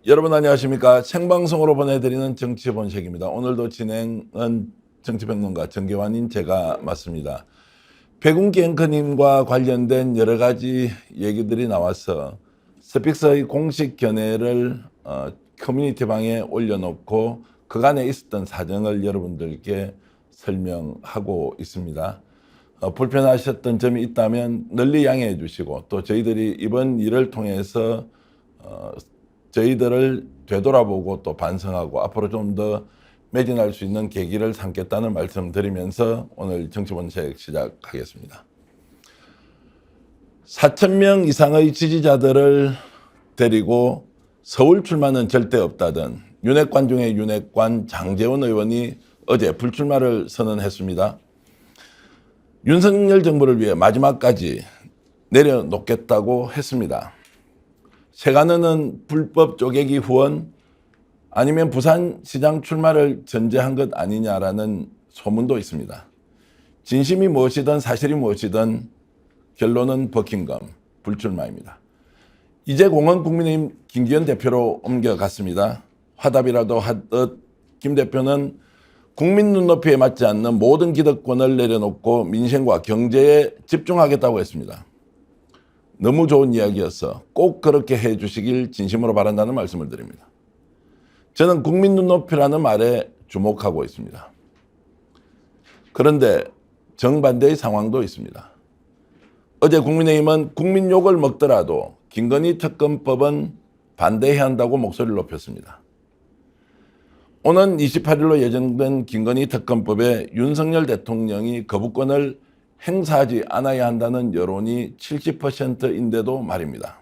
여러분 안녕하십니까. 생방송으로 보내드리는 정치본색입니다. 오늘도 진행은 정치평론가 정계환인 제가 맡습니다. 백운기 앵커님과 관련된 여러 가지 얘기들이 나와서 스픽스의 공식 견해를 커뮤니티방에 올려놓고 그간에 있었던 사정을 여러분들께 설명하고 있습니다. 불편하셨던 점이 있다면 널리 양해해 주시고, 또 저희들이 이번 일을 통해서 저희들을 되돌아보고 또 반성하고 앞으로 좀 더 매진할 수 있는 계기를 삼겠다는 말씀드리면서 오늘 정치본색 시작하겠습니다. 4,000명 이상의 지지자들을 데리고 서울 출마는 절대 없다던 윤핵관 중에 윤핵관 장제원 의원이 어제 불출마를 선언했습니다. 윤석열 정부를 위해 마지막까지 내려놓겠다고 했습니다. 세간은 불법 쪼개기 후원 아니면 부산시장 출마를 전제한 것 아니냐라는 소문도 있습니다. 진심이 무엇이든 사실이 무엇이든 결론은 버킹엄 불출마입니다. 이재공은 국민의힘 김기현 대표로 옮겨갔습니다. 화답이라도 하듯 김 대표는 국민 눈높이에 맞지 않는 모든 기득권을 내려놓고 민생과 경제에 집중하겠다고 했습니다. 너무 좋은 이야기여서 꼭 그렇게 해 주시길 진심으로 바란다는 말씀을 드립니다. 저는 국민 눈높이라는 말에 주목하고 있습니다. 그런데 정반대의 상황도 있습니다. 어제 국민의힘은 국민 욕을 먹더라도 김건희 특검법은 반대해야 한다고 목소리를 높였습니다. 오는 28일로 예정된 김건희 특검법에 윤석열 대통령이 거부권을 행사하지 않아야 한다는 여론이 70%인데도 말입니다.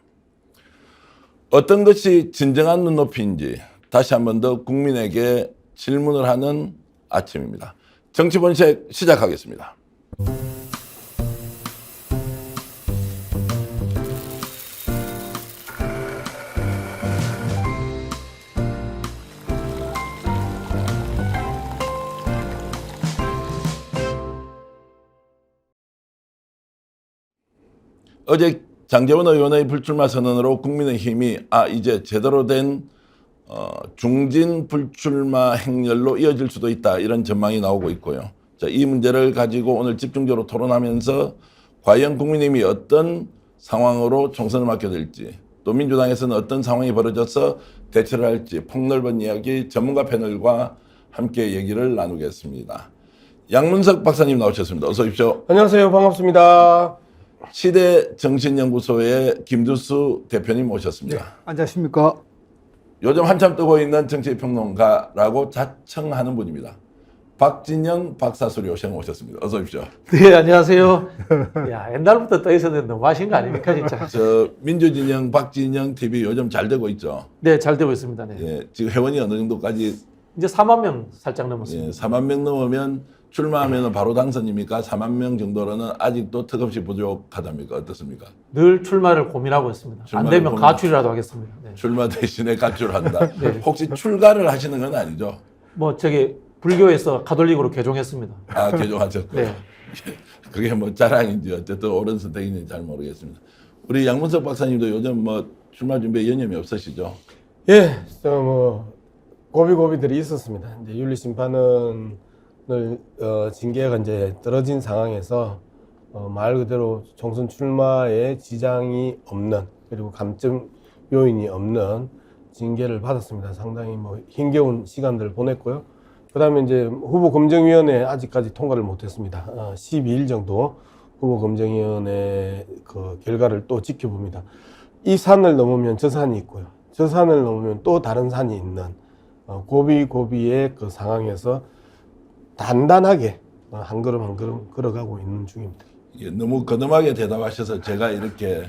어떤 것이 진정한 눈높이인지 다시 한 번 더 국민에게 질문을 하는 아침입니다. 정치본색 시작하겠습니다. 어제 장제원 의원의 불출마 선언으로 국민의힘이 이제 제대로 된 중진 불출마 행렬로 이어질 수도 있다, 이런 전망이 나오고 있고요. 자, 이 문제를 가지고 오늘 집중적으로 토론하면서 과연 국민의힘이 어떤 상황으로 총선을 맡게 될지, 또 민주당에서는 어떤 상황이 벌어져서 대처를 할지 폭넓은 이야기 전문가 패널과 함께 얘기를 나누겠습니다. 양문석 박사님 나오셨습니다. 어서 오십시오. 안녕하세요. 반갑습니다. 시대정신연구소의 김두수 대표님 모셨습니다. 네, 안녕하십니까. 요즘 한참 뜨고 있는 정치평론가라고 자청하는 분입니다. 박진영 박사수리 오셨습니다. 어서 오십시오. 네, 안녕하세요. 야, 옛날부터 떠 있었는데 너무 하신 거 아닙니까, 진짜? 민주진영, 박진영 TV 요즘 잘 되고 있죠? 네, 잘 되고 있습니다. 네. 예, 지금 회원이 어느 정도까지? 이제 4만 명 살짝 넘었습니다. 예, 4만 명 넘으면 출마하면 바로 당선입니까? 4만 명 정도로는 아직도 턱없이 부족하답니까? 어떻습니까? 늘 출마를 고민하고 있습니다. 안 되면 가출이라도 하겠습니다. 네. 출마 대신에 가출한다. 네. 혹시 출가를 하시는 건 아니죠? 불교에서 가톨릭으로 개종했습니다. 개종하셨고요. 네. 그게 자랑인지 어쨌든 옳은 선택인지 잘 모르겠습니다. 우리 양문석 박사님도 요즘 출마 준비에 여념이 없으시죠? 예, 고비고비들이 있었습니다. 이제 윤리심판원을 징계가 이제 떨어진 상황에서 말 그대로 총선 출마에 지장이 없는, 그리고 감점 요인이 없는 징계를 받았습니다. 상당히 힘겨운 시간들을 보냈고요. 그다음에 이제 후보검증위원회 아직까지 통과를 못했습니다. 12일 정도 후보검증위원회 그 결과를 또 지켜봅니다. 이 산을 넘으면 저 산이 있고요. 저 산을 넘으면 또 다른 산이 있는 고비고비의 그 상황에서 단단하게 한 걸음 한 걸음 걸어가고 있는 중입니다. 예, 너무 거듭하게 대답하셔서 제가 이렇게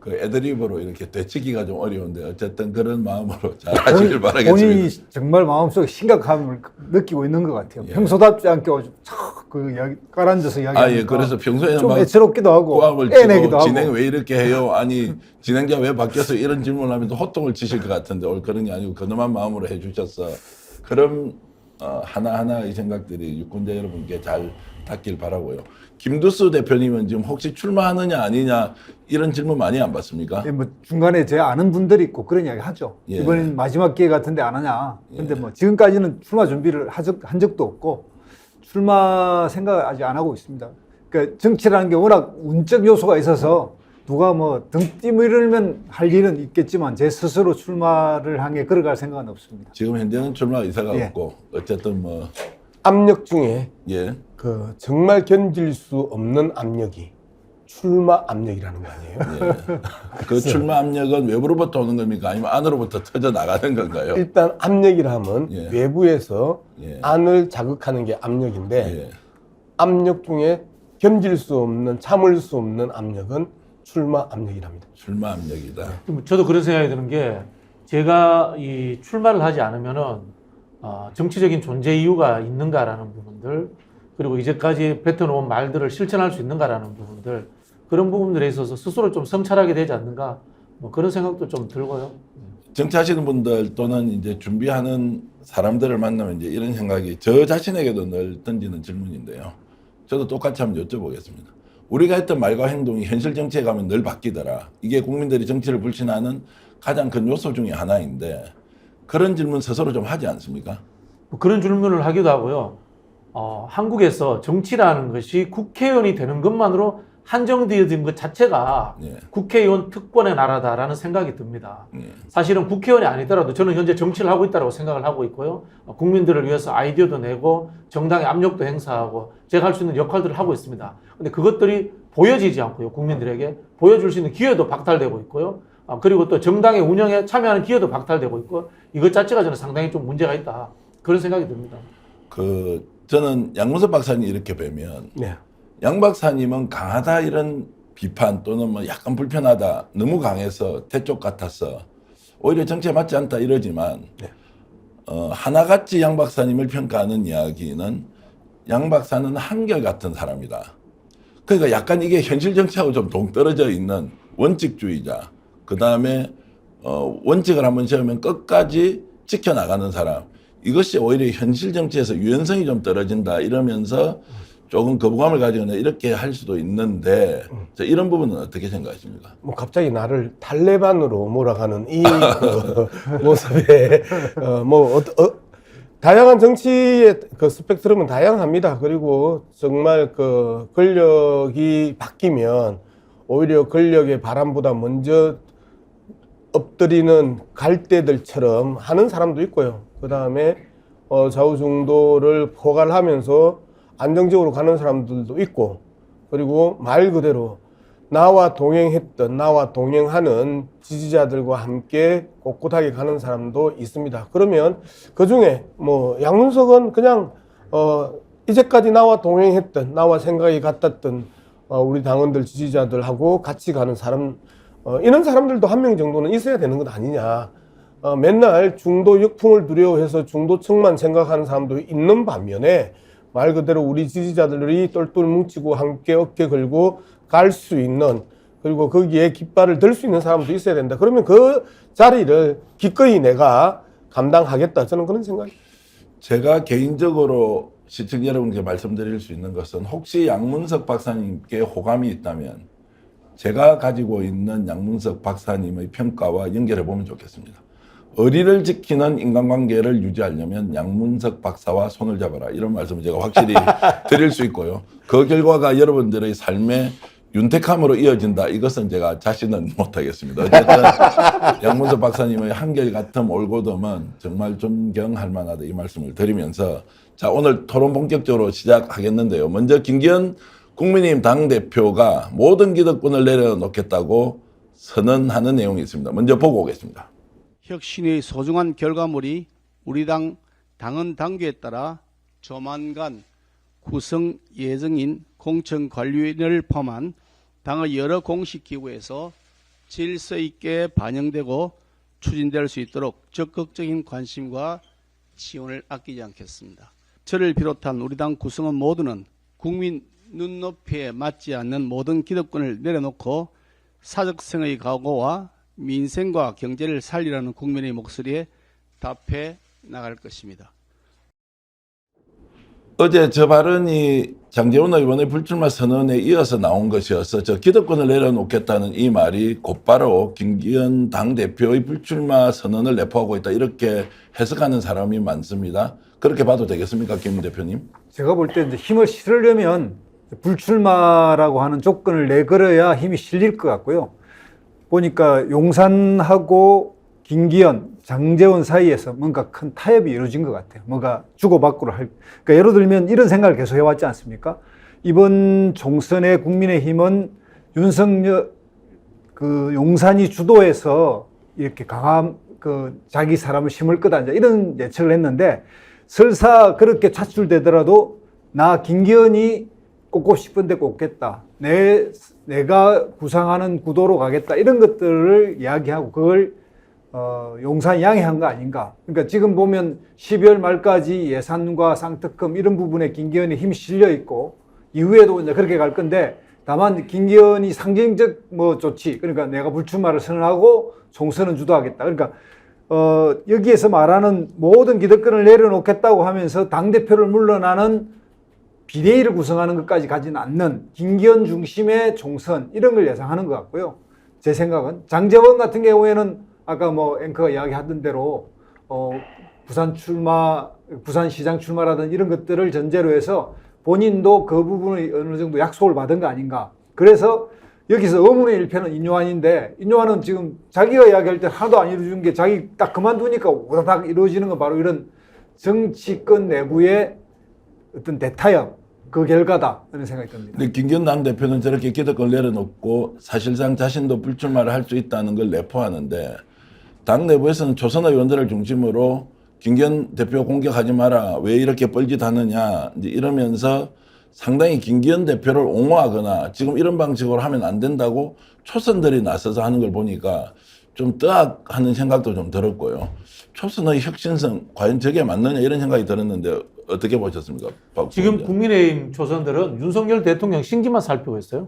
애드립으로 이렇게 되치기가 좀 어려운데 어쨌든 그런 마음으로 잘 하시길 바라겠습니다. 본인이 정말 마음속에 심각함을 느끼고 있는 것 같아요. 예. 평소답지 않게 깔아앉아서 이야기하니까. 예, 그래서 평소에는 좀 애처롭기도 하고 꼬압을 애내기도 치고 하고. 진행 왜 이렇게 해요? 아니 진행자 왜 바뀌어서 이런 질문을 하면서 호통을 치실 것 같은데 오늘 그런 게 아니고 근엄한 마음으로 해주셔서 그런 하나하나의 생각들이 유권자 여러분께 잘 닿길 바라고요. 김두수 대표님은 지금 혹시 출마하느냐 아니냐 이런 질문 많이 안 받습니까? 예, 뭐 중간에 제 아는 분들이 있고 그런 이야기 하죠. 예. 이번엔 마지막 기회 같은데 안 하냐. 근데 뭐 지금까지는 출마 준비를 한 적도 없고 출마 생각 아직 안 하고 있습니다. 그러니까 정치라는 게 워낙 운적 요소가 있어서 누가 뭐 등 뛰밀면 할 일은 있겠지만 제 스스로 출마를 향해 걸어갈 생각은 없습니다. 지금 현재는 출마 의사가 예. 없고 어쨌든 뭐 압력 중에 예. 그 정말 견딜 수 없는 압력이 출마 압력이라는 거 아니에요? 예. 그 출마 압력은 외부로부터 오는 겁니까? 아니면 안으로부터 터져 나가는 건가요? 일단 압력이라 하면 예. 외부에서 예. 안을 자극하는 게 압력인데 예. 압력 중에 견딜 수 없는 참을 수 없는 압력은 출마 압력이랍니다. 출마 압력이다. 저도 그런 생각이 드는 게 제가 이 출마를 하지 않으면은 정치적인 존재 이유가 있는가라는 부분들 그리고 이제까지 뱉어놓은 말들을 실천할 수 있는가라는 부분들 그런 부분들에 있어서 스스로 좀 성찰하게 되지 않는가 뭐 그런 생각도 좀 들고요. 정치하시는 분들 또는 이제 준비하는 사람들을 만나면 이제 이런 생각이 저 자신에게도 늘 던지는 질문인데요. 저도 똑같이 한번 여쭤보겠습니다. 우리가 했던 말과 행동이 현실 정치에 가면 늘 바뀌더라. 이게 국민들이 정치를 불신하는 가장 큰 요소 중에 하나인데 그런 질문 스스로 좀 하지 않습니까? 뭐 그런 질문을 하기도 하고요. 한국에서 정치라는 것이 국회의원이 되는 것만으로 한정되어진 것 자체가 예. 국회의원 특권의 나라다라는 생각이 듭니다. 예. 사실은 사실은 국회의원이 아니더라도 저는 현재 정치를 하고 있다고 생각을 하고 있고요. 국민들을 위해서 아이디어도 내고 정당의 압력도 행사하고 제가 할 수 있는 역할들을 하고 있습니다. 근데 그것들이 보여지지 않고요. 국민들에게 보여줄 수 있는 기회도 박탈되고 있고요. 그리고 또 정당의 운영에 참여하는 기회도 박탈되고 있고 이것 자체가 저는 상당히 좀 문제가 있다. 그런 생각이 듭니다. 저는 양문석 박사님 이렇게 뵈면 네. 양 박사님은 강하다 이런 비판 또는 뭐 약간 불편하다 너무 강해서 태쪽 같아서 오히려 정치에 맞지 않다 이러지만 네. 하나같이 양 박사님을 평가하는 이야기는 양 박사는 한결같은 사람이다. 그러니까 약간 이게 현실 정치하고 좀 동떨어져 있는 원칙주의자. 그 다음에 원칙을 한번 세우면 끝까지 지켜나가는 사람. 이것이 오히려 현실 정치에서 유연성이 좀 떨어진다 이러면서 조금 거부감을 가지거나 이렇게 할 수도 있는데 이런 부분은 어떻게 생각하십니까? 뭐 갑자기 나를 탈레반으로 몰아가는 이 그 모습에 다양한 정치의 그 스펙트럼은 다양합니다. 그리고 정말 그 권력이 바뀌면 오히려 권력의 바람보다 먼저 엎드리는 갈대들처럼 하는 사람도 있고요. 그 다음에 좌우중도를 포괄하면서 안정적으로 가는 사람들도 있고, 그리고 말 그대로 나와 동행했던, 나와 동행하는 지지자들과 함께 꼿꼿하게 가는 사람도 있습니다. 그러면 그 중에 뭐 양문석은 그냥 이제까지 나와 동행했던, 나와 생각이 같았던 우리 당원들 지지자들하고 같이 가는 사람, 이런 사람들도 한 명 정도는 있어야 되는 것 아니냐. 맨날 중도 역풍을 두려워해서 중도층만 생각하는 사람도 있는 반면에 말 그대로 우리 지지자들이 똘똘 뭉치고 함께 어깨 걸고 갈 수 있는, 그리고 거기에 깃발을 들 수 있는 사람도 있어야 된다. 그러면 그 자리를 기꺼이 내가 감당하겠다. 저는 그런 생각이. 제가 개인적으로 시청자 여러분께 말씀드릴 수 있는 것은 혹시 양문석 박사님께 호감이 있다면 제가 가지고 있는 양문석 박사님의 평가와 연결해 보면 좋겠습니다. 의리를 지키는 인간관계를 유지하려면 양문석 박사와 손을 잡아라. 이런 말씀을 제가 확실히 드릴 수 있고요. 그 결과가 여러분들의 삶의 윤택함으로 이어진다. 이것은 제가 자신은 못하겠습니다. 어쨌든 양문석 박사님의 한결같은 올곧음은 정말 존경할 만하다. 이 말씀을 드리면서 자, 오늘 토론 본격적으로 시작하겠는데요. 먼저 김기현 국민의힘 당대표가 모든 기득권을 내려놓겠다고 선언하는 내용이 있습니다. 먼저 보고 오겠습니다. 혁신의 소중한 결과물이 우리 당 당헌 당규에 따라 조만간 구성 예정인 공천관리위원회를 포함한 당의 여러 공식기구에서 질서 있게 반영되고 추진될 수 있도록 적극적인 관심과 지원을 아끼지 않겠습니다. 저를 비롯한 우리 당 구성원 모두는 국민 눈높이에 맞지 않는 모든 기득권을 내려놓고 사적성의 각오와 민생과 경제를 살리라는 국민의 목소리에 답해 나갈 것입니다. 어제 저 발언이 장제원 의원의 불출마 선언에 이어서 나온 것이어서 저 기득권을 내려놓겠다는 이 말이 곧바로 김기현 당대표의 불출마 선언을 내포하고 있다 이렇게 해석하는 사람이 많습니다. 그렇게 봐도 되겠습니까, 김 대표님? 제가 볼 때 이제 힘을 실으려면 불출마라고 하는 조건을 내걸어야 힘이 실릴 것 같고요. 보니까 용산하고 김기현, 장제원 사이에서 뭔가 큰 타협이 이루어진 것 같아요. 뭔가 주고받고를 할. 그러니까 예를 들면 이런 생각을 계속 해왔지 않습니까? 이번 총선의 국민의힘은 윤석열 용산이 주도해서 이렇게 강한 자기 사람을 심을 거다 이런 예측을 했는데 설사 그렇게 차출되더라도 나 김기현이 꼽고 싶은데 꼽겠다. 내가 구상하는 구도로 가겠다. 이런 것들을 이야기하고 그걸 용산 양해한 거 아닌가. 그러니까 지금 보면 12월 말까지 예산과 상특검 이런 부분에 김기현이 힘이 실려 있고 이후에도 이제 그렇게 갈 건데 다만 김기현이 상징적 조치, 그러니까 내가 불출마를 선언하고 총선은 주도하겠다. 그러니까 여기에서 말하는 모든 기득권을 내려놓겠다고 하면서 당대표를 물러나는 비대위를 구성하는 것까지 가지는 않는 김기현 중심의 총선 이런 걸 예상하는 것 같고요. 제 생각은 장제원 같은 경우에는 아까 앵커가 이야기하던 대로 부산시장 출마라든 이런 것들을 전제로 해서 본인도 그 부분을 어느 정도 약속을 받은 거 아닌가. 그래서 여기서 의문의 일편은 인요한인데 인요한은 지금 자기가 이야기할 때 하나도 안 이루어진 게 자기 딱 그만두니까 오다닥 이루어지는 건 바로 이런 정치권 내부의 어떤 대타협 그 결과다 이런 생각이 듭니다. 근데 김기현 당대표는 저렇게 기득권을 내려놓고 사실상 자신도 불출마를 할 수 있다는 걸 내포하는데 당 내부에서는 초선 의원들을 중심으로 김기현 대표 공격하지 마라. 왜 이렇게 뻘짓하느냐. 이제 이러면서 상당히 김기현 대표를 옹호하거나 지금 이런 방식으로 하면 안 된다고 초선들이 나서서 하는 걸 보니까 좀 뜨악하는 생각도 좀 들었고요. 초선의 혁신성 과연 저게 맞느냐 이런 생각이 들었는데 어떻게 보셨습니까? 지금 국민의힘 초선들은 윤석열 대통령 신기만 살피고 있어요.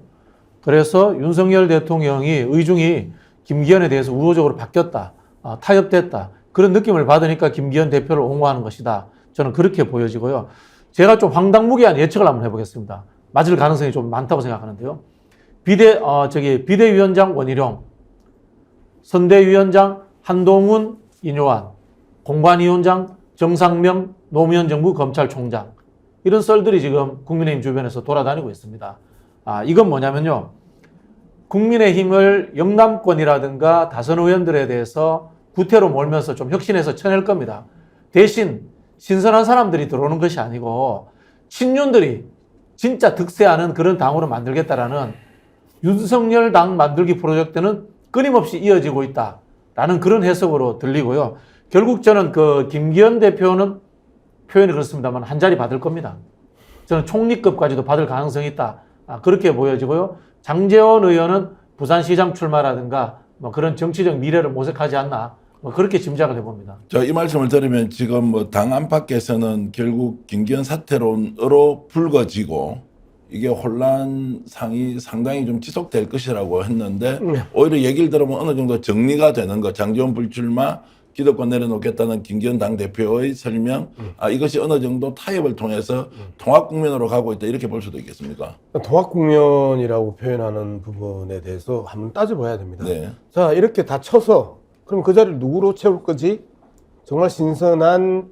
그래서 윤석열 대통령이 의중이 김기현에 대해서 우호적으로 바뀌었다. 타협됐다. 그런 느낌을 받으니까 김기현 대표를 옹호하는 것이다. 저는 그렇게 보여지고요. 제가 좀 황당무계한 예측을 한번 해보겠습니다. 맞을 가능성이 좀 많다고 생각하는데요. 비대위원장 원희룡, 선대위원장 한동훈, 인요한, 공관위원장 정상명, 노무현 정부 검찰총장 이런 썰들이 지금 국민의힘 주변에서 돌아다니고 있습니다. 이건 뭐냐면요. 국민의힘을 영남권이라든가 다선 의원들에 대해서 구태로 몰면서 좀 혁신해서 쳐낼 겁니다. 대신 신선한 사람들이 들어오는 것이 아니고 친윤들이 진짜 득세하는 그런 당으로 만들겠다라는 윤석열 당 만들기 프로젝트는 끊임없이 이어지고 있다라는 그런 해석으로 들리고요. 결국 저는 김기현 대표는 표현이 그렇습니다만 한 자리 받을 겁니다. 저는 총리급까지도 받을 가능성이 있다. 그렇게 보여지고요. 장제원 의원은 부산시장 출마라든가 그런 정치적 미래를 모색하지 않나. 그렇게 짐작을 해봅니다. 이 말씀을 들으면 지금 당 안팎에서는 결국 김기현 사태론으로 불거지고 이게 혼란상이 상당히 좀 지속될 것이라고 했는데 오히려 얘기를 들으면 어느 정도 정리가 되는 거. 장제원 불출마 기득권 내려놓겠다는 김기현 당대표의 설명 이것이 어느 정도 타협을 통해서 통합국면으로 가고 있다 이렇게 볼 수도 있겠습니까? 통합국면이라고 표현하는 부분에 대해서 한번 따져봐야 됩니다. 네. 자, 이렇게 다 쳐서 그럼 그 자리를 누구로 채울 거지? 정말 신선한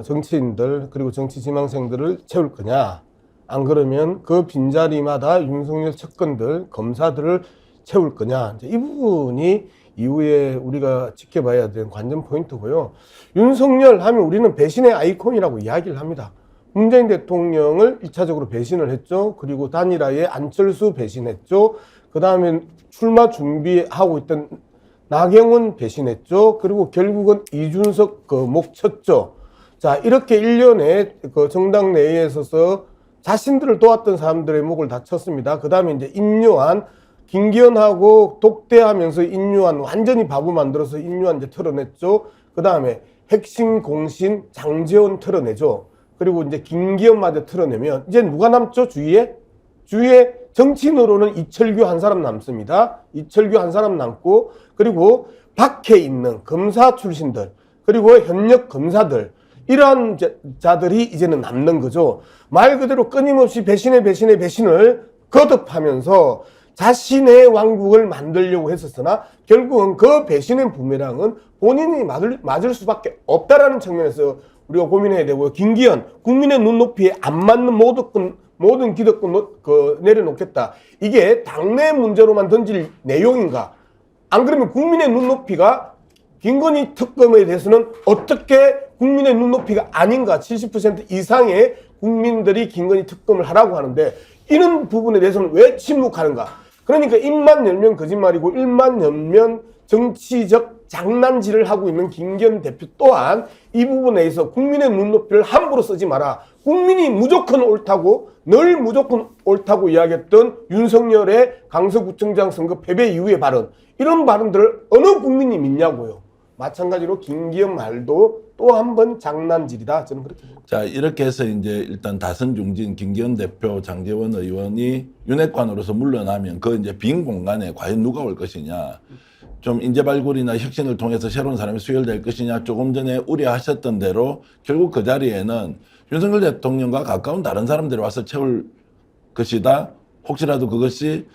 정치인들 그리고 정치 지망생들을 채울 거냐? 안 그러면 그 빈자리마다 윤석열 측근들, 검사들을 채울 거냐? 이제 이 부분이 이후에 우리가 지켜봐야 되는 관전 포인트고요. 윤석열 하면 우리는 배신의 아이콘이라고 이야기를 합니다. 문재인 대통령을 1차적으로 배신을 했죠. 그리고 단일화에 안철수 배신했죠. 그 다음에 출마 준비하고 있던 나경원 배신했죠. 그리고 결국은 이준석 목 쳤죠. 자, 이렇게 일련의 정당 내에 있어서 자신들을 도왔던 사람들의 목을 다 쳤습니다. 그 다음에 이제 인요한 김기현하고 독대하면서 인요한 완전히 바보 만들어서 인요한 이제 털어냈죠. 그 다음에 핵심 공신 장제원 털어내죠. 그리고 이제 김기현마저 털어내면 이제 누가 남죠? 주위에 정치인으로는 이철규 한 사람 남습니다. 이철규 한 사람 남고 그리고 밖에 있는 검사 출신들 그리고 현역 검사들 이러한 자들이 이제는 남는 거죠. 말 그대로 끊임없이 배신을 거듭하면서 자신의 왕국을 만들려고 했었으나 결국은 그 배신의 부메랑은 본인이 맞을 수밖에 없다라는 측면에서 우리가 고민해야 되고요. 김기현, 국민의 눈높이에 안 맞는 모든 기득권 내려놓겠다. 이게 당내 문제로만 던질 내용인가? 안 그러면 국민의 눈높이가 김건희 특검에 대해서는 어떻게 국민의 눈높이가 아닌가? 70% 이상의 국민들이 김건희 특검을 하라고 하는데 이런 부분에 대해서는 왜 침묵하는가? 그러니까 입만 열면 거짓말이고 입만 열면 정치적 장난질을 하고 있는 김기현 대표 또한 이 부분에 있어 국민의 눈높이를 함부로 쓰지 마라. 국민이 무조건 옳다고 늘 무조건 옳다고 이야기했던 윤석열의 강서구청장 선거 패배 이후의 발언, 이런 발언들을 어느 국민이 믿냐고요. 마찬가지로 김기현 말도 또 한 번 장난질이다. 저는 그렇게 봅니다. 자, 이렇게 해서 이제 일단 다선 중진 김기현 대표, 장제원 의원이 윤핵관으로서 물러나면 그 이제 빈 공간에 과연 누가 올 것이냐, 좀 인재 발굴이나 혁신을 통해서 새로운 사람이 수혈될 것이냐, 조금 전에 우려하셨던 대로 결국 그 자리에는 윤석열 대통령과 가까운 다른 사람들이 와서 채울 것이다. 혹시라도 그것이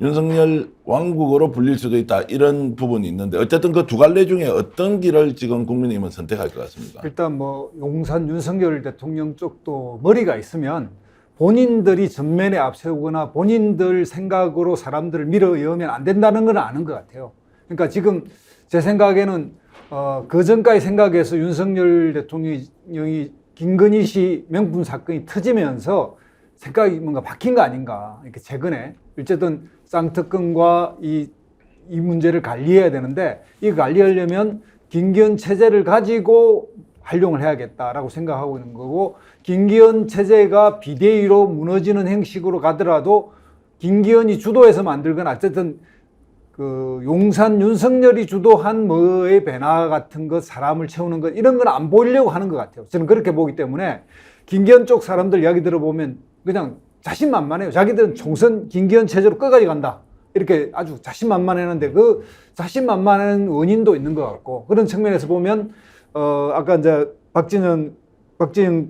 윤석열 왕국으로 불릴 수도 있다. 이런 부분이 있는데 어쨌든 그 두 갈래 중에 어떤 길을 지금 국민의힘은 선택할 것 같습니까? 일단 뭐 용산 윤석열 대통령 쪽도 머리가 있으면 본인들이 전면에 앞세우거나 본인들 생각으로 사람들을 밀어여으면 안 된다는 건 아는 것 같아요. 그러니까 지금 제 생각에는 그 전까지 생각해서 윤석열 대통령이 김건희 씨 명품 사건이 터지면서 생각이 뭔가 바뀐 거 아닌가. 이렇게 최근에 어쨌든 쌍특검과 이 문제를 관리해야 되는데 이 관리하려면 김기현 체제를 가지고 활용을 해야겠다라고 생각하고 있는 거고, 김기현 체제가 비대위로 무너지는 형식으로 가더라도 김기현이 주도해서 만들거나 어쨌든 그 용산 윤석열이 주도한 뭐의 변화 같은 것, 사람을 채우는 것, 이런 건 안 보이려고 하는 것 같아요. 저는 그렇게 보기 때문에 김기현 쪽 사람들 이야기 들어보면 그냥 자신만만해요. 자기들은 총선 김기현 체제로 끝까지 간다. 이렇게 아주 자신만만했는데 그 자신만만한 원인도 있는 것 같고, 그런 측면에서 보면 아까 이제 박진영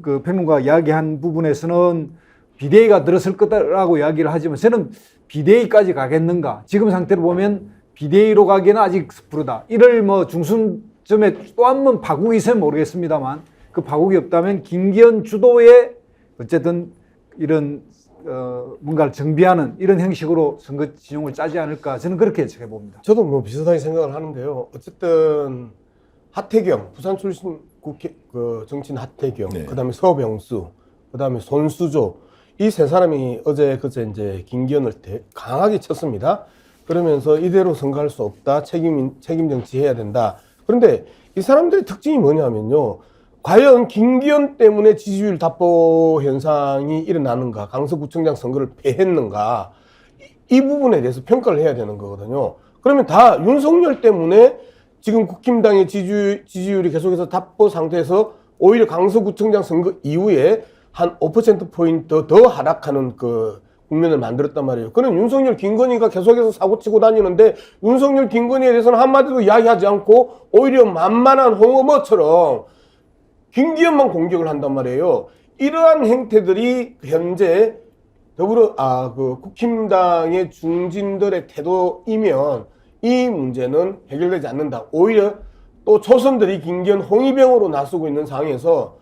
그 평론가 이야기한 부분에서는 비대위가 들었을 거라고 이야기를 하지만 저는 비대위까지 가겠는가? 지금 상태로 보면 비대위로 가기에는 아직 섣부르다. 이를 뭐 중순점에 또 한 번 파국이 있으면 모르겠습니다만 그 파국이 없다면 김기현 주도의 어쨌든 이런 뭔가를 정비하는 이런 형식으로 선거 진영을 짜지 않을까, 저는 그렇게 예측해 봅니다. 저도 뭐 비슷하게 생각을 하는데요. 어쨌든 하태경, 부산 출신 국회 정치인 하태경, 네. 그다음에 서병수, 그다음에 손수조, 이 세 사람이 어제 그제 이제 김기현을 강하게 쳤습니다. 그러면서 이대로 선거할 수 없다, 책임 정치해야 된다. 그런데 이 사람들의 특징이 뭐냐면요. 과연 김기현 때문에 지지율 답보 현상이 일어나는가, 강서구청장 선거를 패했는가, 이 부분에 대해서 평가를 해야 되는 거거든요. 그러면 다 윤석열 때문에 지금 국힘당의 지지율이 계속해서 답보 상태에서 오히려 강서구청장 선거 이후에 한 5%포인트 더 하락하는 그 국면을 만들었단 말이에요. 그럼 윤석열, 김건희가 계속해서 사고치고 다니는데 윤석열, 김건희에 대해서는 한마디도 이야기하지 않고 오히려 만만한 홍어머처럼 김기현만 공격을 한단 말이에요. 이러한 행태들이 현재 국힘당의 중진들의 태도이면 이 문제는 해결되지 않는다. 오히려 또 초선들이 김기현 홍위병으로 나서고 있는 상황에서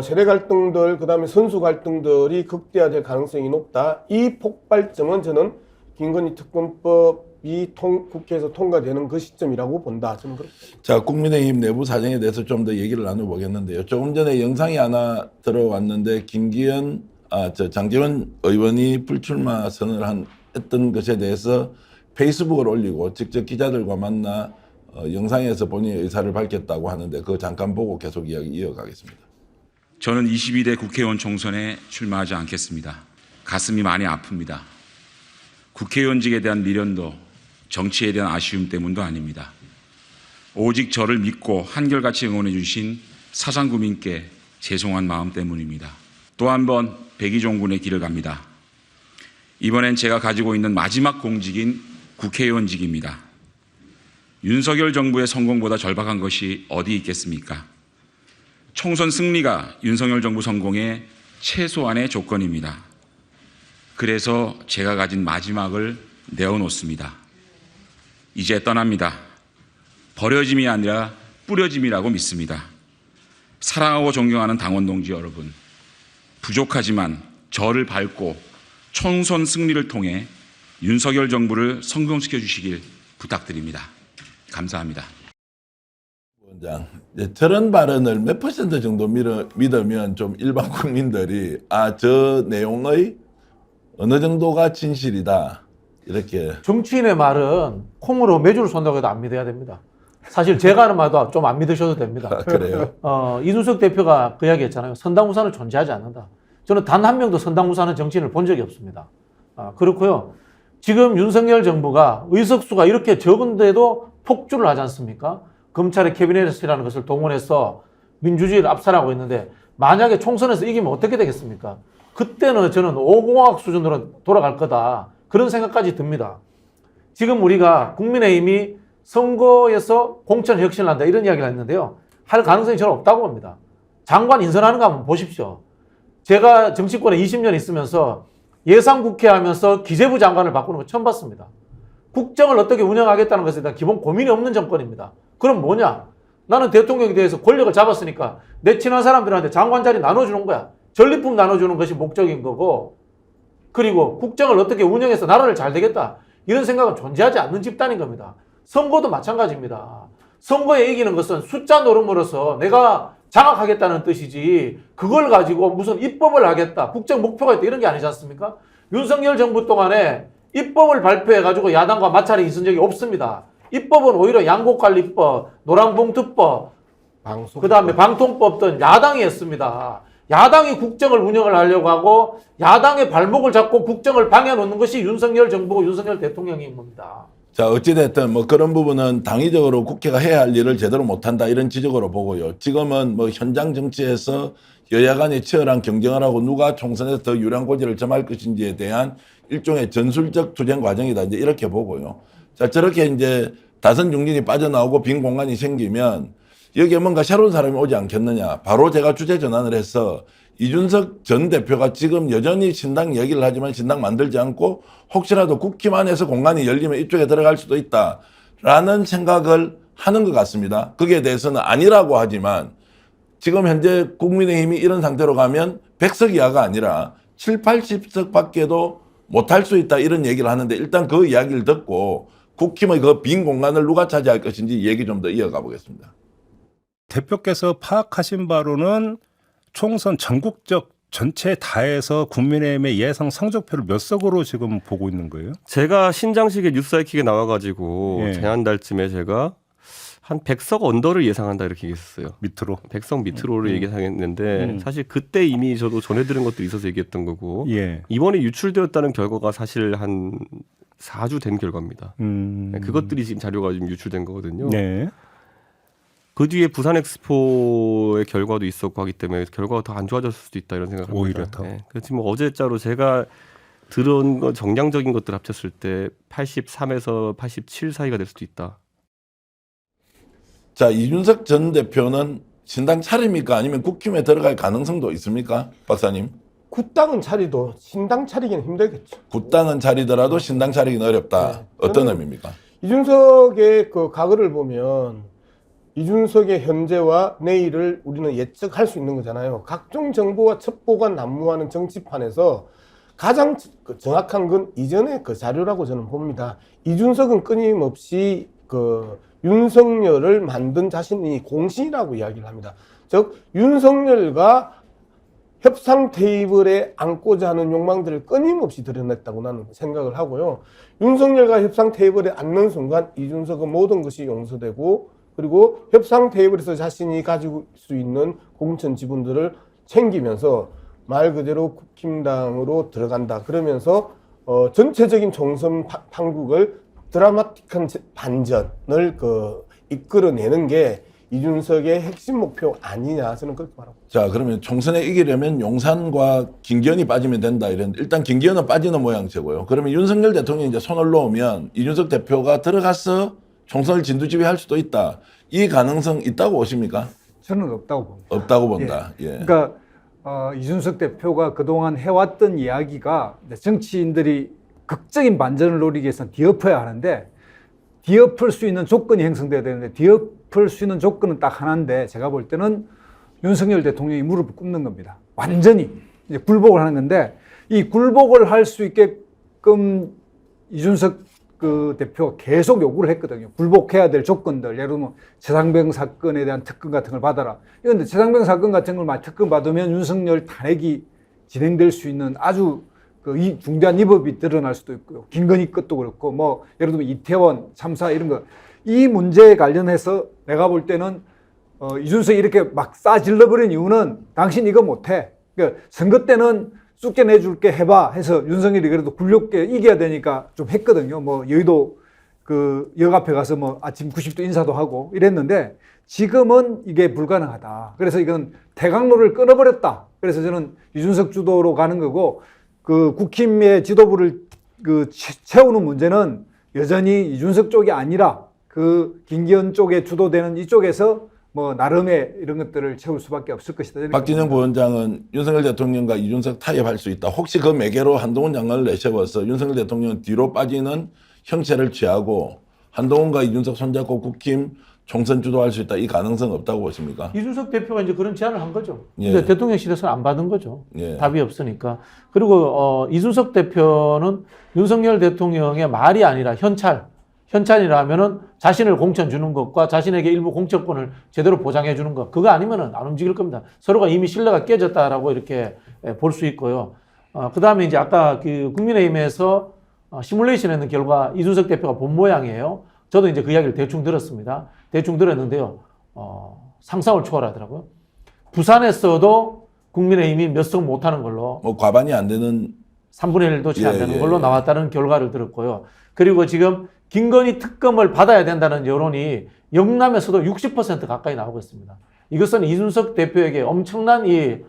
세대 갈등들, 그 다음에 선수 갈등들이 극대화될 가능성이 높다. 이 폭발점은 저는 김건희 특검법이 국회에서 통과되는 그 시점이라고 본다. 저는 그렇게 봅니다. 자, 국민의힘 내부 사정에 대해서 좀 더 얘기를 나눠보겠는데요. 조금 전에 영상이 하나 들어왔는데 장제원 의원이 불출마 선언을 했던 것에 대해서 페이스북을 올리고 직접 기자들과 만나 영상에서 본인의 의사를 밝혔다고 하는데 그거 잠깐 보고 계속 이야기 이어가겠습니다. 저는 22대 국회의원 총선에 출마하지 않겠습니다. 가슴이 많이 아픕니다. 국회의원직에 대한 미련도 정치에 대한 아쉬움 때문도 아닙니다. 오직 저를 믿고 한결같이 응원해 주신 사상구민께 죄송한 마음 때문입니다. 또 한 번 백의종군의 길을 갑니다. 이번엔 제가 가지고 있는 마지막 공직인 국회의원직입니다. 윤석열 정부의 성공보다 절박한 것이 어디 있겠습니까? 총선 승리가 윤석열 정부 성공의 최소한의 조건입니다. 그래서 제가 가진 마지막을 내어놓습니다. 이제 떠납니다. 버려짐이 아니라 뿌려짐이라고 믿습니다. 사랑하고 존경하는 당원 동지 여러분, 부족하지만 저를 밟고 총선 승리를 통해 윤석열 정부를 성공시켜 주시길 부탁드립니다. 감사합니다. 원장, 저런 발언을 몇 퍼센트 정도 믿으면 좀 일반 국민들이 저 내용의 어느 정도가 진실이다 이렇게. 정치인의 말은 콩으로 매주를 쏜다고 해도 안 믿어야 됩니다. 사실 제가 하는 말도 좀 안 믿으셔도 됩니다. 그래요? 이준석 대표가 그 이야기 했잖아요. 선당우사는 존재하지 않는다. 저는 단 한 명도 선당우사하는 정치인을 본 적이 없습니다. 그렇고요. 지금 윤석열 정부가 의석수가 이렇게 적은데도 폭주를 하지 않습니까? 검찰의 캐비넷이라는 것을 동원해서 민주주의를 압살하고 있는데 만약에 총선에서 이기면 어떻게 되겠습니까? 그때는 저는 5공화국 수준으로 돌아갈 거다. 그런 생각까지 듭니다. 지금 우리가 국민의힘이 선거에서 공천 혁신을 한다 이런 이야기를 했는데요. 할 가능성이 저는 없다고 봅니다. 장관 인선하는 거 한번 보십시오. 제가 정치권에 20년 있으면서 예산국회 하면서 기재부 장관을 바꾸는 거 처음 봤습니다. 국정을 어떻게 운영하겠다는 것에 대한 기본 고민이 없는 정권입니다. 그럼 뭐냐? 나는 대통령에 대해서 권력을 잡았으니까 내 친한 사람들한테 장관 자리 나눠주는 거야. 전리품 나눠주는 것이 목적인 거고, 그리고 국정을 어떻게 운영해서 나라를 잘 되겠다 이런 생각은 존재하지 않는 집단인 겁니다. 선거도 마찬가지입니다. 선거에 이기는 것은 숫자 노름으로서 내가 장악하겠다는 뜻이지 그걸 가지고 무슨 입법을 하겠다, 국정 목표가 있다 이런 게 아니지 않습니까? 윤석열 정부 동안에 입법을 발표해가지고 야당과 마찰이 있은 적이 없습니다. 입법은 오히려 양곡관리법, 노란봉투법, 그 다음에 방통법 등 야당이 했습니다. 야당이 국정을 운영을 하려고 하고 야당의 발목을 잡고 국정을 방해놓는 것이 윤석열 정부고 윤석열 대통령인 겁니다. 자, 어찌됐든 뭐 그런 부분은 당위적으로 국회가 해야 할 일을 제대로 못한다 이런 지적으로 보고요. 지금은 뭐 현장 정치에서 여야 간의 치열한 경쟁을 하고 누가 총선에서 더 유리한 고지를 점할 것인지에 대한 일종의 전술적 투쟁 과정이다 이제 이렇게 보고요. 자, 저렇게 이제 다선 중진이 빠져나오고 빈 공간이 생기면 여기에 뭔가 새로운 사람이 오지 않겠느냐. 바로 제가 주제 전환을 해서 이준석 전 대표가 지금 여전히 신당 얘기를 하지만 신당 만들지 않고 혹시라도 국힘 안에서 공간이 열리면 이쪽에 들어갈 수도 있다라는 생각을 하는 것 같습니다. 거기에 대해서는 아니라고 하지만 지금 현재 국민의힘이 이런 상태로 가면 100석 이하가 아니라 7, 80석 밖에도 못할 수 있다 이런 얘기를 하는데 일단 그 이야기를 듣고 국힘의 그 빈 공간을 누가 차지할 것인지 얘기 좀 더 이어가 보겠습니다. 대표께서 파악하신 바로는 총선 전국적 전체 다해서 국민의힘의 예상 성적표를 몇 석으로 지금 보고 있는 거예요? 제가 신장식에 뉴스사이킥에 나와가지고 예. 지난달쯤에 제가 한 100석 언더를 예상한다 이렇게 얘기했어요. 밑으로. 100석 밑으로를 예상했는데 사실 그때 이미 저도 전해들은 것들이 있어서 얘기했던 거고 예. 이번에 유출되었다는 결과가 사실 한 4주 된 결과입니다. 그것들이 지금 자료가 지금 유출된 거거든요. 네. 그 뒤에 부산 엑스포의 결과도 있었고 하기 때문에 결과가 더 안 좋아졌을 수도 있다 이런 생각을 합니다. 오히려 더. 네. 그래서 지금 어제자로 제가 들은 거 정량적인 것들 합쳤을 때 83에서 87 사이가 될 수도 있다. 자, 이준석 전 대표는 신당 차립니까? 아니면 국힘에 들어갈 가능성도 있습니까? 박사님. 굿당은 차리도 신당 차리기는 힘들겠죠. 굿당은 차리더라도 신당 차리기는 어렵다. 네. 어떤 저는 의미입니까? 이준석의 그 과거를 보면 이준석의 현재와 내일을 우리는 예측할 수 있는 거잖아요. 각종 정보와 첩보가 난무하는 정치판에서 가장 정확한 건 이전의 그 자료라고 저는 봅니다. 이준석은 끊임없이 그 윤석열을 만든 자신이 공신이라고 이야기를 합니다. 즉 윤석열과 협상 테이블에 앉고자 하는 욕망들을 끊임없이 드러냈다고 나는 생각을 하고요. 윤석열과 협상 테이블에 앉는 순간 이준석은 모든 것이 용서되고 그리고 협상 테이블에서 자신이 가지고 수 있는 공천 지분들을 챙기면서 말 그대로 국힘당으로 들어간다. 그러면서 전체적인 총선 판국을 드라마틱한 반전을 이끌어내는 게 이준석의 핵심 목표 아니냐 저는 그렇게 말합니다. 자, 그러면 총선에 이기려면 용산과 김기현이 빠지면 된다 이랬는데 일단 김기현은 빠지는 모양새고요. 그러면 윤석열 대통령이 이제 손을 놓으면 이준석 대표가 들어가서 총선을 진두지휘할 수도 있다. 이 가능성 있다고 보십니까? 저는 없다고 봅니다. 없다고 본다. 예. 그러니까 이준석 대표가 그동안 해왔던 이야기가 정치인들이 극적인 반전을 노리기 위해서는 뒤엎어야 하는데 뒤엎을 수 있는 조건이 형성돼야 되는데 뒤엎을 수 있는 조건은 딱 하나인데 제가 볼 때는 윤석열 대통령이 무릎을 꿇는 겁니다. 완전히 이제 굴복을 하는 건데 이 굴복을 할 수 있게끔 이준석 그 대표가 계속 요구를 했거든요. 굴복해야 될 조건들, 예를 들면 최상병 사건에 대한 특검 같은 걸 받아라. 그런데 최상병 사건 같은 걸 특검 받으면 윤석열 탄핵이 진행될 수 있는 아주 이 중대한 위법이 드러날 수도 있고요. 김건희 것도 그렇고 뭐 예를 들면 이태원 참사 이런 거 이 문제에 관련해서 내가 볼 때는 이준석이 이렇게 막 싸질러버린 이유는 당신 이거 못해. 그러니까 선거 때는 쑥게 내줄게 해봐 해서 윤석열이 그래도 굴욕게 이겨야 되니까 좀 했거든요. 뭐 여의도 그 역 앞에 가서 뭐 아침 90도 인사도 하고 이랬는데 지금은 이게 불가능하다. 그래서 이건 태강로를 끊어버렸다. 그래서 저는 이준석 주도로 가는 거고 그 국힘의 지도부를 그 채우는 문제는 여전히 이준석 쪽이 아니라 그 김기현 쪽에 주도되는 이쪽에서 뭐 나름의 이런 것들을 채울 수밖에 없을 것이다. 박진영 부원장은 윤석열 대통령과 이준석 타협할 수 있다. 혹시 그 매개로 한동훈 장관을 내세워서 윤석열 대통령은 뒤로 빠지는 형체를 취하고 한동훈과 이준석 손잡고 국힘 총선 주도할 수 있다. 이 가능성 없다고 보십니까? 이준석 대표가 이제 그런 제안을 한 거죠. 예. 근데 대통령실에서는 안 받은 거죠. 예. 답이 없으니까. 그리고 이준석 대표는 윤석열 대통령의 말이 아니라 현찰이라면은 자신을 공천 주는 것과 자신에게 일부 공천권을 제대로 보장해 주는 것. 그거 아니면은 안 움직일 겁니다. 서로가 이미 신뢰가 깨졌다라고 이렇게 볼 수 있고요. 그 다음에 이제 아까 그 국민의힘에서 시뮬레이션 했는 결과 이준석 대표가 본 모양이에요. 저도 이제 그 이야기를 대충 들었습니다. 대충 들었는데요. 상상을 초월하더라고요. 부산에서도 국민의힘이 몇 석 못하는 걸로 뭐 과반이 안 되는 3분의 1도 채 안 되는 예, 걸로 예. 나왔다는 결과를 들었고요. 그리고 지금 김건희 특검을 받아야 된다는 여론이 영남에서도 60% 가까이 나오고 있습니다. 이것은 이준석 대표에게 엄청난 이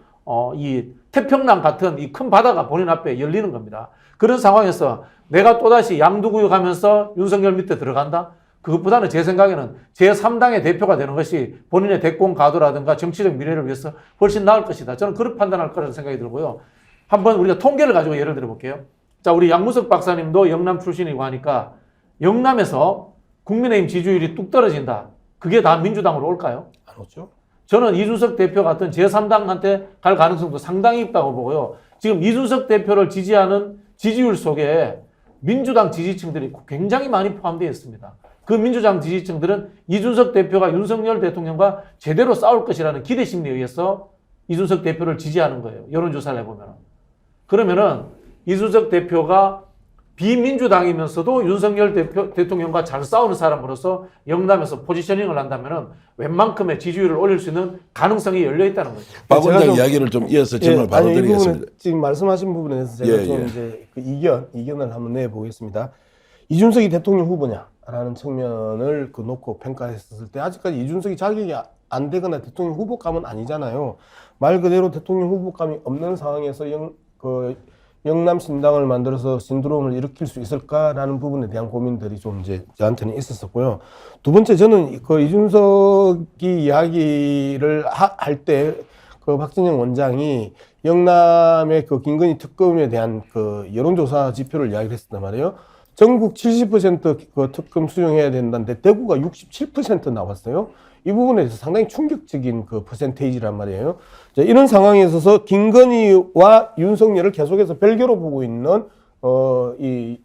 태평양 같은 이 큰 바다가 본인 앞에 열리는 겁니다. 그런 상황에서 내가 또다시 양두구유 가면서 윤석열 밑에 들어간다? 그것보다는 제 생각에는 제3당의 대표가 되는 것이 본인의 대권 가도라든가 정치적 미래를 위해서 훨씬 나을 것이다. 저는 그렇게 판단할 거라는 생각이 들고요. 한번 우리가 통계를 가지고 예를 들어 볼게요. 자, 우리 양무석 박사님도 영남 출신이고 하니까 영남에서 국민의힘 지지율이 뚝 떨어진다. 그게 다 민주당으로 올까요? 안 오죠? 저는 이준석 대표 같은 제3당한테 갈 가능성도 상당히 있다고 보고요. 지금 이준석 대표를 지지하는 지지율 속에 민주당 지지층들이 굉장히 많이 포함되어 있습니다. 그 민주당 지지층들은 이준석 대표가 윤석열 대통령과 제대로 싸울 것이라는 기대 심리에 의해서 이준석 대표를 지지하는 거예요. 여론조사를 해보면. 그러면은 이준석 대표가 비민주당이면서도 윤석열 대통령과 잘 싸우는 사람으로서 영남에서 포지셔닝을 한다면은 웬만큼의 지지율을 올릴 수 있는 가능성이 열려 있다는 거죠. 박 제가 원장 좀- 이야기를 좀 이어서 질문을 바로 아니, 이 부분은 드리겠습니다. 지금 말씀하신 부분에 대해서 제가 예, 좀 예. 이제 그 이견을 한번 내보겠습니다. 이준석이 대통령 후보냐라는 측면을 그 놓고 평가했었을 때 아직까지 이준석이 자격이 안 되거나 대통령 후보감은 아니잖아요. 말 그대로 대통령 후보감이 없는 상황에서 영남 신당을 만들어서 신드롬을 일으킬 수 있을까라는 부분에 대한 고민들이 좀 이제 저한테는 있었었고요. 두 번째, 저는 그 이준석이 이야기를 할 때 그 박진영 원장이 영남의 그 김건희 특검에 대한 그 여론조사 지표를 이야기를 했었단 말이에요. 전국 70% 그 특검 수용해야 된다는데 대구가 67% 나왔어요. 이 부분에 대해서 상당히 충격적인 그 퍼센테이지란 말이에요. 자, 이런 상황에 있어서 김건희와 윤석열을 계속해서 별개로 보고 있는 이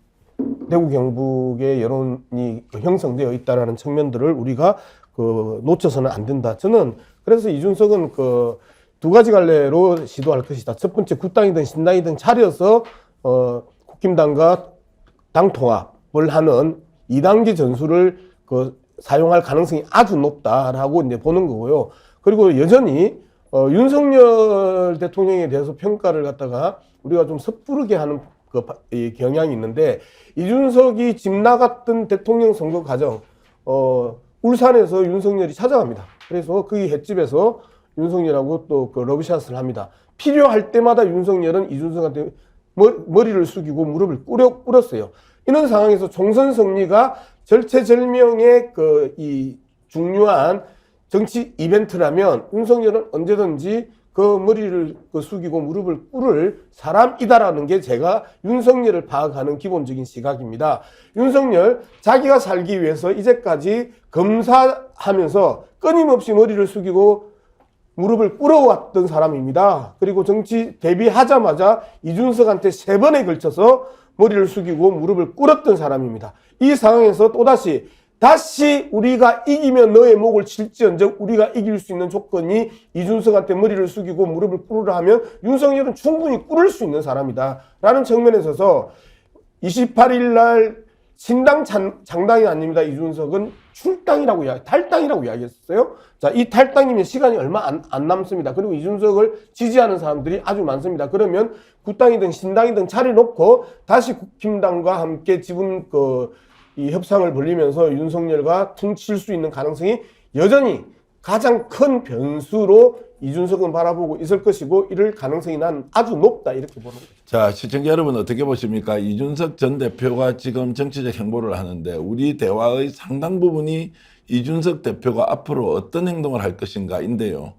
대구 경북의 여론이 형성되어 있다라는 측면들을 우리가 그 놓쳐서는 안 된다. 저는 그래서 이준석은 그 두 가지 갈래로 시도할 것이다. 첫 번째, 국당이든 신당이든 차려서 국힘당과 당 통합을 하는 2단계 전술을 사용할 가능성이 아주 높다라고 이제 보는 거고요. 그리고 여전히 윤석열 대통령에 대해서 평가를 갖다가 우리가 좀 섣부르게 하는 이 경향이 있는데, 이준석이 집 나갔던 대통령 선거 과정, 울산에서 윤석열이 찾아갑니다. 그래서 그 횟집에서 윤석열하고 또 그 러브샷을 합니다. 필요할 때마다 윤석열은 이준석한테 머리를 숙이고 무릎을 꿇었어요. 이런 상황에서 총선 승리가 절체절명의 이 중요한 정치 이벤트라면 윤석열은 언제든지 그 머리를 숙이고 무릎을 꿇을 사람이다라는 게 제가 윤석열을 파악하는 기본적인 시각입니다. 윤석열 자기가 살기 위해서 이제까지 검사하면서 끊임없이 머리를 숙이고 무릎을 꿇어왔던 사람입니다. 그리고 정치 데뷔하자마자 이준석한테 3번에 걸쳐서 머리를 숙이고 무릎을 꿇었던 사람입니다. 이 상황에서 다시 우리가 이기면 너의 목을 칠지언정 우리가 이길 수 있는 조건이 이준석한테 머리를 숙이고 무릎을 꿇으라 하면 윤석열은 충분히 꿇을 수 있는 사람이다 라는 측면에 있어서 28일 날 신당 장당이 아닙니다. 이준석은 탈당이라고 이야기했어요. 자, 이 탈당이면 시간이 얼마 안 남습니다. 그리고 이준석을 지지하는 사람들이 아주 많습니다. 그러면 국당이든 신당이든 차려 놓고 다시 국힘당과 함께 지분 이 협상을 벌리면서 윤석열과 퉁칠 수 있는 가능성이 여전히 가장 큰 변수로 이준석은 바라보고 있을 것이고 이럴 가능성이 난 아주 높다 이렇게 보는 거죠. 자, 시청자 여러분 어떻게 보십니까? 이준석 전 대표가 지금 정치적 행보를 하는데 우리 대화의 상당 부분이 이준석 대표가 앞으로 어떤 행동을 할 것인가인데요.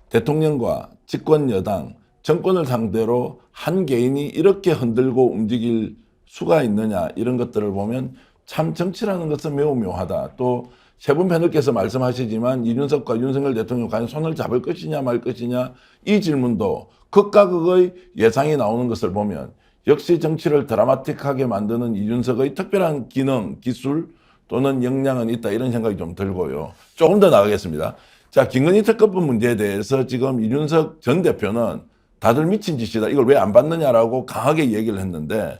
대통령과 집권 여당, 정권을 상대로 한 개인이 이렇게 흔들고 움직일 수가 있느냐 이런 것들을 보면 참 정치라는 것은 매우 묘하다. 또 세 분 패널께서 말씀하시지만 이준석과 윤석열 대통령 과연 손을 잡을 것이냐 말 것이냐 이 질문도 극과 극의 예상이 나오는 것을 보면 역시 정치를 드라마틱하게 만드는 이준석의 특별한 기능, 기술 또는 역량은 있다 이런 생각이 좀 들고요. 조금 더 나가겠습니다. 자, 김건희 특검법 문제에 대해서 지금 이준석 전 대표는 다들 미친 짓이다. 이걸 왜 안 받느냐라고 강하게 얘기를 했는데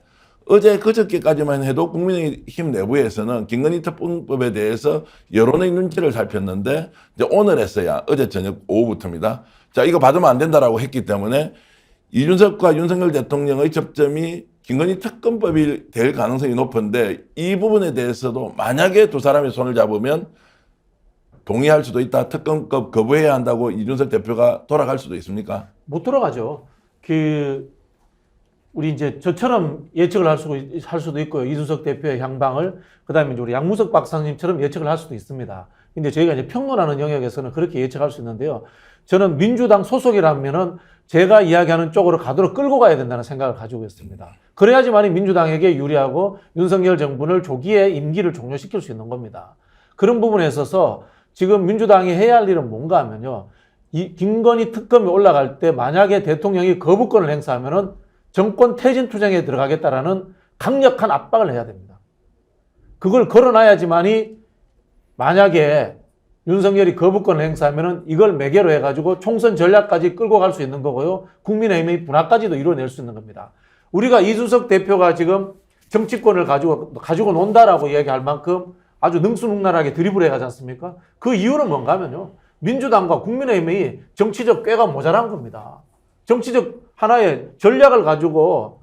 어제 그저께까지만 해도 국민의힘 내부에서는 김건희 특검법에 대해서 여론의 눈치를 살폈는데 이제 오늘에서야 어제 저녁 오후부터입니다. 자, 이거 받으면 안 된다라고 했기 때문에 이준석과 윤석열 대통령의 접점이 김건희 특검법이 될 가능성이 높은데 이 부분에 대해서도 만약에 두 사람이 손을 잡으면 동의할 수도 있다. 특검법 거부해야 한다고 이준석 대표가 돌아갈 수도 있습니까? 못 돌아가죠. 우리 이제 저처럼 예측을 할 수도 있고요. 이준석 대표의 향방을, 그 다음에 이제 우리 양무석 박사님처럼 예측을 할 수도 있습니다. 근데 저희가 이제 평론하는 영역에서는 그렇게 예측할 수 있는데요. 저는 민주당 소속이라면은 제가 이야기하는 쪽으로 가도록 끌고 가야 된다는 생각을 가지고 있습니다. 그래야지만이 민주당에게 유리하고 윤석열 정부를 조기에 임기를 종료시킬 수 있는 겁니다. 그런 부분에 있어서 지금 민주당이 해야 할 일은 뭔가 하면요. 이 김건희 특검이 올라갈 때 만약에 대통령이 거부권을 행사하면은 정권 퇴진 투쟁에 들어가겠다라는 강력한 압박을 해야 됩니다. 그걸 걸어놔야지만이 만약에 윤석열이 거부권을 행사하면은 이걸 매개로 해가지고 총선 전략까지 끌고 갈 수 있는 거고요. 국민의힘의 분화까지도 이루어낼 수 있는 겁니다. 우리가 이준석 대표가 지금 정치권을 가지고 논다라고 이야기할 만큼 아주 능수능란하게 드리블 해가지 않습니까? 그 이유는 뭔가 하면요. 민주당과 국민의힘이 정치적 꾀가 모자란 겁니다. 정치적 하나의 전략을 가지고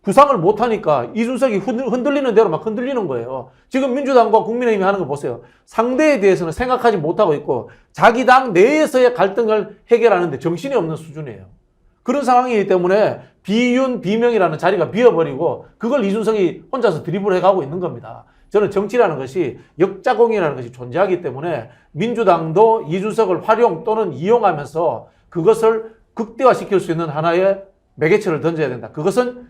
구상을 못하니까 이준석이 흔들리는 대로 막 흔들리는 거예요. 지금 민주당과 국민의힘이 하는 거 보세요. 상대에 대해서는 생각하지 못하고 있고 자기 당 내에서의 갈등을 해결하는데 정신이 없는 수준이에요. 그런 상황이기 때문에 비윤, 비명이라는 자리가 비어버리고 그걸 이준석이 혼자서 드리블해가고 있는 겁니다. 저는 정치라는 것이 역자공이라는 것이 존재하기 때문에 민주당도 이준석을 활용 또는 이용하면서 그것을 극대화시킬 수 있는 하나의 매개체를 던져야 된다. 그것은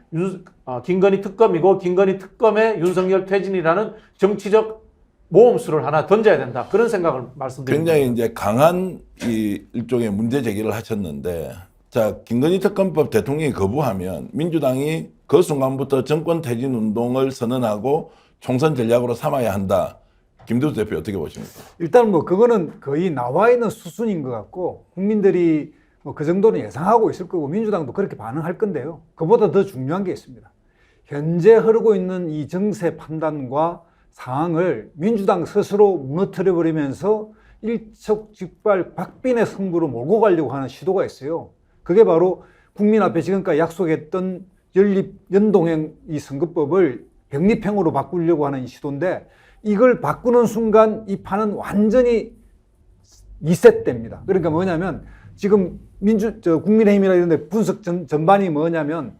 김건희 특검이고 김건희 특검의 윤석열 퇴진이라는 정치적 모험수를 하나 던져야 된다. 그런 생각을 말씀드립니다. 굉장히 이제 강한 이 일종의 문제 제기를 하셨는데 자, 김건희 특검법 대통령이 거부하면 민주당이 그 순간부터 정권 퇴진 운동을 선언하고 총선 전략으로 삼아야 한다. 김두수 대표 어떻게 보십니까? 일단 뭐 그거는 거의 나와 있는 수순인 것 같고 국민들이 뭐 그 정도는 예상하고 있을 거고 민주당도 그렇게 반응할 건데요. 그보다 더 중요한 게 있습니다. 현재 흐르고 있는 이 정세 판단과 상황을 민주당 스스로 무너뜨려 버리면서 일촉즉발 박빙의 승부로 몰고 가려고 하는 시도가 있어요. 그게 바로 국민 앞에 지금까지 약속했던 연동형 이 선거법을 병립형으로 바꾸려고 하는 시도인데 이걸 바꾸는 순간 이 판은 완전히 리셋됩니다. 그러니까 뭐냐면 지금 국민의힘이나 이런 데 분석 전반이 뭐냐면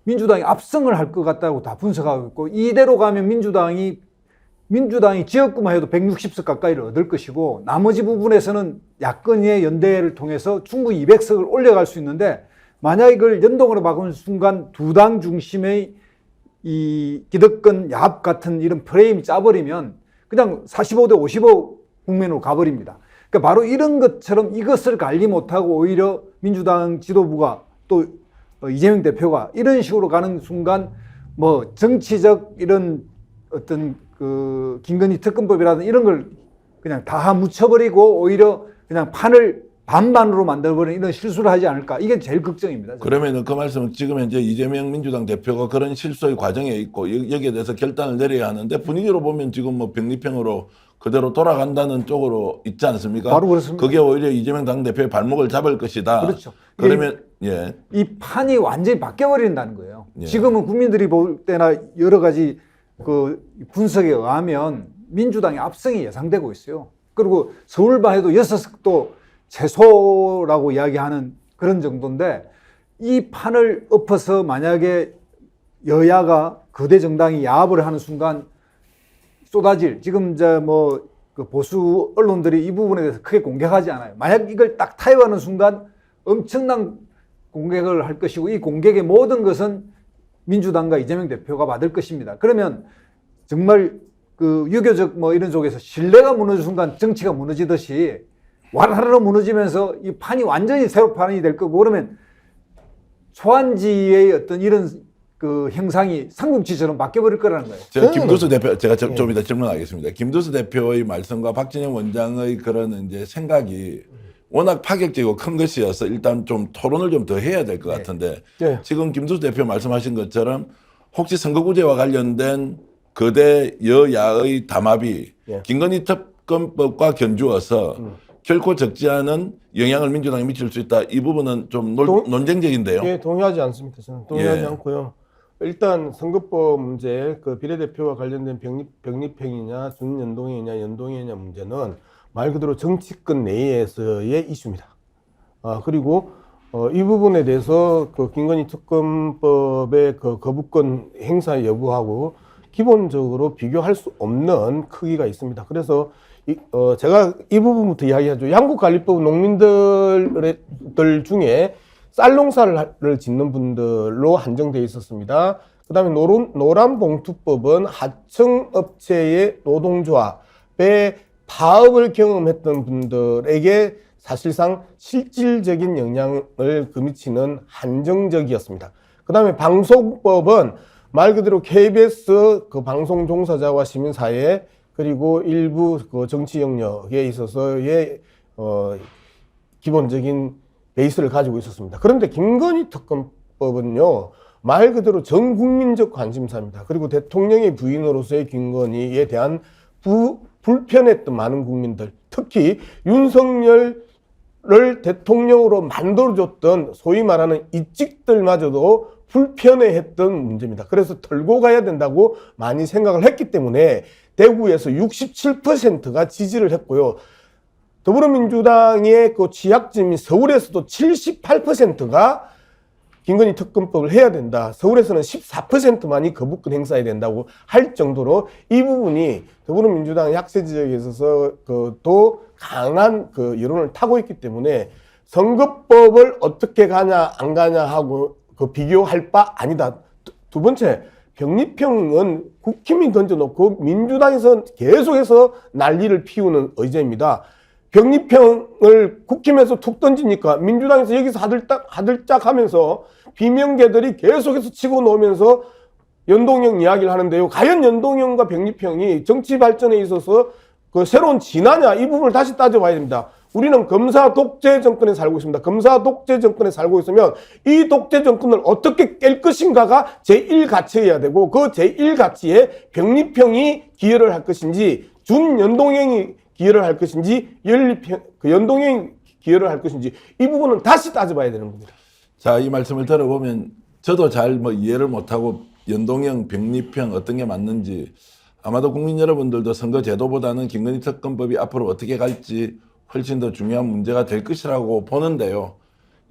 민주당이 압승을 할 것 같다고 다 분석하고 있고 이대로 가면 민주당이 민주당이 지역구만 해도 160석 가까이를 얻을 것이고 나머지 부분에서는 야권의 연대를 통해서 충분히 200석을 올려갈 수 있는데 만약 이걸 연동으로 바꾸는 순간 두 당 중심의 이 기득권 야합 같은 이런 프레임이 짜버리면 그냥 45대 55 국면으로 가버립니다. 그러니까 바로 이런 것처럼 이것을 관리 못하고 오히려 민주당 지도부가 또 이재명 대표가 이런 식으로 가는 순간 뭐 정치적 이런 어떤 그 김건희 특검법이라든 이런 걸 그냥 다 묻혀버리고 오히려 그냥 판을 반반으로 만들어버리는 이런 실수를 하지 않을까. 이게 제일 걱정입니다. 저는. 그러면 그 말씀은 지금 현재 이재명 민주당 대표가 그런 실수의 과정에 있고 여기에 대해서 결단을 내려야 하는데 분위기로 보면 지금 뭐 병리평으로 그대로 돌아간다는 쪽으로 있지 않습니까? 바로 그렇습니다. 그게 오히려 이재명 당대표의 발목을 잡을 것이다. 그렇죠. 그러면 예. 이 판이 완전히 바뀌어버린다는 거예요. 예. 지금은 국민들이 볼 때나 여러 가지 그 분석에 의하면 민주당의 압승이 예상되고 있어요. 그리고 서울만 해도 6석도 최소라고 이야기하는 그런 정도인데 이 판을 엎어서 만약에 여야가 거대 정당이 야합을 하는 순간 쏟아질 지금 이제 뭐 그 보수 언론들이 이 부분에 대해서 크게 공격하지 않아요. 만약 이걸 딱 타협하는 순간 엄청난 공격을 할 것이고 이 공격의 모든 것은 민주당과 이재명 대표가 받을 것입니다. 그러면 정말 그 유교적 뭐 이런 쪽에서 신뢰가 무너지는 순간 정치가 무너지듯이 와라라로 무너지면서 이 판이 완전히 새로 판이 될 거고 그러면 초안지의 어떤 이런 그 형상이 삼국지처럼 바뀌어버릴 거라는 거예요. 제가 김두수 대표, 제가 좀 이따 질문하겠습니다. 김두수 대표의 말씀과 박진영 원장의 그런 이제 생각이 워낙 파격적이고 큰 것이어서 일단 좀 토론을 좀 더 해야 될 것 같은데 네. 지금 김두수 대표 말씀하신 것처럼 혹시 선거구제와 관련된 거대 여야의 담합이 예. 김건희 특검법과 견주어서 결코 적지 않은 영향을 민주당에 미칠 수 있다. 이 부분은 좀 논쟁적인데요. 예, 동의하지 않습니다. 저는 동의하지 예. 않고요. 일단 선거법 문제, 그 비례대표와 관련된 병립행위냐, 준연동형이냐, 연동형이냐 문제는 말 그대로 정치권 내에서의 이슈입니다. 그리고 이 부분에 대해서 그 김건희 특검법의 그 거부권 행사 여부하고 기본적으로 비교할 수 없는 크기가 있습니다. 그래서 제가 이 부분부터 이야기하죠. 양국관리법 농민들 중에 쌀농사를 짓는 분들로 한정되어 있었습니다. 그 다음에 노란봉투법은 하청업체의 노동조합의 파업을 경험했던 분들에게 사실상 실질적인 영향을 미치는 한정적이었습니다. 그 다음에 방송법은 말 그대로 KBS 그 방송 종사자와 시민사회 그리고 일부 그 정치 영역에 있어서의 기본적인 베이스를 가지고 있었습니다. 그런데 김건희 특검법은요, 말 그대로 전 국민적 관심사입니다. 그리고 대통령의 부인으로서의 김건희에 대한 불편했던 많은 국민들, 특히 윤석열을 대통령으로 만들어줬던 소위 말하는 이찍들마저도 불편해했던 문제입니다. 그래서 털고 가야 된다고 많이 생각을 했기 때문에 대구에서 67%가 지지를 했고요. 더불어민주당의 그 취약점이 서울에서도 78%가 김건희 특검법을 해야 된다. 서울에서는 14%만이 거부권 행사해야 된다고 할 정도로 이 부분이 더불어민주당 약세 지역에 있어서 또 강한 그 여론을 타고 있기 때문에 선거법을 어떻게 가냐 안 가냐 하고 그 비교할 바 아니다. 두 번째, 병립형은 국힘이 던져놓고 민주당에서 계속해서 난리를 피우는 의제입니다. 병립형을 국힘에서 툭 던지니까 민주당에서 여기서 하들짝 하면서 비명계들이 계속해서 치고 놓으면서 연동형 이야기를 하는데요. 과연 연동형과 병립형이 정치 발전에 있어서 그 새로운 진화냐, 이 부분을 다시 따져봐야 됩니다. 우리는 검사 독재 정권에 살고 있습니다. 검사 독재 정권에 살고 있으면 이 독재 정권을 어떻게 깰 것인가가 제1가치여야 되고 그 제1가치에 병립형이 기여를 할 것인지 준연동형이 기여를 할 것인지 연동형이 기여를 할 것인지 이 부분은 다시 따져봐야 되는 겁니다. 자, 이 말씀을 들어보면 저도 잘 뭐 이해를 못하고 연동형, 병립형 어떤 게 맞는지 아마도 국민 여러분들도 선거 제도보다는 김건희 특검법이 앞으로 어떻게 갈지 훨씬 더 중요한 문제가 될 것이라고 보는데요.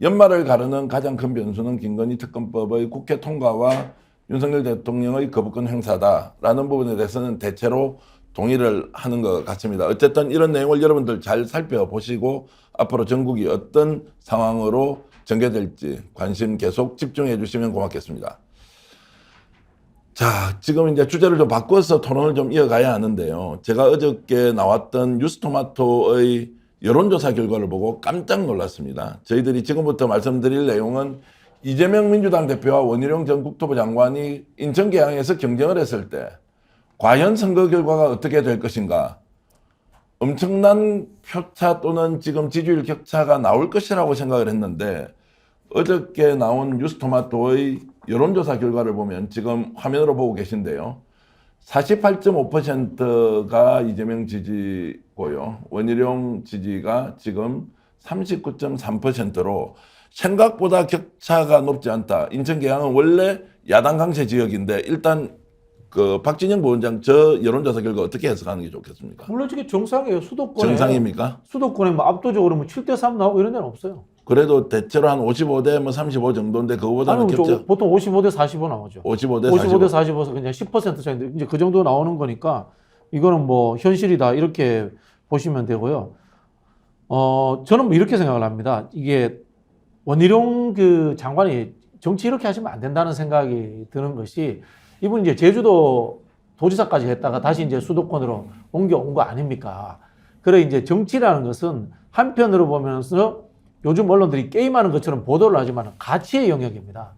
연말을 가르는 가장 큰 변수는 김건희 특검법의 국회 통과와 윤석열 대통령의 거부권 행사다라는 부분에 대해서는 대체로 동의를 하는 것 같습니다. 어쨌든 이런 내용을 여러분들 잘 살펴보시고 앞으로 전국이 어떤 상황으로 전개될지 관심 계속 집중해 주시면 고맙겠습니다. 자, 지금 이제 주제를 좀 바꿔서 토론을 좀 이어가야 하는데요. 제가 어저께 나왔던 뉴스토마토의 여론조사 결과를 보고 깜짝 놀랐습니다. 저희들이 지금부터 말씀드릴 내용은 이재명 민주당 대표와 원희룡 전 국토부 장관이 인천 계양에서 경쟁을 했을 때 과연 선거 결과가 어떻게 될 것인가, 엄청난 표차 또는 지금 지지율 격차가 나올 것이라고 생각을 했는데 어저께 나온 뉴스토마토의 여론조사 결과를 보면 지금 화면으로 보고 계신데요. 48.5%가 이재명 지지고요. 원희룡 지지가 지금 39.3%로 생각보다 격차가 높지 않다. 인천 계양은 원래 야당 강세 지역인데 일단 그 박진영 부원장 저 여론조사 결과 어떻게 해석하는 게 좋겠습니까? 물론 이게 정상이에요. 수도권에. 정상입니까? 수도권에 뭐 압도적으로 뭐 7대3 나오고 이런 데는 없어요. 그래도 대체로 한 55대 뭐 35 정도인데 그거보다는 아니, 격차 보통 55대 45 나오죠. 55대 55대 45. 45에서 그냥 10% 차인데 이제 그 정도 나오는 거니까 이거는 뭐 현실이다 이렇게 보시면 되고요. 저는 뭐 이렇게 생각을 합니다. 이게 원희룡 그 장관이 정치 이렇게 하시면 안 된다는 생각이 드는 것이 이분 이제 제주도 도지사까지 했다가 다시 이제 수도권으로 옮겨온 거 아닙니까? 그래 이제 정치라는 것은 한편으로 보면서 요즘 언론들이 게임하는 것처럼 보도를 하지만 가치의 영역입니다.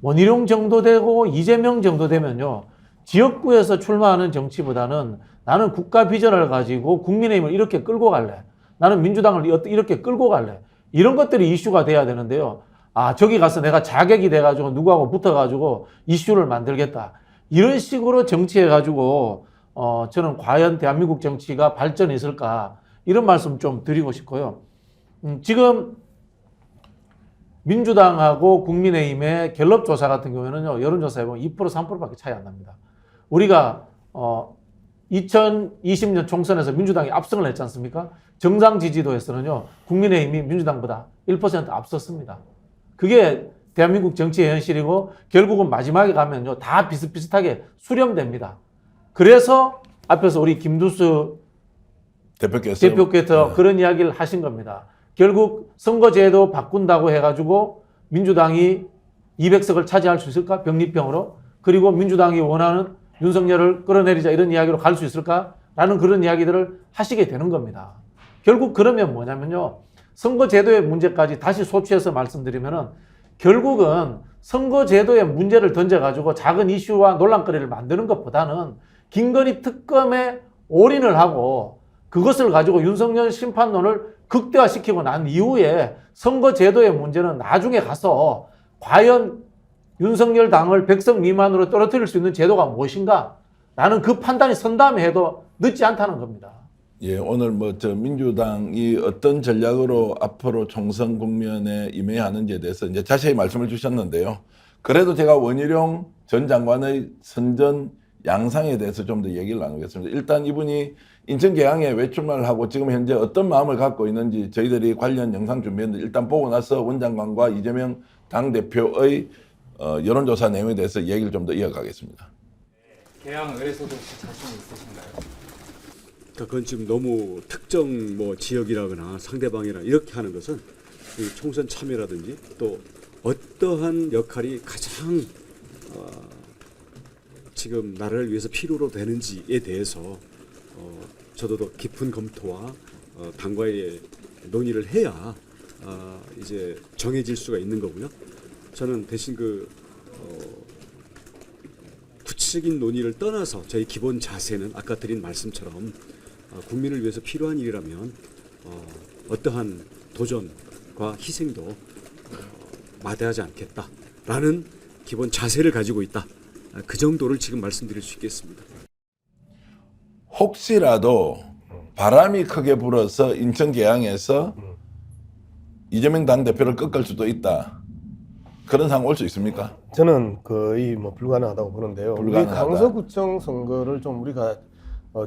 원희룡 정도 되고 이재명 정도 되면요. 지역구에서 출마하는 정치보다는 나는 국가 비전을 가지고 국민의힘을 이렇게 끌고 갈래. 나는 민주당을 이렇게 끌고 갈래. 이런 것들이 이슈가 돼야 되는데요. 아, 저기 가서 내가 자객이 돼가지고 누구하고 붙어가지고 이슈를 만들겠다. 이런 식으로 정치해가지고, 저는 과연 대한민국 정치가 발전이 있을까. 이런 말씀 좀 드리고 싶고요. 지금 민주당하고 국민의힘의 갤럽 조사 같은 경우에는요, 여론조사에 보면 2% 3%밖에 차이 안 납니다. 우리가 2020년 총선에서 민주당이 압승을 했지 않습니까? 정상 지지도에서는요, 국민의힘이 민주당보다 1% 앞섰습니다. 그게 대한민국 정치의 현실이고 결국은 마지막에 가면요, 다 비슷비슷하게 수렴됩니다. 그래서 앞에서 우리 김두수 대표께서 그런 이야기를 하신 겁니다. 결국 선거제도 바꾼다고 해가지고 민주당이 200석을 차지할 수 있을까? 병립병으로. 그리고 민주당이 원하는 윤석열을 끌어내리자 이런 이야기로 갈 수 있을까? 라는 그런 이야기들을 하시게 되는 겁니다. 결국 그러면 뭐냐면요. 선거제도의 문제까지 다시 소취해서 말씀드리면은 결국은 선거제도의 문제를 던져가지고 작은 이슈와 논란거리를 만드는 것보다는 김건희 특검에 올인을 하고 그것을 가지고 윤석열 심판론을 극대화시키고 난 이후에 선거제도의 문제는 나중에 가서 과연 윤석열 당을 100석 미만으로 떨어뜨릴 수 있는 제도가 무엇인가? 라는 그 판단이 선 다음에 해도 늦지 않다는 겁니다. 예, 오늘 민주당이 어떤 전략으로 앞으로 총선 국면에 임해야 하는지에 대해서 이제 자세히 말씀을 주셨는데요. 그래도 제가 원희룡 전 장관의 선전 양상에 대해서 좀 더 얘기를 나누겠습니다. 일단 이분이 인천 계양에 왜 출마를 하고 지금 현재 어떤 마음을 갖고 있는지 저희들이 관련 영상 준비했는데 일단 보고 나서 원 장관과 이재명 당대표의 여론조사 내용에 대해서 얘기를 좀 더 이어가겠습니다. 계양을에서도 혹시 자신 있으신가요? 그건 지금 너무 특정 지역이라거나 상대방이나 이렇게 하는 것은 이 총선 참여라든지 또 어떠한 역할이 가장 지금 나라를 위해서 필요로 되는지에 대해서 저도 더 깊은 검토와 당과의 논의를 해야 이제 정해질 수가 있는 거고요. 저는 대신 구체적인 논의를 떠나서 저희 기본 자세는 아까 드린 말씀처럼 국민을 위해서 필요한 일이라면 어떠한 도전과 희생도 마다하지 않겠다라는 기본 자세를 가지고 있다. 그 정도를 지금 말씀드릴 수 있겠습니다. 혹시라도 바람이 크게 불어서 인천 계양에서 이재명 당대표를 꺾을 수도 있다. 그런 상황 올 수 있습니까? 저는 거의 불가능하다고 보는데요. 불가능하다. 우리 강서구청 선거를 좀 우리가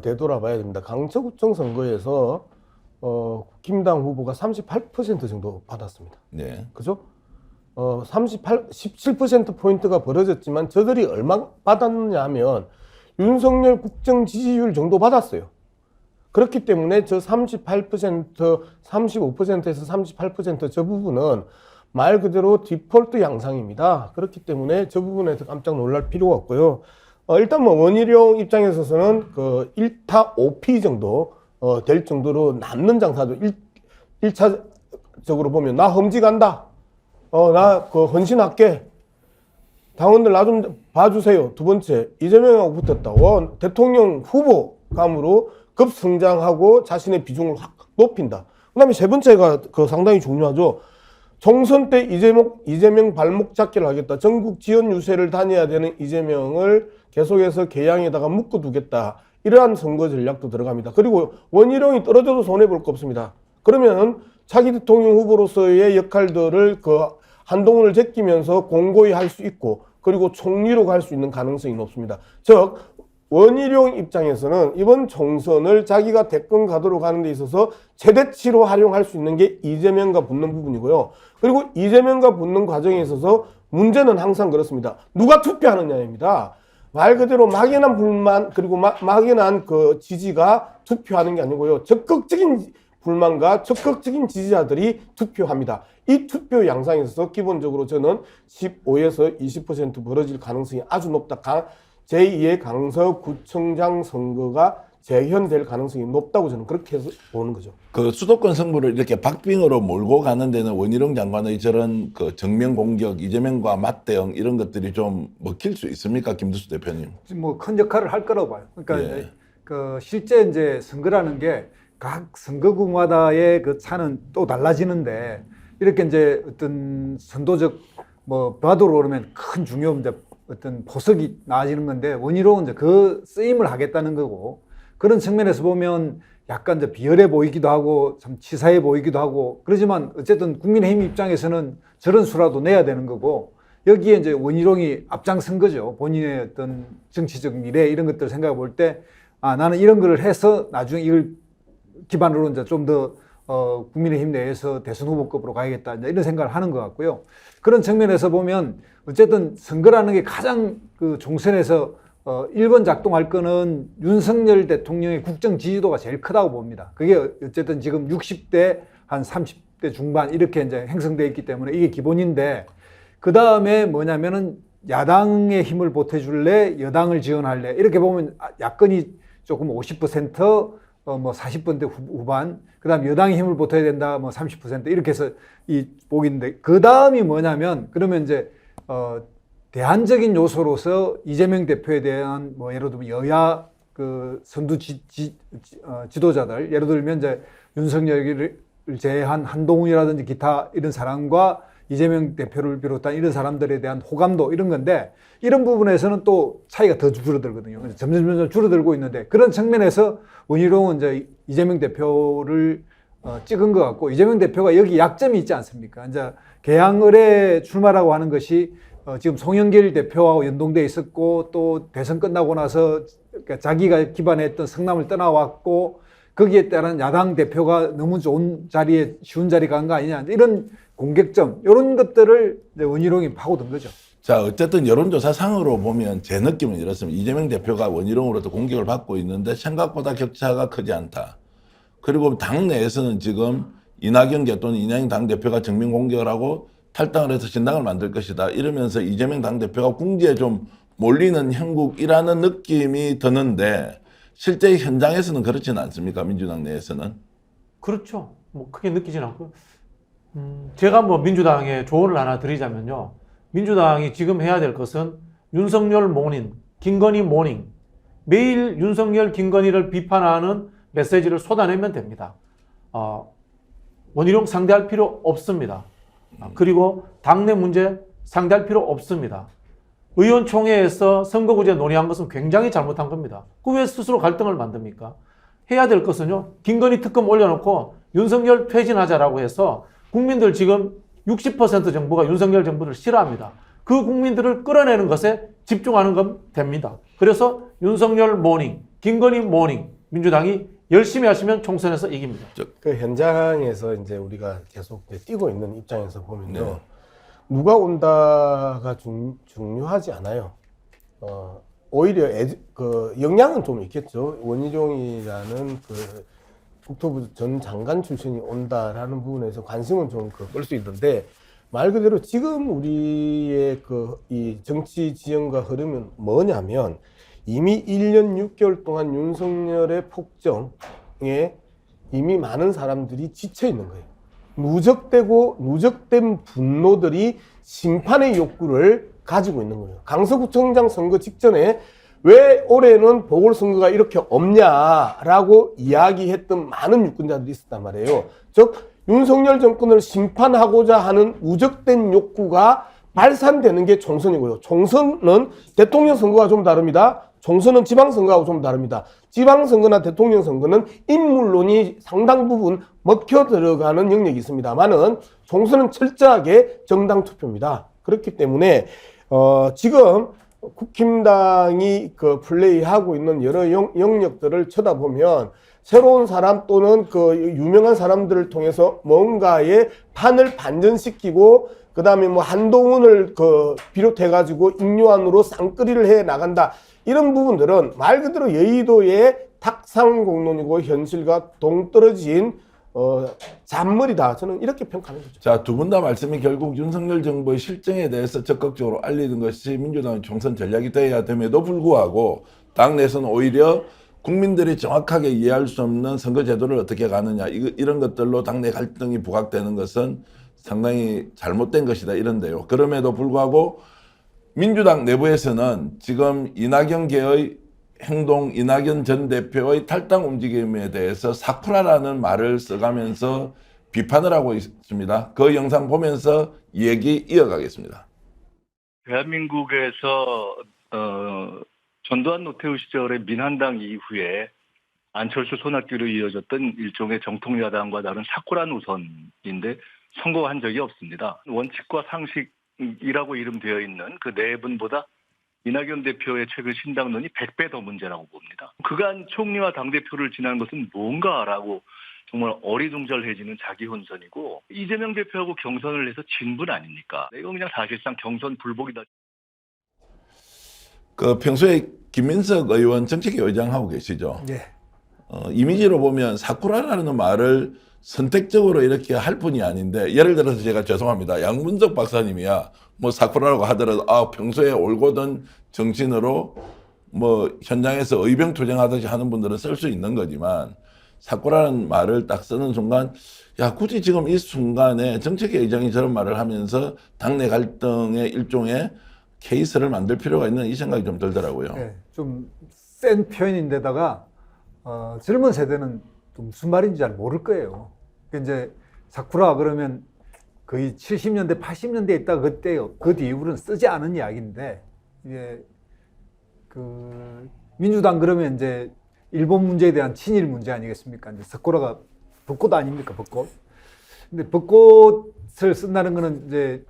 되돌아봐야 됩니다. 강서구청 선거에서 국힘당 후보가 38% 정도 받았습니다. 네. 그죠? 17% 포인트가 벌어졌지만 저들이 얼마 받았느냐 하면 윤석열 국정 지지율 정도 받았어요. 그렇기 때문에 저 38%, 35%에서 38% 저 부분은 말 그대로 디폴트 양상입니다. 그렇기 때문에 저 부분에서 깜짝 놀랄 필요가 없고요. 일단 뭐 원희룡 입장에 있어서는 그 1타 5피 정도 될 정도로 남는 장사죠. 1차적으로 보면 나 험지 간다. 나 그 헌신할게. 당원들 나 좀 봐주세요. 두 번째, 이재명하고 붙었다. 대통령 후보감으로 급성장하고 자신의 비중을 확 높인다. 그 다음에 세 번째가 그 상당히 중요하죠. 총선 때 이재명 발목 잡기를 하겠다. 전국 지연 유세를 다녀야 되는 이재명을 계속해서 개양에다가 묶어두겠다. 이러한 선거 전략도 들어갑니다. 그리고 원희룡이 떨어져도 손해볼 거 없습니다. 그러면 차기 대통령 후보로서의 역할들을 그 한동훈을 제끼면서 공고히 할 수 있고 그리고 총리로 갈 수 있는 가능성이 높습니다. 즉 원희룡 입장에서는 이번 총선을 자기가 대권 가도록 하는 데 있어서 최대치로 활용할 수 있는 게 이재명과 붙는 부분이고요. 그리고 이재명과 붙는 과정에 있어서 문제는 항상 그렇습니다. 누가 투표하느냐입니다. 말 그대로 막연한 불만 그리고 막연한 그 지지가 투표하는 게 아니고요. 적극적인 불만과 적극적인 지지자들이 투표합니다. 이 투표 양상에서 기본적으로 저는 15에서 20% 벌어질 가능성이 아주 높다. 제2의 강서구청장 선거가 재현될 가능성이 높다고 저는 그렇게 해서 보는 거죠. 그 수도권 승부를 이렇게 박빙으로 몰고 가는 데는 원희룡 장관의 저런 그 정면 공격, 이재명과 맞대응 이런 것들이 좀 먹힐 수 있습니까, 김두수 대표님? 뭐 큰 역할을 할 거라고 봐요. 그러니까 예. 이제 그 실제 이제 선거라는 게 각 선거구마다의 그 차는 또 달라지는데 이렇게 이제 어떤 선도적 뭐 바도로 그러면 큰 중요 이제 어떤 보석이 나아지는 건데 원희룡은 이제 그 쓰임을 하겠다는 거고 그런 측면에서 보면 약간 이제 비열해 보이기도 하고 참 치사해 보이기도 하고 그러지만 어쨌든 국민의힘 입장에서는 저런 수라도 내야 되는 거고 여기에 이제 원희룡이 앞장선 거죠. 본인의 어떤 정치적 미래 이런 것들을 생각해 볼 때 나는 이런 거를 해서 나중에 이걸 기반으로 이제 좀 더 국민의힘 내에서 대선 후보급으로 가야겠다 이제 이런 생각을 하는 것 같고요. 그런 측면에서 보면 어쨌든 선거라는 게 가장 그 총선에서 1번 작동할 거는 윤석열 대통령의 국정 지지도가 제일 크다고 봅니다. 그게 어쨌든 지금 60대 한 30대 중반 이렇게 이제 형성되어 있기 때문에 이게 기본인데 그 다음에 뭐냐면은 야당의 힘을 보태줄래 여당을 지원할래 이렇게 보면 야권이 조금 50% 뭐 40% 후반, 그 다음 여당이 힘을 보태야 된다, 뭐 30% 이렇게 해서 이 보기인데, 그 다음이 뭐냐면, 그러면 이제, 대안적인 요소로서 이재명 대표에 대한 뭐 예를 들면 여야 그 선두 지도자들, 예를 들면 이제 윤석열을 제외한 한동훈이라든지 기타 이런 사람과 이재명 대표를 비롯한 이런 사람들에 대한 호감도 이런 건데 이런 부분에서는 또 차이가 더 줄어들거든요. 점점 줄어들고 있는데 그런 측면에서 원희룡은 이제 이재명 대표를 찍은 것 같고 이재명 대표가 여기 약점이 있지 않습니까? 이제 개항을에 출마라고 하는 것이 지금 송영길 대표하고 연동돼 있었고 또 대선 끝나고 나서 그러니까 자기가 기반했던 성남을 떠나왔고 거기에 따른 야당 대표가 너무 좋은 자리에 쉬운 자리 간 거 아니냐 이런 공격점 이런 것들을 원희룡이 파고든 거죠. 자, 어쨌든 여론조사상으로 보면 제 느낌은 이렇습니다. 이재명 대표가 원희룡으로부터 공격을 받고 있는데 생각보다 격차가 크지 않다. 그리고 당내에서는 지금 이낙연 또는 이낙연 당대표가 정면 공격을 하고 탈당을 해서 신당을 만들 것이다. 이러면서 이재명 당대표가 궁지에 좀 몰리는 형국이라는 느낌이 드는데 실제 현장에서는 그렇지는 않습니까? 민주당 내에서는. 그렇죠. 뭐 크게 느끼지는 않고요. 제가 뭐 민주당에 조언을 하나 드리자면요. 민주당이 지금 해야 될 것은 윤석열 모닝, 김건희 모닝, 매일 윤석열, 김건희를 비판하는 메시지를 쏟아내면 됩니다. 원희룡 상대할 필요 없습니다. 그리고 당내 문제 상대할 필요 없습니다. 의원총회에서 선거구제 논의한 것은 굉장히 잘못한 겁니다. 그 왜 스스로 갈등을 만듭니까? 해야 될 것은요. 김건희 특검 올려놓고 윤석열 퇴진하자라고 해서 국민들 지금 60% 정부가 윤석열 정부를 싫어합니다. 그 국민들을 끌어내는 것에 집중하는 건 됩니다. 그래서 윤석열 모닝, 김건희 모닝 민주당이 열심히 하시면 총선에서 이깁니다. 그 현장에서 이제 우리가 계속 이제 뛰고 있는 입장에서 보면요. 네. 누가 온다가 중요하지 않아요. 오히려 영향은 좀 있겠죠. 원희룡이라는 국토부 전 장관 출신이 온다라는 부분에서 관심은 좀 끌 수 있는데, 말 그대로 지금 우리의 이 정치 지형과 흐름은 뭐냐면, 이미 1년 6개월 동안 윤석열의 폭정에 이미 많은 사람들이 지쳐 있는 거예요. 누적된 분노들이 심판의 욕구를 가지고 있는 거예요. 강서구청장 선거 직전에 왜 올해는 보궐선거가 이렇게 없냐라고 이야기했던 많은 유권자들이 있었단 말이에요. 즉 윤석열 정권을 심판하고자 하는 누적된 욕구가 발산되는 게 총선이고요. 총선은 대통령 선거가 좀 다릅니다. 총선은 지방선거하고 좀 다릅니다. 지방선거나 대통령 선거는 인물론이 상당 부분 먹혀 들어가는 영역이 있습니다만은 총선은 철저하게 정당 투표입니다. 그렇기 때문에 지금 국힘당이 플레이하고 있는 여러 영역들을 쳐다보면 새로운 사람 또는 유명한 사람들을 통해서 뭔가의 판을 반전시키고 그 다음에 한동훈을 비롯해가지고 인류안으로 쌍끌이를 해 나간다. 이런 부분들은 말 그대로 여의도의 탁상공론이고 현실과 동떨어진 잔머리다. 저는 이렇게 평가하는 거죠. 자, 두 분 다 말씀이 결국 윤석열 정부의 실정에 대해서 적극적으로 알리는 것이 민주당의 총선 전략이 되어야 됨에도 불구하고 당내에서는 오히려 국민들이 정확하게 이해할 수 없는 선거제도를 어떻게 가느냐 이런 것들로 당내 갈등이 부각되는 것은 상당히 잘못된 것이다 이런데요. 그럼에도 불구하고 민주당 내부에서는 지금 이낙연계의 행동, 이낙연 전 대표의 탈당 움직임에 대해서 사쿠라라는 말을 써가면서 비판을 하고 있습니다. 그 영상 보면서 얘기 이어가겠습니다. 대한민국에서 전두환 노태우 시절의 민한당 이후에 안철수 손학규로 이어졌던 일종의 정통야당과 다른 사쿠라 노선인데 성공한 적이 없습니다. 원칙과 상식이라고 이름되어 있는 그 내분보다 이낙연 대표의 최근 신당론이 100배 더 문제라고 봅니다. 그간 총리와 당대표를 지난 것은 뭔가라고 정말 어리둥절해지는 자기 혼선이고 이재명 대표하고 경선을 해서 진 분 아닙니까? 이거 그냥 사실상 경선 불복이다. 평소에 김민석 의원 정책위 의장하고 계시죠? 네. 이미지로 보면 사쿠라라는 말을 선택적으로 이렇게 할 뿐이 아닌데, 예를 들어서 제가 죄송합니다. 양문석 박사님이야 사쿠라라고 하더라도 평소에 올곧은 정신으로 현장에서 의병투쟁하듯이 하는 분들은 쓸 수 있는 거지만, 사쿠라라는 말을 딱 쓰는 순간 굳이 지금 이 순간에 정책위 의장이 저런 말을 하면서 당내 갈등의 일종의 케이스를 만들 필요가 있는 이 생각이 좀 들더라고요. 네, 좀 센 표현인데다가 젊은 세대는 또 무슨 말인지 잘 모를 거예요. 이제 사쿠라 그러면 거의 70년대, 80년대에 있다 그때요. 그 뒤로는 쓰지 않은 이야기인데, 이게 민주당 그러면 이제 일본 문제에 대한 친일 문제 아니겠습니까? 이제 사쿠라가 벚꽃 아닙니까? 벚꽃. 근데 벚꽃을 쓴다는 거는 이제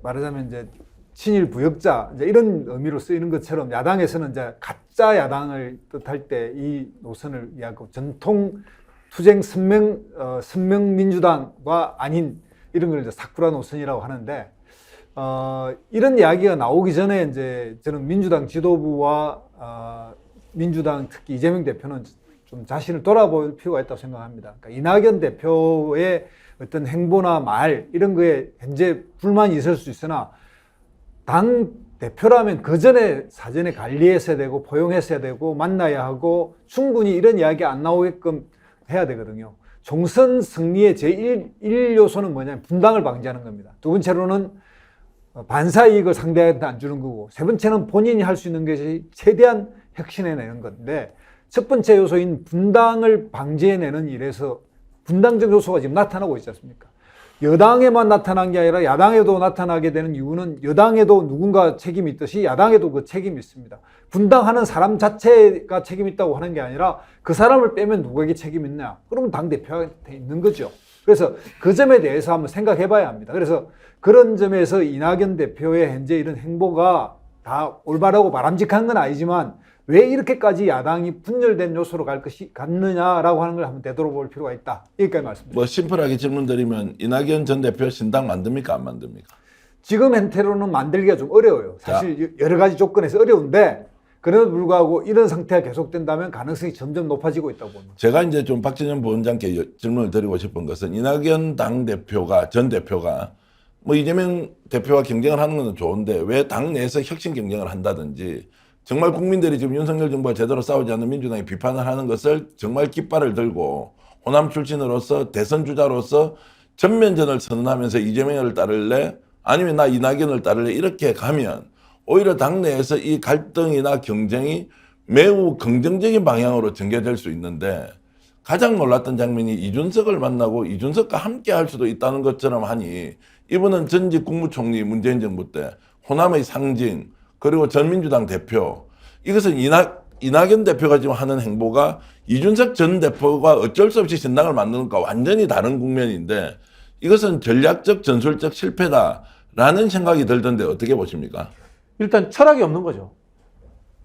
말하자면 이제 친일 부역자 이제 이런 의미로 쓰이는 것처럼 야당에서는 이제 가짜 야당을 뜻할 때 이 노선을 이야기하고 전통 투쟁 선명 민주당과 아닌 이런 걸 이제 사쿠라 노선이라고 하는데, 이런 이야기가 나오기 전에 이제 저는 민주당 지도부와 민주당 특히 이재명 대표는 좀 자신을 돌아볼 필요가 있다고 생각합니다. 그러니까 이낙연 대표의 어떤 행보나 말 이런 거에 현재 불만이 있을 수 있으나 당 대표라면 그 전에 사전에 관리했어야 되고 포용했어야 되고 만나야 하고 충분히 이런 이야기 안 나오게끔 해야 되거든요. 총선 승리의 제1요소는 뭐냐면 분당을 방지하는 겁니다. 두 번째로는 반사 이익을 상대한테 안 주는 거고, 세 번째는 본인이 할 수 있는 것이 최대한 혁신해내는 건데, 첫 번째 요소인 분당을 방지해내는 일에서 분당적 요소가 지금 나타나고 있지 않습니까? 여당에만 나타난 게 아니라 야당에도 나타나게 되는 이유는 여당에도 누군가 책임이 있듯이 야당에도 그 책임이 있습니다. 분당하는 사람 자체가 책임이 있다고 하는 게 아니라 그 사람을 빼면 누구에게 책임이 있냐? 그러면 당대표한테 있는 거죠. 그래서 그 점에 대해서 한번 생각해 봐야 합니다. 그래서 그런 점에서 이낙연 대표의 현재 이런 행보가 다 올바르고 바람직한 건 아니지만 왜 이렇게까지 야당이 분열된 요소로 갔느냐라고 하는 걸 한번 되돌아볼 필요가 있다. 여기까지 말씀드립니다. 심플하게 질문드리면 이낙연 전 대표 신당 만듭니까 안 만듭니까? 지금 형태로는 만들기가 좀 어려워요. 사실 여러 가지 조건에서 어려운데, 그럼에도 불구하고 이런 상태가 계속된다면 가능성이 점점 높아지고 있다고 봅니다. 제가 이제 좀 박진영 부원장께 질문을 드리고 싶은 것은 이낙연 전 대표가 뭐 이재명 대표와 경쟁을 하는 건 좋은데 왜 당내에서 혁신 경쟁을 한다든지 정말 국민들이 지금 윤석열 정부가 제대로 싸우지 않는 민주당이 비판을 하는 것을 정말 깃발을 들고 호남 출신으로서 대선 주자로서 전면전을 선언하면서 이재명을 따를래 아니면 나 이낙연을 따를래 이렇게 가면 오히려 당내에서 이 갈등이나 경쟁이 매우 긍정적인 방향으로 전개될 수 있는데 가장 놀랐던 장면이 이준석을 만나고 이준석과 함께 할 수도 있다는 것처럼 하니 이분은 전직 국무총리 문재인 정부 때 호남의 상징 그리고 전민주당 대표 이것은 이낙연 대표가 지금 하는 행보가 이준석 전 대표가 어쩔 수 없이 신당을 만드는 것과 완전히 다른 국면인데 이것은 전략적 전술적 실패다라는 생각이 들던데 어떻게 보십니까? 일단 철학이 없는 거죠.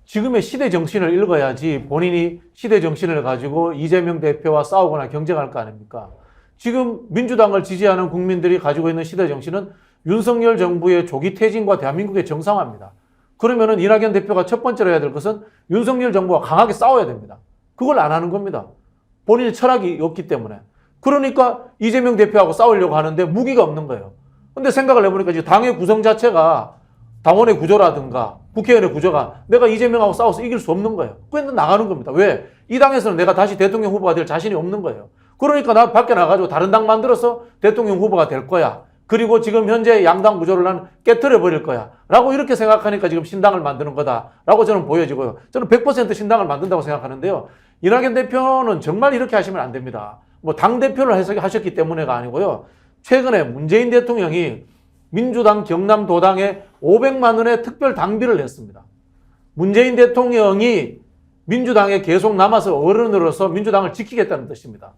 지금의 시대 정신을 읽어야지 본인이 시대 정신을 가지고 이재명 대표와 싸우거나 경쟁할 거 아닙니까? 지금 민주당을 지지하는 국민들이 가지고 있는 시대 정신은 윤석열 정부의 조기 퇴진과 대한민국의 정상화입니다. 그러면은 이낙연 대표가 첫 번째로 해야 될 것은 윤석열 정부와 강하게 싸워야 됩니다. 그걸 안 하는 겁니다. 본인의 철학이 없기 때문에. 그러니까 이재명 대표하고 싸우려고 하는데 무기가 없는 거예요. 근데 생각을 해보니까 지금 당의 구성 자체가 당원의 구조라든가 국회의원의 구조가 내가 이재명하고 싸워서 이길 수 없는 거예요. 그런데 나가는 겁니다. 왜? 이 당에서는 내가 다시 대통령 후보가 될 자신이 없는 거예요. 그러니까 나 밖에 나가지고 다른 당 만들어서 대통령 후보가 될 거야. 그리고 지금 현재 양당 구조를 난 깨트려 버릴 거야. 라고 이렇게 생각하니까 지금 신당을 만드는 거다라고 저는 보여지고요. 저는 100% 신당을 만든다고 생각하는데요. 이낙연 대표는 정말 이렇게 하시면 안 됩니다. 뭐 당대표를 하셨기 때문에가 아니고요. 최근에 문재인 대통령이 민주당 경남도당에 500만 원의 특별 당비를 냈습니다. 문재인 대통령이 민주당에 계속 남아서 어른으로서 민주당을 지키겠다는 뜻입니다.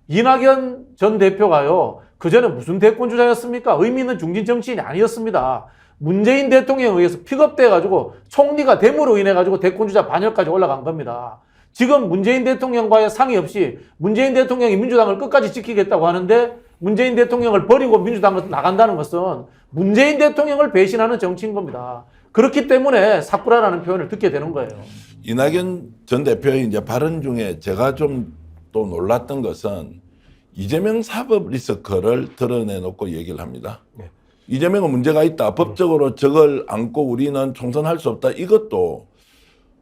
이낙연 전 대표가요, 그전에 무슨 대권주자였습니까? 의미 있는 중진 정치인이 아니었습니다. 문재인 대통령에 의해서 픽업돼가지고 총리가 됨으로 인해가지고 대권주자 반열까지 올라간 겁니다. 지금 문재인 대통령과의 상의 없이 문재인 대통령이 민주당을 끝까지 지키겠다고 하는데 문재인 대통령을 버리고 민주당으로 나간다는 것은 문재인 대통령을 배신하는 정치인 겁니다. 그렇기 때문에 사쿠라라는 표현을 듣게 되는 거예요. 이낙연 전 대표의 이제 발언 중에 제가 좀 또 놀랐던 것은 이재명 사법 리스크를 드러내놓고 얘기를 합니다. 네. 이재명은 문제가 있다. 법적으로 저걸 안고 우리는 총선할 수 없다. 이것도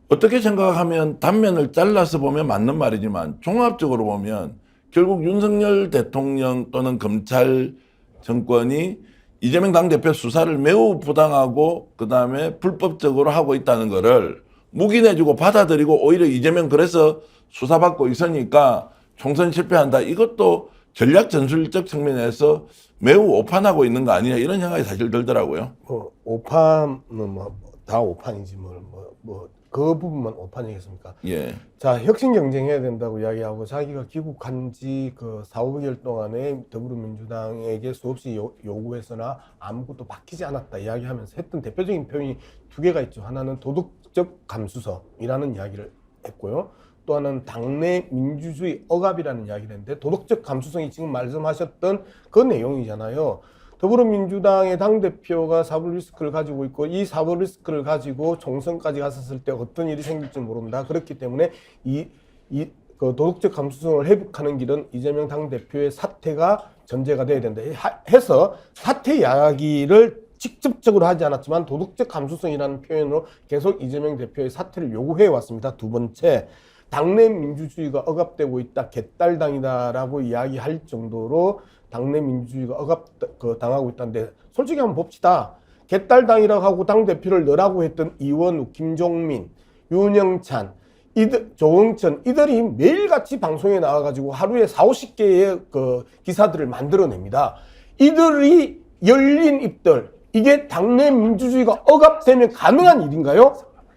어떻게 생각하면 단면을 잘라서 보면 맞는 말이지만 종합적으로 보면 결국 윤석열 대통령 또는 검찰 정권이 이재명 당대표 수사를 매우 부당하고 그다음에 불법적으로 하고 있다는 거를 묵인해주고 받아들이고 오히려 이재명 그래서 수사받고 있으니까 총선 실패한다. 이것도 전략 전술적 측면에서 매우 오판하고 있는 거 아니냐 이런 생각이 사실 들더라고요. 오판은 다 오판이지 그 부분만 오판이겠습니까? 예. 자, 혁신 경쟁해야 된다고 이야기하고 자기가 귀국한 지 그 4, 5개월 동안에 더불어민주당에게 수없이 요구했으나 아무것도 바뀌지 않았다 이야기하면서 했던 대표적인 표현이 두 개가 있죠. 하나는 도덕적 감수성이라는 이야기를 했고요. 또 하나는 당내 민주주의 억압이라는 이야기를 했는데 도덕적 감수성이 지금 말씀하셨던 그 내용이잖아요. 더불어민주당의 당대표가 사법 리스크를 가지고 있고 이 사법 리스크를 가지고 총선까지 갔었을 때 어떤 일이 생길지 모른다. 그렇기 때문에 그 도덕적 감수성을 회복하는 길은 이재명 당대표의 사퇴가 전제가 돼야 된다 해서 사퇴 이야기를 직접적으로 하지 않았지만 도덕적 감수성이라는 표현으로 계속 이재명 대표의 사퇴를 요구해 왔습니다. 두 번째, 당내 민주주의가 억압되고 있다, 개딸당이다라고 이야기할 정도로 당내 민주주의가 당하고 있다는데 솔직히 한번 봅시다. 개딸당이라고 하고 당대표를 넣으라고 했던 이원우, 김종민, 윤영찬, 조응천 이들이 매일같이 방송에 나와가지고 하루에 40-50개의 그 기사들을 만들어냅니다. 이들이 열린 입들, 이게 당내 민주주의가 억압되면 가능한 일인가요?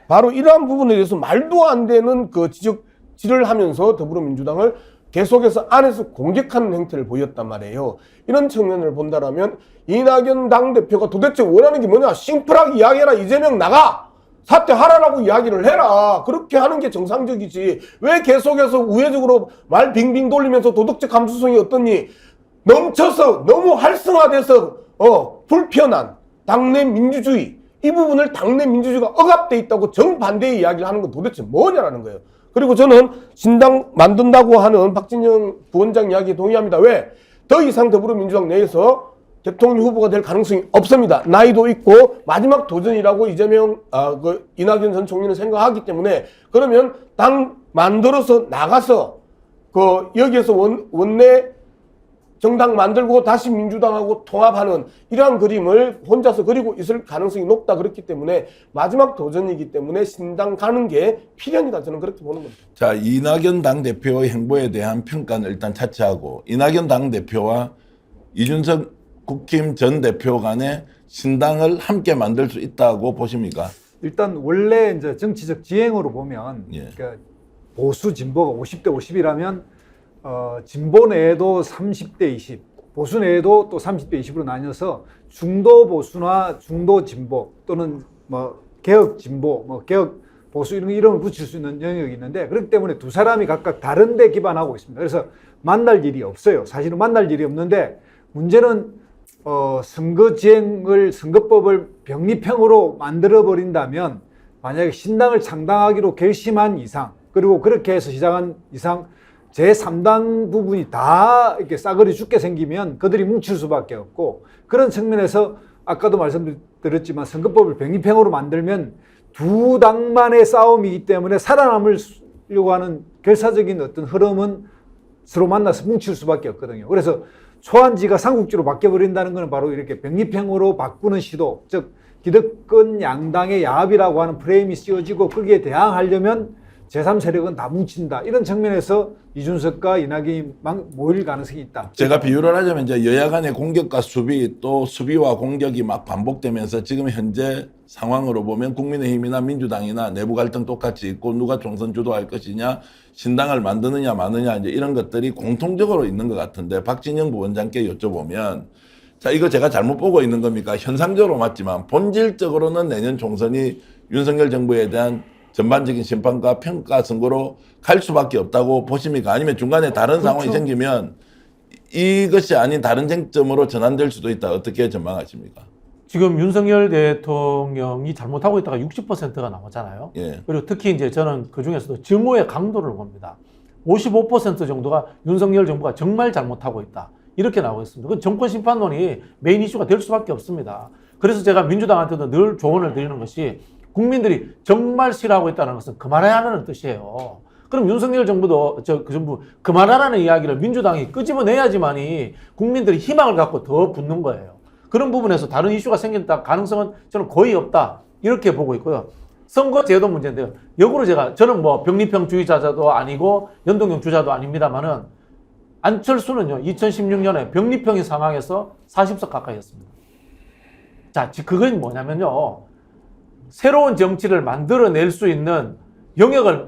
바로 이러한 부분에 대해서 말도 안 되는 그 지적질을 하면서 더불어민주당을 계속해서 안에서 공격하는 행태를 보였단 말이에요. 이런 측면을 본다라면 이낙연 당대표가 도대체 원하는 게 뭐냐? 심플하게 이야기해라. 이재명 나가! 사퇴하라라고 이야기를 해라. 그렇게 하는 게 정상적이지. 왜 계속해서 우회적으로 말 빙빙 돌리면서 도덕적 감수성이 어떠니? 넘쳐서 너무 활성화돼서 불편한 당내 민주주의 이 부분을 당내 민주주의가 억압돼 있다고 정반대의 이야기를 하는 건 도대체 뭐냐라는 거예요. 그리고 저는 신당 만든다고 하는 박진영 부원장 이야기에 동의합니다. 왜? 더 이상 더불어민주당 내에서 대통령 후보가 될 가능성이 없습니다. 나이도 있고 마지막 도전이라고 이낙연 전 총리는 생각하기 때문에, 그러면 당 만들어서 나가서 여기에서 원내 정당 만들고 다시 민주당하고 통합하는 이러한 그림을 혼자서 그리고 있을 가능성이 높다. 그렇기 때문에 마지막 도전이기 때문에 신당 가는 게 필연이다. 저는 그렇게 보는 겁니다. 자, 이낙연 당대표의 행보에 대한 평가는 일단 차치하고, 이낙연 당대표와 이준석 국힘 전 대표 간에 신당을 함께 만들 수 있다고 보십니까? 일단 원래 이제 정치적 지행으로 보면 예. 그러니까 보수 진보가 50대 50이라면 진보 내에도 30대 20, 보수 내에도 또 30대 20으로 나뉘어서 중도 보수나 중도 진보 또는 뭐 개혁 진보, 뭐 개혁 보수 이런 이름을 붙일 수 있는 영역이 있는데, 그렇기 때문에 두 사람이 각각 다른 데 기반하고 있습니다. 그래서 만날 일이 없어요. 사실은 만날 일이 없는데, 문제는 선거법을 병립형으로 만들어 버린다면, 만약에 신당을 창당하기로 결심한 이상, 그리고 그렇게 해서 시작한 이상 제3당 부분이 다 이렇게 싸그리 죽게 생기면 그들이 뭉칠 수밖에 없고, 그런 측면에서 아까도 말씀드렸지만 선거법을 병립형으로 만들면 두 당만의 싸움이기 때문에 살아남으려고 하는 결사적인 어떤 흐름은 서로 만나서 뭉칠 수밖에 없거든요. 그래서 초안지가 삼국지로 바뀌어버린다는 것은 바로 이렇게 병립형으로 바꾸는 시도, 즉 기득권 양당의 야합이라고 하는 프레임이 씌워지고 거기에 대항하려면 제3세력은 다 뭉친다. 이런 측면에서 이준석과 이낙연이 모일 가능성이 있다. 제가 비유를 하자면 이제 여야 간의 공격과 수비, 또 수비와 공격이 막 반복되면서 지금 현재 상황으로 보면 국민의힘이나 민주당이나 내부 갈등 똑같이 있고, 누가 총선 주도할 것이냐, 신당을 만드느냐 마느냐, 이제 이런 것들이 공통적으로 있는 것 같은데, 박진영 부원장께 여쭤보면, 자, 이거 제가 잘못 보고 있는 겁니까? 현상적으로 맞지만 본질적으로는 내년 총선이 윤석열 정부에 대한 전반적인 심판과 평가 선거로 갈 수밖에 없다고 보십니까? 아니면 중간에 다른 상황이 생기면 이것이 아닌 다른 쟁점으로 전환될 수도 있다. 어떻게 전망하십니까? 지금 윤석열 대통령이 잘못하고 있다가 60%가 나오잖아요. 예. 그리고 특히 이제 저는 그 중에서도 증오의 강도를 봅니다. 55% 정도가 윤석열 정부가 정말 잘못하고 있다. 이렇게 나오고 있습니다. 그 정권 심판론이 메인 이슈가 될 수밖에 없습니다. 그래서 제가 민주당한테도 늘 조언을 드리는 것이, 국민들이 정말 싫어하고 있다는 것은 그만하라는 뜻이에요. 그럼 윤석열 정부도 그 정부 그만하라는 이야기를 민주당이 끄집어내야지만이 국민들이 희망을 갖고 더 붙는 거예요. 그런 부분에서 다른 이슈가 생긴다 가능성은 저는 거의 없다, 이렇게 보고 있고요. 선거제도 문제인데요. 역으로 저는 뭐 병립형 주의자도 아니고 연동형 주자도 아닙니다만은, 안철수는요 2016년에 병립형의 상황에서 40석 가까이였습니다. 자, 그건 뭐냐면요, 새로운 정치를 만들어낼 수 있는 영역을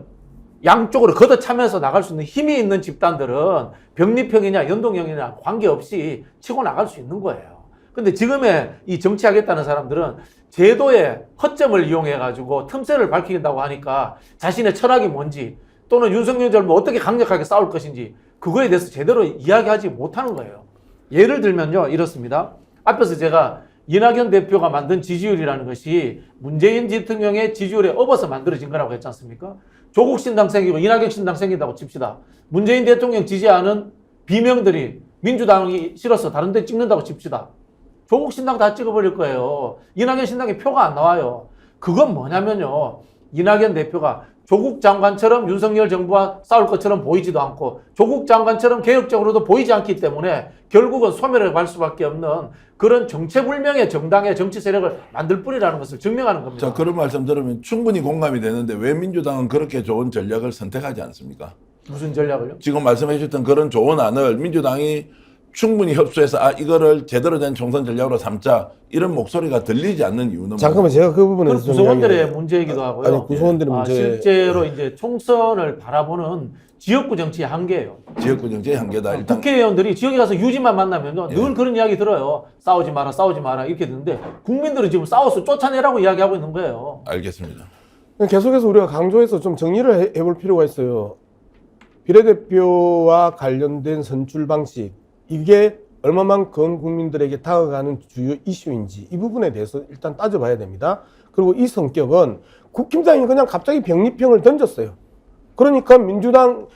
양쪽으로 걷어차면서 나갈 수 있는 힘이 있는 집단들은 병립형이냐 연동형이냐 관계없이 치고 나갈 수 있는 거예요. 근데 지금의 이 정치하겠다는 사람들은 제도의 허점을 이용해가지고 틈새를 밝힌다고 하니까 자신의 철학이 뭔지, 또는 윤석열 정부 어떻게 강력하게 싸울 것인지 그거에 대해서 제대로 이야기하지 못하는 거예요. 예를 들면요, 이렇습니다. 앞에서 제가 이낙연 대표가 만든 지지율이라는 것이 문재인 대통령의 지지율에 업어서 만들어진 거라고 했지 않습니까? 조국 신당 생기고 이낙연 신당 생긴다고 칩시다. 문재인 대통령 지지하는 비명들이 민주당이 싫어서 다른 데 찍는다고 칩시다. 조국 신당 다 찍어버릴 거예요. 이낙연 신당에 표가 안 나와요. 그건 뭐냐면요, 이낙연 대표가 조국 장관처럼 윤석열 정부와 싸울 것처럼 보이지도 않고 조국 장관처럼 개혁적으로도 보이지 않기 때문에 결국은 소멸해 갈 수밖에 없는 그런 정체불명의 정당의 정치 세력을 만들 뿐이라는 것을 증명하는 겁니다. 자, 그런 말씀 들으면 충분히 공감이 되는데 왜 민주당은 그렇게 좋은 전략을 선택하지 않습니까? 무슨 전략을요? 지금 말씀해 주셨던 그런 좋은 안을 민주당이 충분히 협소해서 이거를 제대로 된 총선 전략으로 삼자, 이런 목소리가 들리지 않는 이유는 잠깐만, 제가 그 부분에서 좀 구성원들의 문제이기도 하고요. 아니, 구성원들의 문제. 실제로 이제 총선을 바라보는 지역구 정치의 한계예요. 지역구 정치의 한계다. 일단 국회의원들이 지역에 가서 유지만 만나면요, 늘 그런 이야기 들어요. 싸우지 마라 이렇게 듣는데, 국민들은 지금 싸워서 쫓아내라고 이야기하고 있는 거예요. 알겠습니다. 계속해서 우리가 강조해서 좀 정리를 해볼 필요가 있어요. 비례대표와 관련된 선출 방식, 이게 얼마만큼 국민들에게 다가가는 주요 이슈인지 이 부분에 대해서 일단 따져봐야 됩니다. 그리고 이 성격은 국힘당이 그냥 갑자기 병리평을 던졌어요. 그러니까 민주당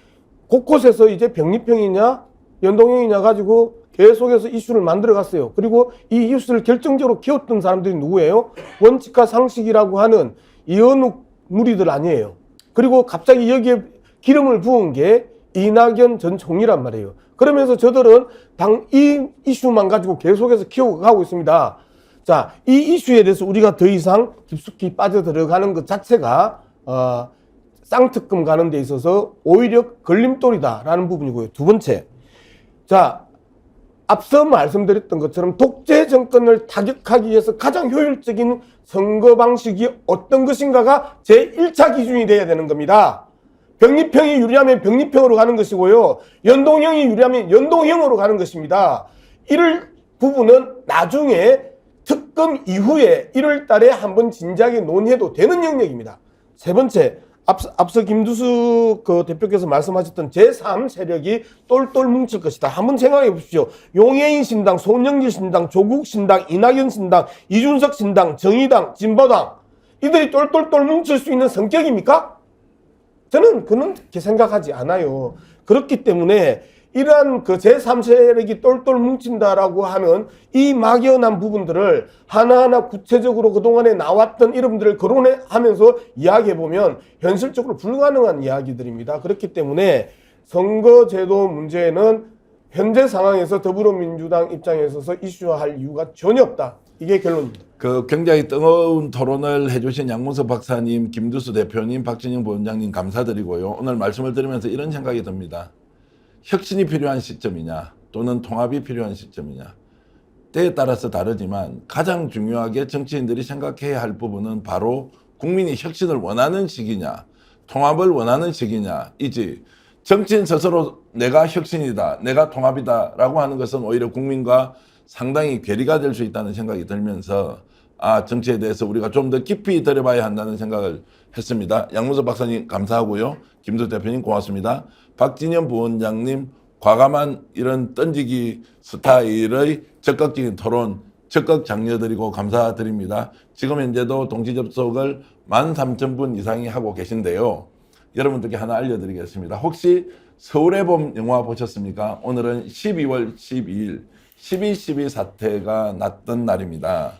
곳곳에서 이제 병리평이냐 연동형이냐 가지고 계속해서 이슈를 만들어갔어요. 그리고 이 이슈를 결정적으로 키웠던 사람들이 누구예요? 원칙과 상식이라고 하는 이현욱 무리들 아니에요. 그리고 갑자기 여기에 기름을 부은 게 이낙연 전 총리란 말이에요. 그러면서 저들은 이 이슈만 가지고 계속해서 키워가고 있습니다. 자, 이 이슈에 대해서 우리가 더 이상 깊숙이 빠져들어가는 것 자체가 쌍특검 가는 데 있어서 오히려 걸림돌이다라는 부분이고요. 두 번째, 자, 앞서 말씀드렸던 것처럼 독재 정권을 타격하기 위해서 가장 효율적인 선거 방식이 어떤 것인가가 제1차 기준이 돼야 되는 겁니다. 병리평이 유리하면 병리평으로 가는 것이고요. 연동형이 유리하면 연동형으로 가는 것입니다. 이럴 부분은 나중에 특검 이후에 1월 달에 한번 진지하게 논의해도 되는 영역입니다. 세 번째, 앞서 김두수 대표께서 말씀하셨던 제3 세력이 똘똘 뭉칠 것이다. 한번 생각해 보십시오. 용해인 신당, 손영길 신당, 조국 신당, 이낙연 신당, 이준석 신당, 정의당, 진보당 이들이 똘똘똘 뭉칠 수 있는 성격입니까? 저는 그렇게 생각하지 않아요. 그렇기 때문에 이러한 제3 세력이 똘똘 뭉친다라고 하는 이 막연한 부분들을 하나하나 구체적으로 그동안에 나왔던 이름들을 거론하면서 이야기해보면 현실적으로 불가능한 이야기들입니다. 그렇기 때문에 선거제도 문제는 현재 상황에서 더불어민주당 입장에 있어서 이슈화할 이유가 전혀 없다. 이게 결론입니다. 굉장히 뜨거운 토론을 해주신 양문석 박사님, 김두수 대표님, 박진영 부원장님 감사드리고요. 오늘 말씀을 들으면서 이런 생각이 듭니다. 혁신이 필요한 시점이냐 또는 통합이 필요한 시점이냐 때에 따라서 다르지만 가장 중요하게 정치인들이 생각해야 할 부분은 바로 국민이 혁신을 원하는 시기냐 통합을 원하는 시기냐이지 정치인 스스로 내가 혁신이다 내가 통합이다 라고 하는 것은 오히려 국민과 상당히 괴리가 될 수 있다는 생각이 들면서 정치에 대해서 우리가 좀 더 깊이 들여봐야 한다는 생각을 했습니다. 양문석 박사님 감사하고요. 김두수 대표님 고맙습니다. 박진영 부원장님 과감한 이런 던지기 스타일의 적극적인 토론 적극 장려드리고 감사드립니다. 지금 현재도 동시 접속을 13,000분 이상이 하고 계신데요. 여러분들께 하나 알려드리겠습니다. 혹시 서울의 봄 영화 보셨습니까? 오늘은 12월 12일 12.12 사태가 났던 날입니다.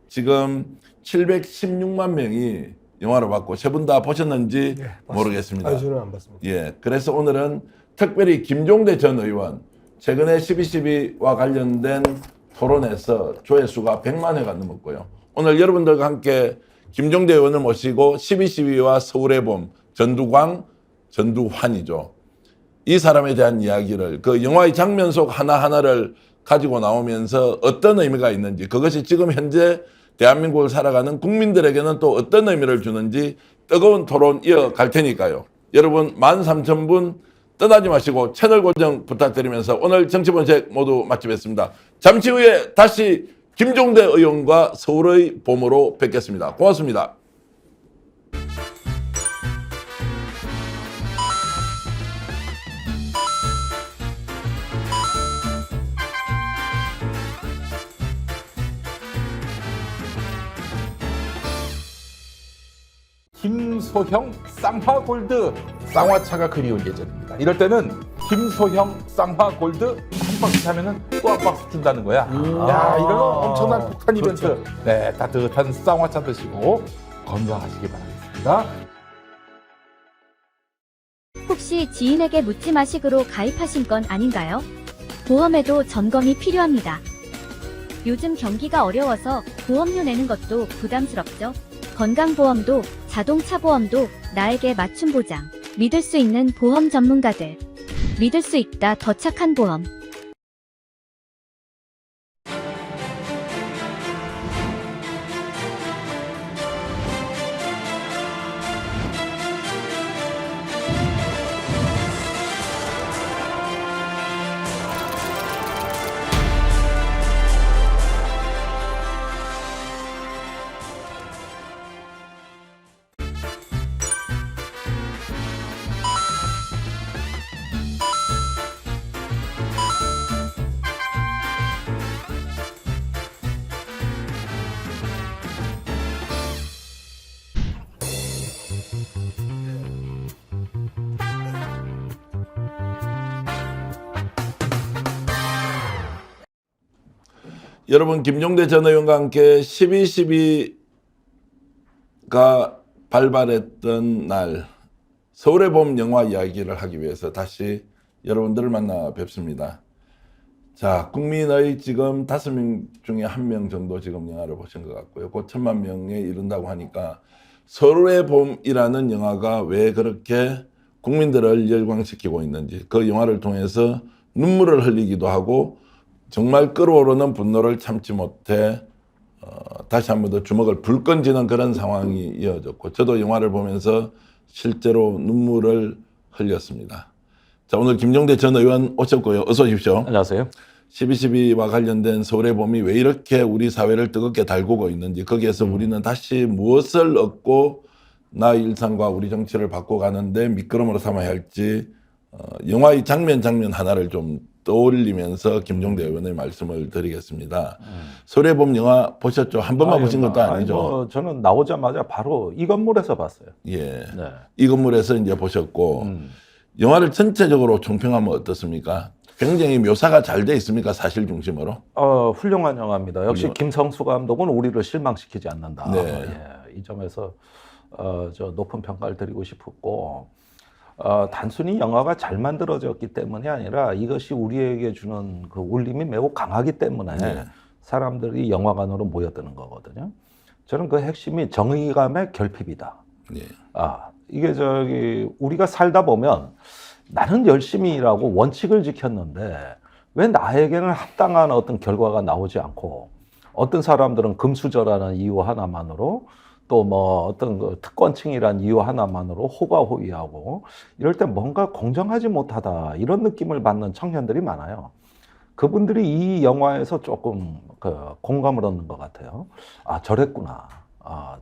지금 716만 명이 영화를 봤고 세 분 다 보셨는지 모르겠습니다. 저는 안 봤습니다. 예, 그래서 오늘은 특별히 김종대 전 의원 최근에 12.12와 관련된 토론에서 조회수가 100만 회가 넘었고요. 오늘 여러분들과 함께 김종대 의원을 모시고 12.12와 서울의 봄 전두광, 전두환이죠. 이 사람에 대한 이야기를 그 영화의 장면 속 하나하나를 가지고 나오면서 어떤 의미가 있는지 그것이 지금 현재 대한민국을 살아가는 국민들에게는 또 어떤 의미를 주는지 뜨거운 토론 이어갈 테니까요. 여러분 13,000분 떠나지 마시고 채널 고정 부탁드리면서 오늘 정치본색 모두 마치겠습니다. 잠시 후에 다시 김종대 의원과 서울의 봄으로 뵙겠습니다. 고맙습니다. 김소형 쌍화골드 쌍화차가 그리운 예전입니다. 이럴 때는 김소형 쌍화골드 한 박스 사면은 또 한 박스 준다는 거야. 야, 이런 엄청난 폭탄 이벤트. 그렇죠. 네, 따뜻한 쌍화차 드시고 건강하시기 바라겠습니다. 혹시 지인에게 묻지마식으로 가입하신 건 아닌가요? 보험에도 점검이 필요합니다. 요즘 경기가 어려워서 보험료 내는 것도 부담스럽죠? 건강보험도 자동차 보험도 나에게 맞춤 보장. 믿을 수 있는 보험 전문가들. 믿을 수 있다 더 착한 보험. 여러분 김종대 전 의원과 함께 12.12가 발발했던 날 서울의 봄 영화 이야기를 하기 위해서 다시 여러분들을 만나 뵙습니다. 자, 국민의 지금 5명 중에 1명 정도 지금 영화를 보신 것 같고요. 곧 1,000만 명에 이른다고 하니까 서울의 봄이라는 영화가 왜 그렇게 국민들을 열광시키고 있는지, 그 영화를 통해서 눈물을 흘리기도 하고 정말 끓어오르는 분노를 참지 못해 다시 한 번 더 주먹을 불끈 쥐는 그런 상황이 이어졌고, 저도 영화를 보면서 실제로 눈물을 흘렸습니다. 자, 오늘 김종대 전 의원 오셨고요. 어서 오십시오. 안녕하세요. 12.12와 관련된 서울의 봄이 왜 이렇게 우리 사회를 뜨겁게 달구고 있는지, 거기에서 우리는 다시 무엇을 얻고 나의 일상과 우리 정치를 바꿔가는데 미끄럼으로 삼아야 할지, 영화의 장면 하나를 좀 떠올리면서 김종대 의원의 말씀을 드리겠습니다. 서울의 봄 영화 보셨죠? 한 번만 보신 것도 아니죠? 저는 나오자마자 바로 이 건물에서 봤어요. 예. 네. 이 건물에서 이제 보셨고, 영화를 전체적으로 총평하면 어떻습니까? 굉장히 묘사가 잘 돼 있습니까? 사실 중심으로? 훌륭한 영화입니다. 역시 김성수 감독은 우리를 실망시키지 않는다. 네. 예, 이 점에서 저 높은 평가를 드리고 싶었고, 단순히 영화가 잘 만들어졌기 때문이 아니라 이것이 우리에게 주는 그 울림이 매우 강하기 때문에 네. 사람들이 영화관으로 모여드는 거거든요. 저는 그 핵심이 정의감의 결핍이다. 네. 이게 우리가 살다 보면 나는 열심히 일하고 원칙을 지켰는데 왜 나에게는 합당한 어떤 결과가 나오지 않고, 어떤 사람들은 금수저라는 이유 하나만으로, 또 뭐 어떤 그 특권층이란 이유 하나만으로 호가호위하고, 이럴 때 뭔가 공정하지 못하다 이런 느낌을 받는 청년들이 많아요. 그분들이 이 영화에서 조금 공감을 얻는 것 같아요. 저랬구나.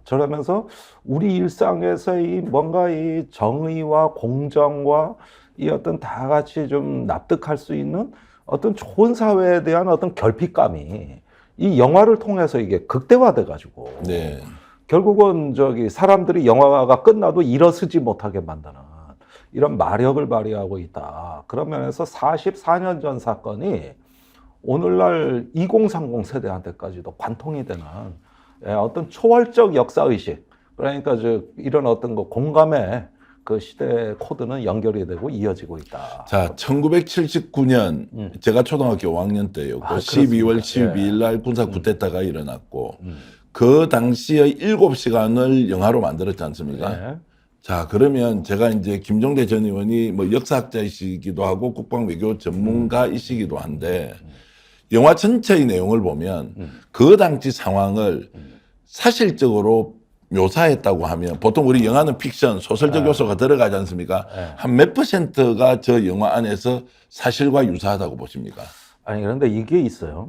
저러면서 우리 일상에서 뭔가 이 정의와 공정과 이 어떤 다 같이 좀 납득할 수 있는 어떤 좋은 사회에 대한 어떤 결핍감이 이 영화를 통해서 이게 극대화돼 가지고, 네. 결국은 사람들이 영화가 끝나도 일어서지 못하게 만드는 이런 마력을 발휘하고 있다. 그런 면에서 44년 전 사건이 오늘날 2030 세대한테까지도 관통이 되는 어떤 초월적 역사의식, 그러니까 이런 어떤 공감의 그 시대 코드는 연결이 되고 이어지고 있다. 자, 1979년 제가 초등학교 5학년 때였고, 12월 12일 날 군사 쿠데타가 일어났고, 그 당시에 7시간을 영화로 만들었지 않습니까? 네. 자, 그러면 제가 이제 김종대 전 의원이 뭐 역사학자이시기도 하고 국방 외교 전문가이시기도 한데, 영화 전체의 내용을 보면 그 당시 상황을 사실적으로 묘사했다고 하면, 보통 우리 영화는 픽션, 소설적 요소가 들어가지 않습니까? 한 몇 %가 저 영화 안에서 사실과 유사하다고 보십니까? 아니, 그런데 이게 있어요.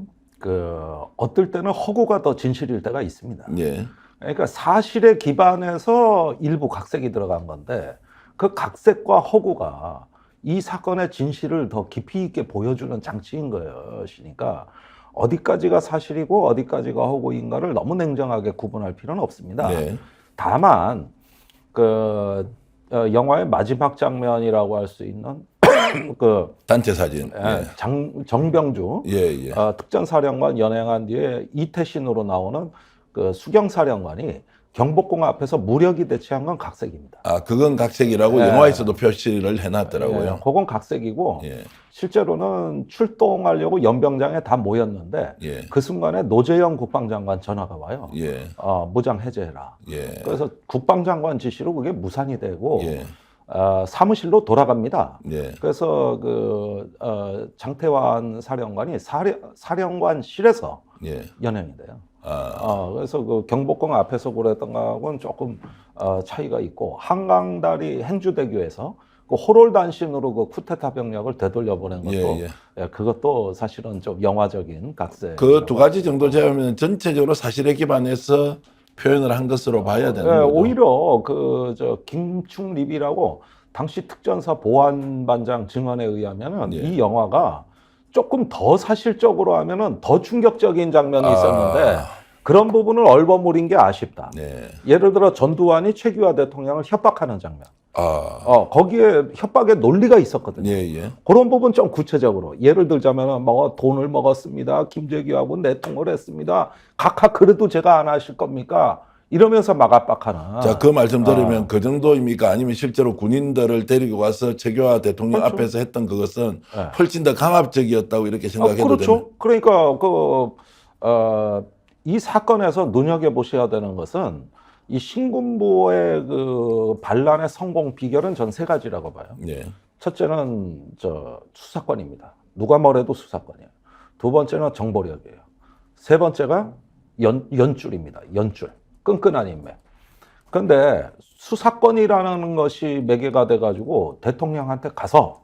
어떨 때는 허구가 더 진실일 때가 있습니다. 예. 그러니까 사실에 기반해서 일부 각색이 들어간 건데, 그 각색과 허구가 이 사건의 진실을 더 깊이 있게 보여주는 장치인 것이니까, 어디까지가 사실이고 어디까지가 허구인가를 너무 냉정하게 구분할 필요는 없습니다. 네. 다만 영화의 마지막 장면이라고 할 수 있는 단체 사진. 정병주 특전사령관 연행한 뒤에 이태신으로 나오는 그 수경사령관이 경복궁 앞에서 무력이 대치한 건 각색입니다. 그건 각색이라고 영화에서도 표시를 해놨더라고요. 그건 각색이고, 실제로는 출동하려고 연병장에 다 모였는데 그 순간에 노재영 국방장관 전화가 와요. 무장 해제해라. 그래서 국방장관 지시로 그게 무산이 되고 사무실로 돌아갑니다. 그래서 장태환 사령관이 사령관실에서 연행이 돼요. 그래서 그 경복궁 앞에서 그랬던 거하고는 조금 차이가 있고, 한강다리 행주대교에서 그 호롤단신으로 그 쿠데타 병력을 되돌려보낸 것도 그것도 사실은 좀 영화적인 각색. 그 두 가지 정도 제하면 전체적으로 사실에 기반해서 표현을 한 것으로 봐야 되는 거죠. 오히려 김충립이라고 당시 특전사 보안반장 증언에 의하면은 이 영화가 조금 더 사실적으로 하면은 더 충격적인 장면이 있었는데, 그런 부분을 얼버무린 게 아쉽다. 예를 들어 전두환이 최규하 대통령을 협박하는 장면. 거기에 협박의 논리가 있었거든요. 예, 예. 그런 부분 좀 구체적으로 예를 들자면 뭐 돈을 먹었습니다. 김재규하고 내통을 했습니다. 각하 그래도 제가 안 하실 겁니까? 이러면서 막 압박하는. 자, 그 말씀 들으면 그 정도입니까? 아니면 실제로 군인들을 데리고 와서 최규하 대통령 그렇죠. 앞에서 했던 그것은 네. 훨씬 더 강압적이었다고 이렇게 생각해도 그렇죠. 됩니다. 그러니까 이 사건에서 눈여겨 보셔야 되는 것은 이 신군부의 그 반란의 성공 비결은 전 세 가지라고 봐요. 예. 첫째는 수사권입니다. 누가 뭐래도 수사권이에요. 두 번째는 정보력이에요. 세 번째가 연줄입니다. 연줄. 끈끈한 인맥. 그런데 수사권이라는 것이 매개가 돼가지고 대통령한테 가서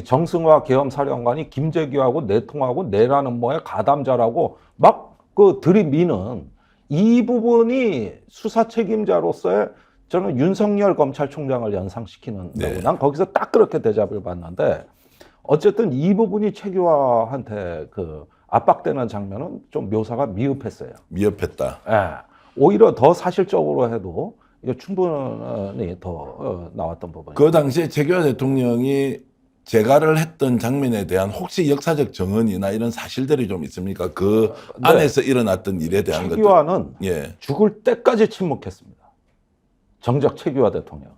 정승화 계엄사령관이 김재규하고 내통하고 내라는 뭐에 가담자라고 막 들이미는 이 부분이 수사 책임자로서의 저는 윤석열 검찰총장을 연상시키는 네. 난 거기서 딱 그렇게 대접을 받는데 어쨌든 이 부분이 최규하한테 압박되는 장면은 좀 묘사가 미흡했어요. 미흡했다. 예. 오히려 더 사실적으로 해도 이거 충분히 더 나왔던 부분이에요. 그 당시에 최규하 대통령이 재가를 했던 장면에 대한 혹시 역사적 정언이나 이런 사실들이 좀 있습니까? 그 네. 안에서 일어났던 일에 대한 것들. 최규하는 예. 죽을 때까지 침묵했습니다. 정작 최규하 대통령.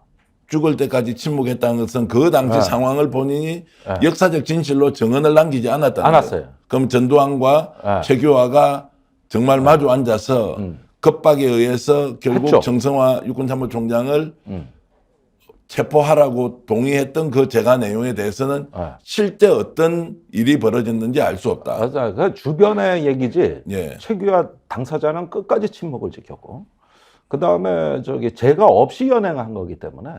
죽을 때까지 침묵했다는 것은 그 당시 네. 상황을 본인이 네. 역사적 진실로 정언을 남기지 않았다는 않았어요. 거예요. 그럼 전두환과 네. 최규하가 정말 마주 앉아서 겁박에 의해서 결국 했죠. 정성화 육군참모총장을 체포하라고 동의했던 그 재가 내용에 대해서는 실제 어떤 일이 벌어졌는지 알 수 없다. 맞아요. 그 주변의 얘기지. 예. 최규하 당사자는 끝까지 침묵을 지켰고, 그 다음에 제가 없이 연행한 거기 때문에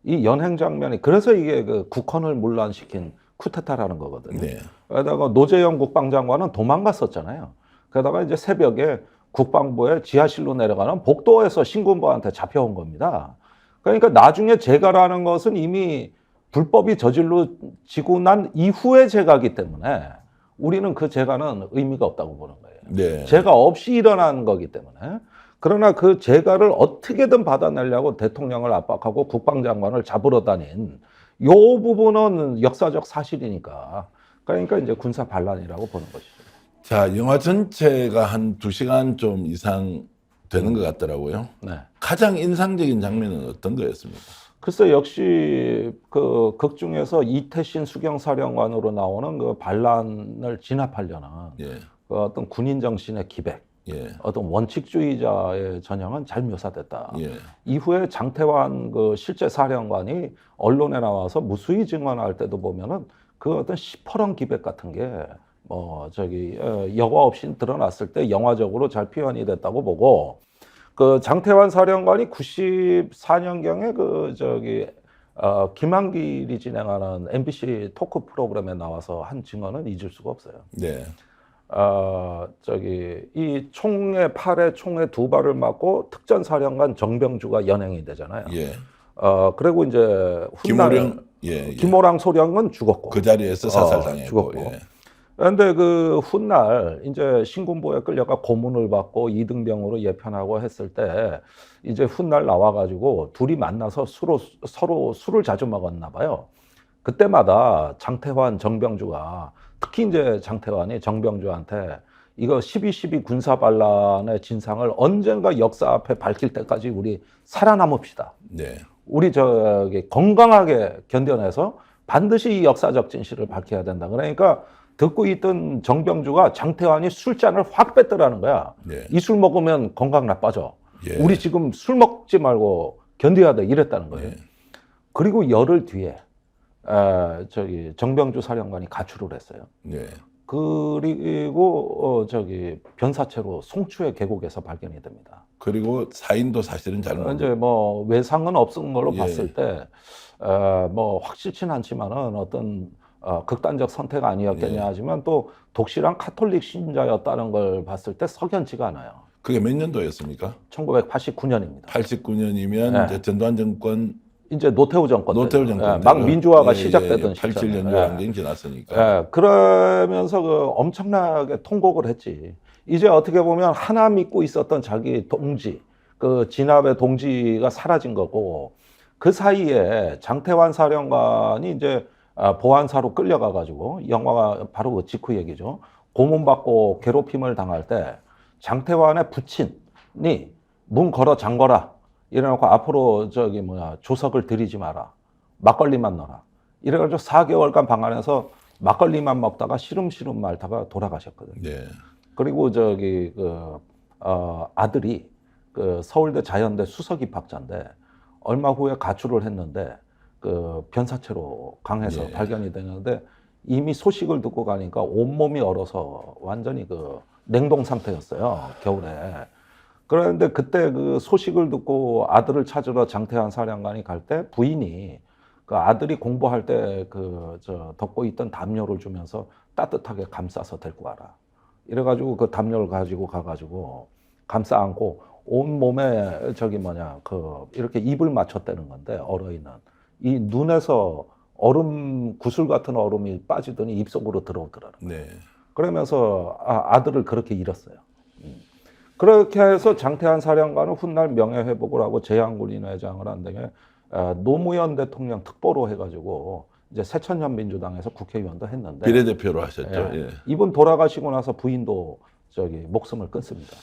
이 연행 장면이 그래서 이게 국헌을 문란시킨 쿠데타라는 거거든요. 네. 게다가 노재영 국방장관은 도망갔었잖아요. 게다가 이제 새벽에 국방부에 지하실로 내려가는 복도에서 신군부한테 잡혀온 겁니다. 그러니까 나중에 재가라는 것은 이미 불법이 저질러지고 난 이후의 재가기 때문에 우리는 그 재가는 의미가 없다고 보는 거예요. 네. 재가 없이 일어난 거기 때문에. 그러나 그 재가를 어떻게든 받아내려고 대통령을 압박하고 국방장관을 잡으러 다닌 요 부분은 역사적 사실이니까. 그러니까 이제 군사 반란이라고 보는 것이죠. 자, 영화 전체가 한 2시간 좀 이상 되는 것 같더라고요. 네. 가장 인상적인 장면은 어떤 거였습니까? 글쎄 역시 극 중에서 이태신 수경사령관으로 나오는 그 반란을 진압하려는 예. 어떤 군인 정신의 기백, 예. 어떤 원칙주의자의 전형은 잘 묘사됐다. 예. 이후에 장태환 실제 사령관이 언론에 나와서 무수히 증언할 때도 보면은 그 어떤 시퍼런 기백 같은 게 여과 없이 드러났을 때 영화적으로 잘 표현이 됐다고 보고, 장태환 사령관이 94년경에 김한길이 진행하는 MBC 토크 프로그램에 나와서 한 증언은 잊을 수가 없어요. 네. 이 팔에 총에 2발을 맞고 특전사령관 정병주가 연행이 되잖아요. 예. 그리고 이제 훗날 김호랑 소령은 죽었고. 그 자리에서 사살당했고. 죽었고. 예. 그런데 훗날 이제 신군부에 끌려가 고문을 받고 이등병으로 예편하고 했을 때 이제 훗날 나와가지고 둘이 만나서 서로 술을 자주 먹었나 봐요. 그때마다 장태환, 정병주가 특히 이제 장태환이 정병주한테 이거 12.12 군사반란의 진상을 언젠가 역사 앞에 밝힐 때까지 우리 살아남읍시다. 네. 우리 건강하게 견뎌내서 반드시 이 역사적 진실을 밝혀야 된다. 그러니까 듣고 있던 정병주가 장태환이 술잔을 확 뺐더라는 거야. 네. 이 술 먹으면 건강 나빠져. 예. 우리 지금 술 먹지 말고 견뎌야 돼. 이랬다는 거예요. 네. 그리고 열흘 뒤에 정병주 사령관이 가출을 했어요. 네. 그리고 변사체로 송추의 계곡에서 발견이 됩니다. 그리고 사인도 사실은 잘 모르고. 이제 외상은 없은 걸로 예. 봤을 때 확실치는 않지만은 어떤 극단적 선택 아니었겠냐 하지만 또 독실한 카톨릭 신자였다는 걸 봤을 때 석연치가 않아요. 그게 몇 년도였습니까? 1989년입니다. 89년이면 이제 전두환 정권 이제 노태우 정권 때 막 민주화가 시작되던 시점. 87년 완전히 지났으니까. 그러면서 엄청나게 통곡을 했지. 이제 어떻게 보면 하나 믿고 있었던 자기 동지, 진압의 동지가 사라진 거고, 그 사이에 장태환 사령관이 이제 보안사로 끌려가가지고 영화가 바로 그 직후 얘기죠. 고문받고 괴롭힘을 당할 때 장태환의 부친이 문 걸어 잠궈라. 이래놓고 앞으로 조석을 들이지 마라. 막걸리만 넣어라. 이래가지고 4개월간 방 안에서 막걸리만 먹다가 시름시름 말다가 돌아가셨거든요. 네. 그리고 아들이 그 서울대 자연대 수석 입학자인데 얼마 후에 가출을 했는데 그 변사체로 강해서 예. 발견이 되는데 이미 소식을 듣고 가니까 온몸이 얼어서 완전히 그 냉동 상태였어요. 겨울에. 그런데 그때 그 소식을 듣고 아들을 찾으러 장태환 사령관이 갈 때 부인이 그 아들이 공부할 때 덮고 있던 담요를 주면서 따뜻하게 감싸서 데리고 와라. 이래가지고 그 담요를 가지고 가가지고 감싸 안고 온 몸에 이렇게 입을 맞췄다는 건데, 얼어있는. 이 눈에서 구슬 같은 얼음이 빠지더니 입속으로 들어오더라고요. 네. 그러면서 아들을 그렇게 잃었어요. 그렇게 해서 장태환 사령관은 훗날 명예회복을 하고 제한군인 회장을 한 다음에 노무현 대통령 특보로 해가지고 이제 새천년 민주당에서 국회의원도 했는데 비례대표로 하셨죠. 예. 이분 돌아가시고 나서 부인도 목숨을 끊습니다.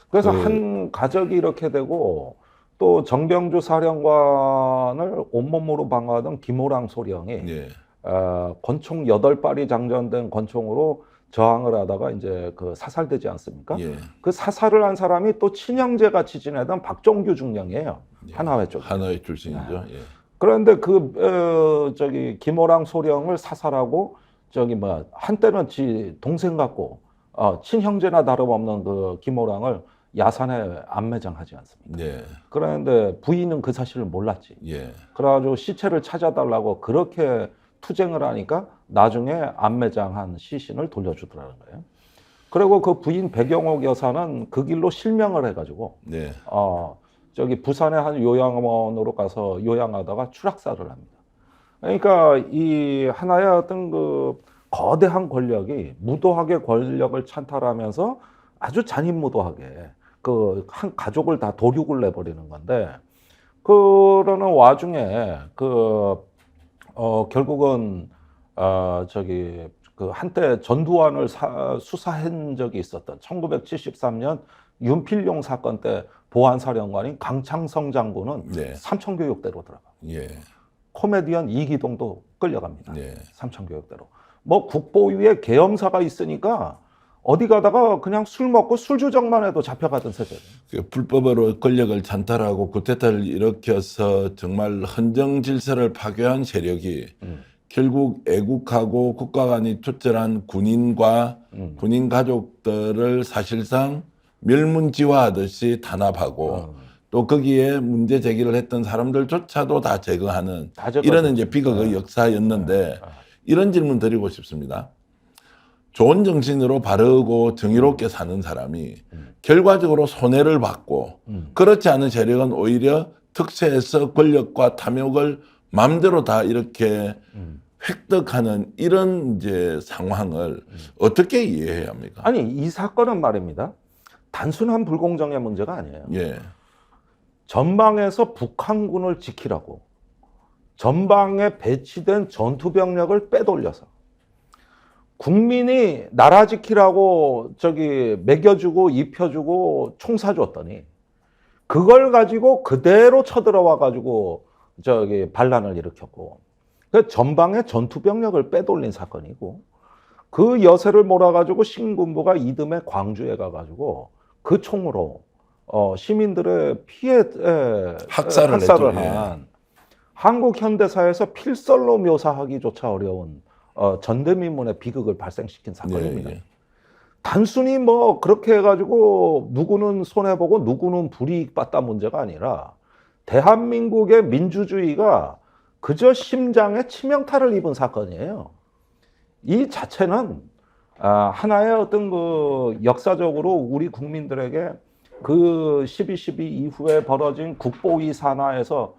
그래서 한 가족이 이렇게 되고 또 정병주 사령관을 온몸으로 방어하던 김호랑 소령이 예. 권총 8발이 장전된 권총으로 저항을 하다가 이제 사살되지 않습니까? 예. 그 사살을 한 사람이 또 친형제 같이 지내던 박종규 중령이에요. 예. 하나회 쪽. 하나회 출신이죠. 예. 그런데 김호랑 소령을 사살하고 한때는 동생 같고 친형제나 다름없는 그 김호랑을 야산에 안매장하지 않습니까? 예. 그런데 부인은 그 사실을 몰랐지. 예. 그래가지고 시체를 찾아달라고 그렇게 투쟁을 하니까 나중에 안매장한 시신을 돌려주더라는 거예요. 그리고 그 부인 배경옥 여사는 그 길로 실명을 해가지고 네. 부산의 한 요양원으로 가서 요양하다가 추락사를 합니다. 그러니까 이 하나의 어떤 거대한 권력이 무도하게 권력을 찬탈하면서 아주 잔인무도하게 한 가족을 다 도륙을 내버리는 건데, 그러는 와중에 결국은 한때 전두환을 수사한 적이 있었던 1973년 윤필용 사건 때 보안사령관인 강창성 장군은 네. 삼청교육대로 들어가. 예. 코미디언 이기동도 끌려갑니다. 네. 삼청교육대로. 국보위에 계엄사가 있으니까 어디 가다가 그냥 술 먹고 술 주정만 해도 잡혀가던 세대예요. 불법으로 권력을 찬탈하고 쿠데타를 일으켜서 정말 헌정 질서를 파괴한 세력이 결국 애국하고 국가 간이 투철한 군인과 군인 가족들을 사실상 멸문지화하듯이 탄압하고 또 거기에 문제 제기를 했던 사람들조차도 다 제거하는 이런 이제 비극의 역사였는데, 이런 질문 드리고 싶습니다. 좋은 정신으로 바르고 정의롭게 사는 사람이 결과적으로 손해를 받고 그렇지 않은 세력은 오히려 특세해서 권력과 탐욕을 마음대로 다 이렇게 획득하는 이런 이제 상황을 어떻게 이해해야 합니까? 아니, 이 사건은 말입니다. 단순한 불공정의 문제가 아니에요. 예. 전방에서 북한군을 지키라고 전방에 배치된 전투병력을 빼돌려서 국민이 나라 지키라고 먹여주고 입혀주고 총 쏴줬더니 그걸 가지고 그대로 쳐들어와 가지고 반란을 일으켰고, 그 전방에 전투병력을 빼돌린 사건이고, 그 여세를 몰아가지고 신군부가 이듬해 광주에 가가지고 그 총으로 시민들의 학살을 한 한국 현대사에서 필설로 묘사하기조차 어려운 전대미문의 비극을 발생시킨 사건입니다. 예. 단순히 그렇게 해가지고 누구는 손해보고 누구는 불이익 봤다 문제가 아니라 대한민국의 민주주의가 그저 심장에 치명타를 입은 사건이에요. 이 자체는 하나의 어떤 역사적으로 우리 국민들에게 그 12.12 이후에 벌어진 국보위 산하에서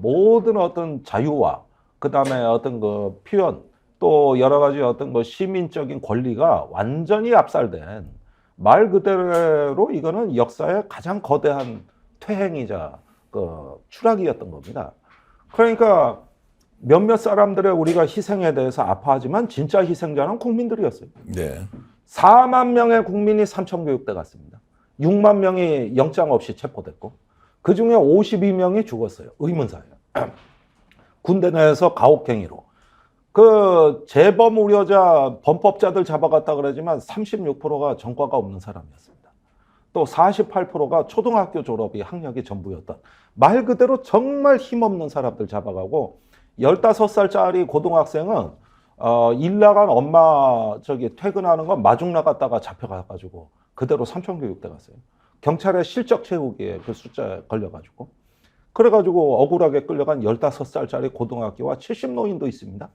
모든 어떤 자유와 그 다음에 어떤 표현 또 여러 가지 어떤 시민적인 권리가 완전히 압살된, 말 그대로 이거는 역사의 가장 거대한 퇴행이자 추락이었던 겁니다. 그러니까 몇몇 사람들의 우리가 희생에 대해서 아파하지만 진짜 희생자는 국민들이었어요. 네. 4만 명의 국민이 삼청교육대 갔습니다. 6만 명이 영장 없이 체포됐고 그 중에 52명이 죽었어요. 의문사예요. 군대 내에서 가혹행위로. 그 재범 우려자 범법자들 잡아갔다 그러지만 36%가 전과가 없는 사람이었습니다. 또 48%가 초등학교 졸업이 학력이 전부였던 말 그대로 정말 힘없는 사람들 잡아가고 15살짜리 고등학생은 일 나간 엄마 퇴근하는 건 마중 나갔다가 잡혀가가지고 그대로 삼청교육대 갔어요. 경찰에 실적 채우기에 그 숫자에 걸려가지고 그래가지고 억울하게 끌려간 15살짜리 고등학교와 70노인도 있습니다.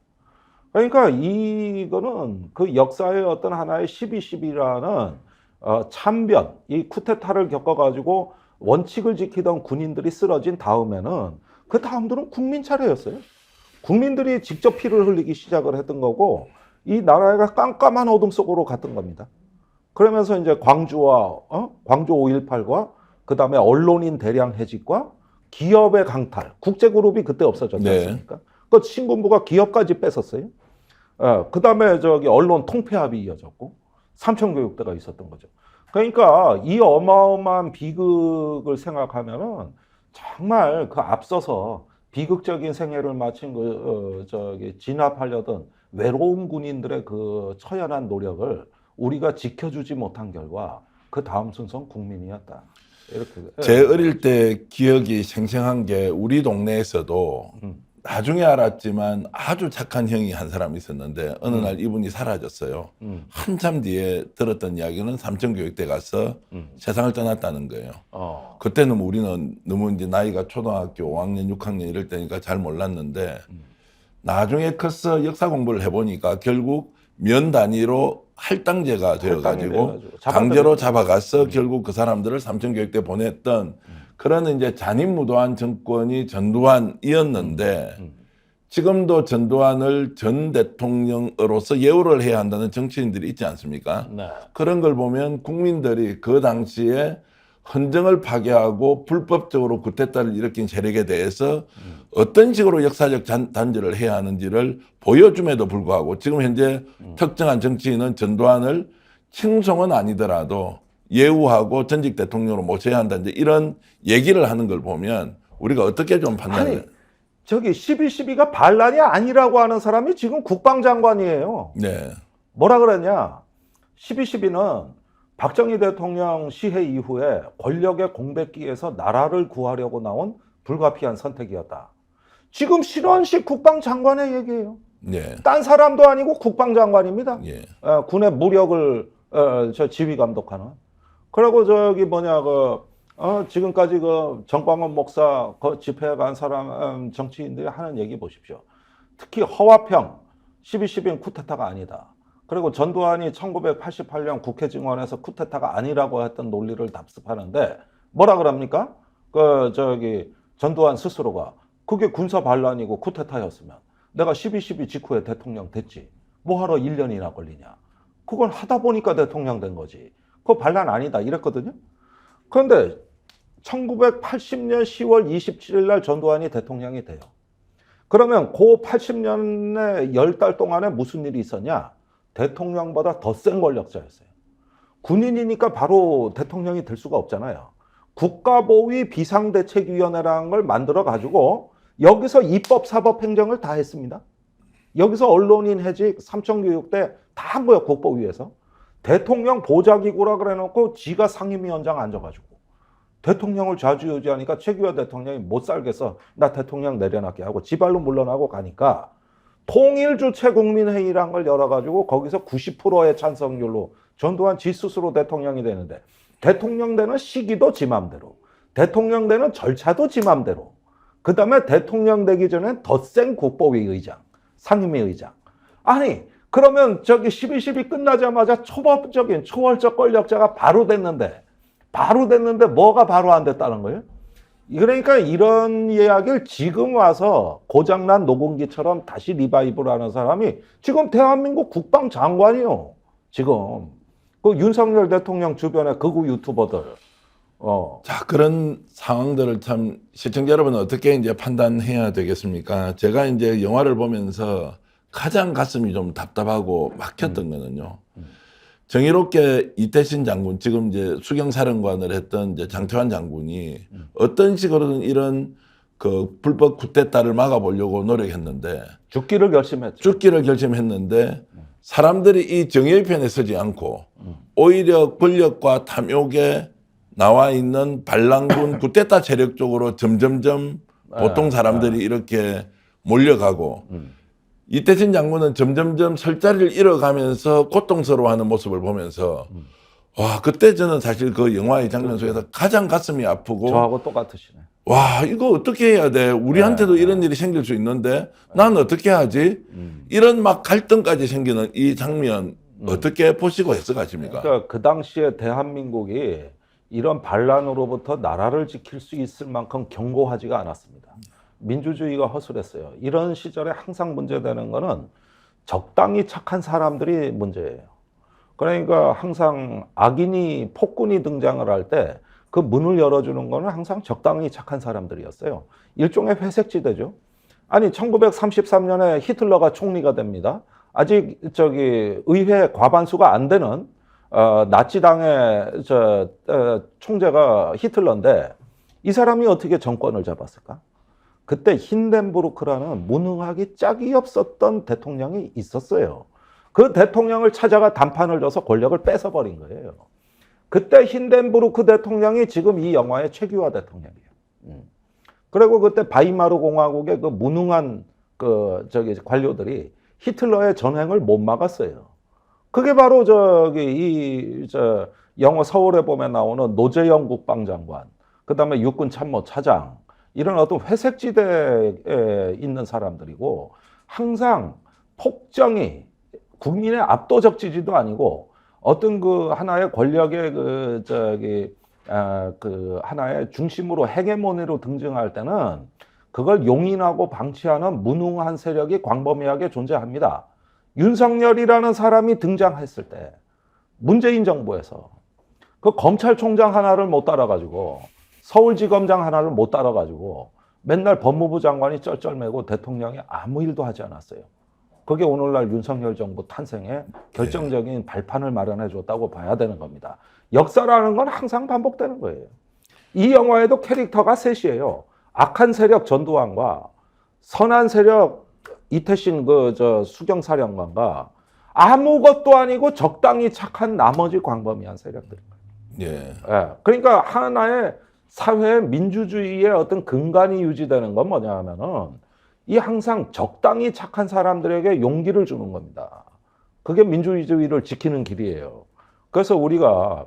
그러니까 이거는 그 역사의 어떤 하나의 12.12라는 참변, 이 쿠데타를 겪어가지고 원칙을 지키던 군인들이 쓰러진 다음에는 그 다음들은 국민 차례였어요. 국민들이 직접 피를 흘리기 시작을 했던 거고 이 나라가 깜깜한 어둠 속으로 갔던 겁니다. 그러면서 이제 광주 5.18과 그 다음에 언론인 대량 해직과 기업의 강탈, 국제그룹이 그때 없어졌지 않습니까? 그 신군부가 기업까지 뺏었어요. 그 다음에 언론 통폐합이 이어졌고 삼청교육대가 있었던 거죠. 그러니까 이 어마어마한 비극을 생각하면은 정말 그 앞서서 비극적인 생애를 마친 진압하려던 외로운 군인들의 그 처연한 노력을 우리가 지켜주지 못한 결과 그 다음 순서는 국민이었다. 이렇게. 제 어릴 때 기억이 생생한 게 우리 동네에서도 나중에 알았지만 아주 착한 형이 한 사람 있었는데 어느 날 이분이 사라졌어요. 한참 뒤에 들었던 이야기는 삼청교육대 가서 세상을 떠났다는 거예요. 그때는 우리는 너무 이제 나이가 초등학교 5학년, 6학년 이럴 때니까 잘 몰랐는데 나중에 커서 역사 공부를 해보니까 결국 면 단위로 할당제가 되어가지고 강제로 잡아가서 결국 그 사람들을 삼청교육대 보냈던 그런 이제 잔인무도한 정권이 전두환이었는데 지금도 전두환을 전 대통령으로서 예우를 해야 한다는 정치인들이 있지 않습니까? 네. 그런 걸 보면 국민들이 그 당시에 헌정을 파괴하고 불법적으로 쿠데타를 일으킨 세력에 대해서 어떤 식으로 역사적 단죄를 해야 하는지를 보여줌에도 불구하고 지금 현재 특정한 정치인은 전두환을 칭송은 아니더라도 예우하고 전직 대통령으로 모셔야 한다 이제 이런 얘기를 하는 걸 보면 우리가 어떻게 좀 판단해요? 12.12가 반란이 아니라고 하는 사람이 지금 국방장관이에요. 네. 뭐라 그러냐? 12.12는 박정희 대통령 시해 이후에 권력의 공백기에서 나라를 구하려고 나온 불가피한 선택이었다. 지금 신원식 국방장관의 얘기예요. 네. 딴 사람도 아니고 국방장관입니다. 예. 군의 무력을 지휘 감독하는. 그리고 지금까지 그 정광훈 목사 집회에 간 사람 정치인들이 하는 얘기 보십시오. 특히 허화평 12.12는 쿠데타가 아니다. 그리고 전두환이 1988년 국회 증언에서 쿠데타가 아니라고 했던 논리를 답습하는데 뭐라 그럽니까? 전두환 스스로가 그게 군사 반란이고 쿠데타였으면 내가 12.12 직후에 대통령 됐지. 뭐하러 1년이나 걸리냐. 그건 하다 보니까 대통령 된 거지. 그거 반란 아니다 이랬거든요. 그런데 1980년 10월 27일 날 전두환이 대통령이 돼요. 그러면 그 80년의 10달 동안에 무슨 일이 있었냐? 대통령보다 더 센 권력자였어요. 군인이니까 바로 대통령이 될 수가 없잖아요. 국가보위 비상대책위원회라는 걸 만들어 가지고 여기서 입법, 사법, 행정을 다 했습니다. 여기서 언론인 해직, 삼청교육대 다 한 거예요. 국보위에서. 대통령 보좌기구라 그래놓고 지가 상임위원장 앉아가지고 대통령을 좌지우지하니까 최규하 대통령이 못 살겠어. 나 대통령 내려놨게 하고 지발로 물러나고 가니까 통일주체국민회의란 걸 열어가지고 거기서 90%의 찬성률로 전두환 지 스스로 대통령이 되는데 대통령 되는 시기도 지 맘대로, 대통령 되는 절차도 지 맘대로, 그 다음에 대통령 되기 전엔 더 센 국보위 의장, 상임위 의장. 아니 그러면 12.12 끝나자마자 초월적 권력자가 바로 됐는데 뭐가 바로 안 됐다는 거예요? 그러니까 이런 이야기를 지금 와서 고장난 녹음기처럼 다시 리바이브를 하는 사람이 지금 대한민국 국방장관이요. 지금 그 윤석열 대통령 주변의 극우 유튜버들 자, 그런 상황들을 참 시청자 여러분은 어떻게 이제 판단해야 되겠습니까? 제가 이제 영화를 보면서 가장 가슴이 좀 답답하고 막혔던 거는요. 정의롭게 이태신 장군, 지금 이제 수경사령관을 했던 이제 장태환 장군이 어떤 식으로든 이런 그 불법 쿠데타를 막아보려고 노력했는데 죽기를 결심했는데 사람들이 이 정의의 편에 서지 않고 오히려 권력과 탐욕에 나와 있는 반란군 쿠데타 세력 쪽으로 점점점 보통 사람들이 이렇게 몰려가고 이태신 장군은 점점점 설 자리를 잃어가면서 고통스러워하는 모습을 보면서 와, 그때 저는 사실 그 영화의 장면 속에서 가장 가슴이 아프고 저하고 똑같으시네. 와, 이거 어떻게 해야 돼? 우리한테도 이런 일이 생길 수 있는데 난 어떻게 하지? 이런 막 갈등까지 생기는 이 장면 어떻게 보시고 해석하십니까? 그러니까 그 당시에 대한민국이 이런 반란으로부터 나라를 지킬 수 있을 만큼 견고하지가 않았습니다. 민주주의가 허술했어요. 이런 시절에 항상 문제되는 거는 적당히 착한 사람들이 문제예요. 그러니까 항상 악인이 폭군이 등장을 할 때 그 문을 열어주는 거는 항상 적당히 착한 사람들이었어요. 일종의 회색지대죠. 아니 1933년에 히틀러가 총리가 됩니다. 아직 의회 과반수가 안 되는 나치당의 총재가 히틀러인데 이 사람이 어떻게 정권을 잡았을까? 그때 힌덴부르크라는 무능하기 짝이 없었던 대통령이 있었어요. 그 대통령을 찾아가 단판을 줘서 권력을 뺏어버린 거예요. 그때 힌덴부르크 대통령이 지금 이 영화의 최규하 대통령이에요. 그리고 그때 바이마르 공화국의 그 무능한 관료들이 히틀러의 전횡을 못 막았어요. 그게 바로 영어 서울에 보면 나오는 노재영 국방장관, 그 다음에 육군 참모 차장, 이런 어떤 회색지대에 있는 사람들이고 항상 폭정이 국민의 압도적 지지도 아니고 어떤 그 하나의 권력의 하나의 중심으로 헤게모니로 등장할 때는 그걸 용인하고 방치하는 무능한 세력이 광범위하게 존재합니다. 윤석열이라는 사람이 등장했을 때 문재인 정부에서 그 검찰총장 하나를 못 따라가지고 서울지검장 하나를 못 따라가지고 맨날 법무부 장관이 쩔쩔매고 대통령이 아무 일도 하지 않았어요. 그게 오늘날 윤석열 정부 탄생에 결정적인 발판을 마련해 줬다고 봐야 되는 겁니다. 역사라는 건 항상 반복되는 거예요. 이 영화에도 캐릭터가 셋이에요. 악한 세력 전두환과 선한 세력 이태신 수경사령관과 아무것도 아니고 적당히 착한 나머지 광범위한 세력들. 예. 그러니까 하나의 사회 민주주의의 어떤 근간이 유지되는 건 뭐냐 하면은 이 항상 적당히 착한 사람들에게 용기를 주는 겁니다. 그게 민주주의를 지키는 길이에요. 그래서 우리가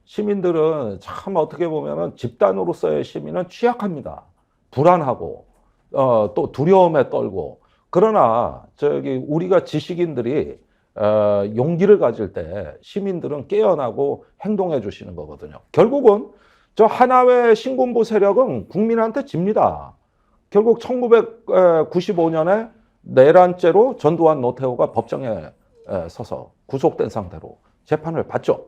시민들은 참 어떻게 보면은 집단으로서의 시민은 취약합니다. 불안하고 또 두려움에 떨고 그러나 우리가 지식인들이 용기를 가질 때 시민들은 깨어나고 행동해 주시는 거거든요. 결국은 저 하나회 신군부 세력은 국민한테 집니다. 결국 1995년에 내란죄로 전두환 노태우가 법정에 서서 구속된 상태로 재판을 받죠.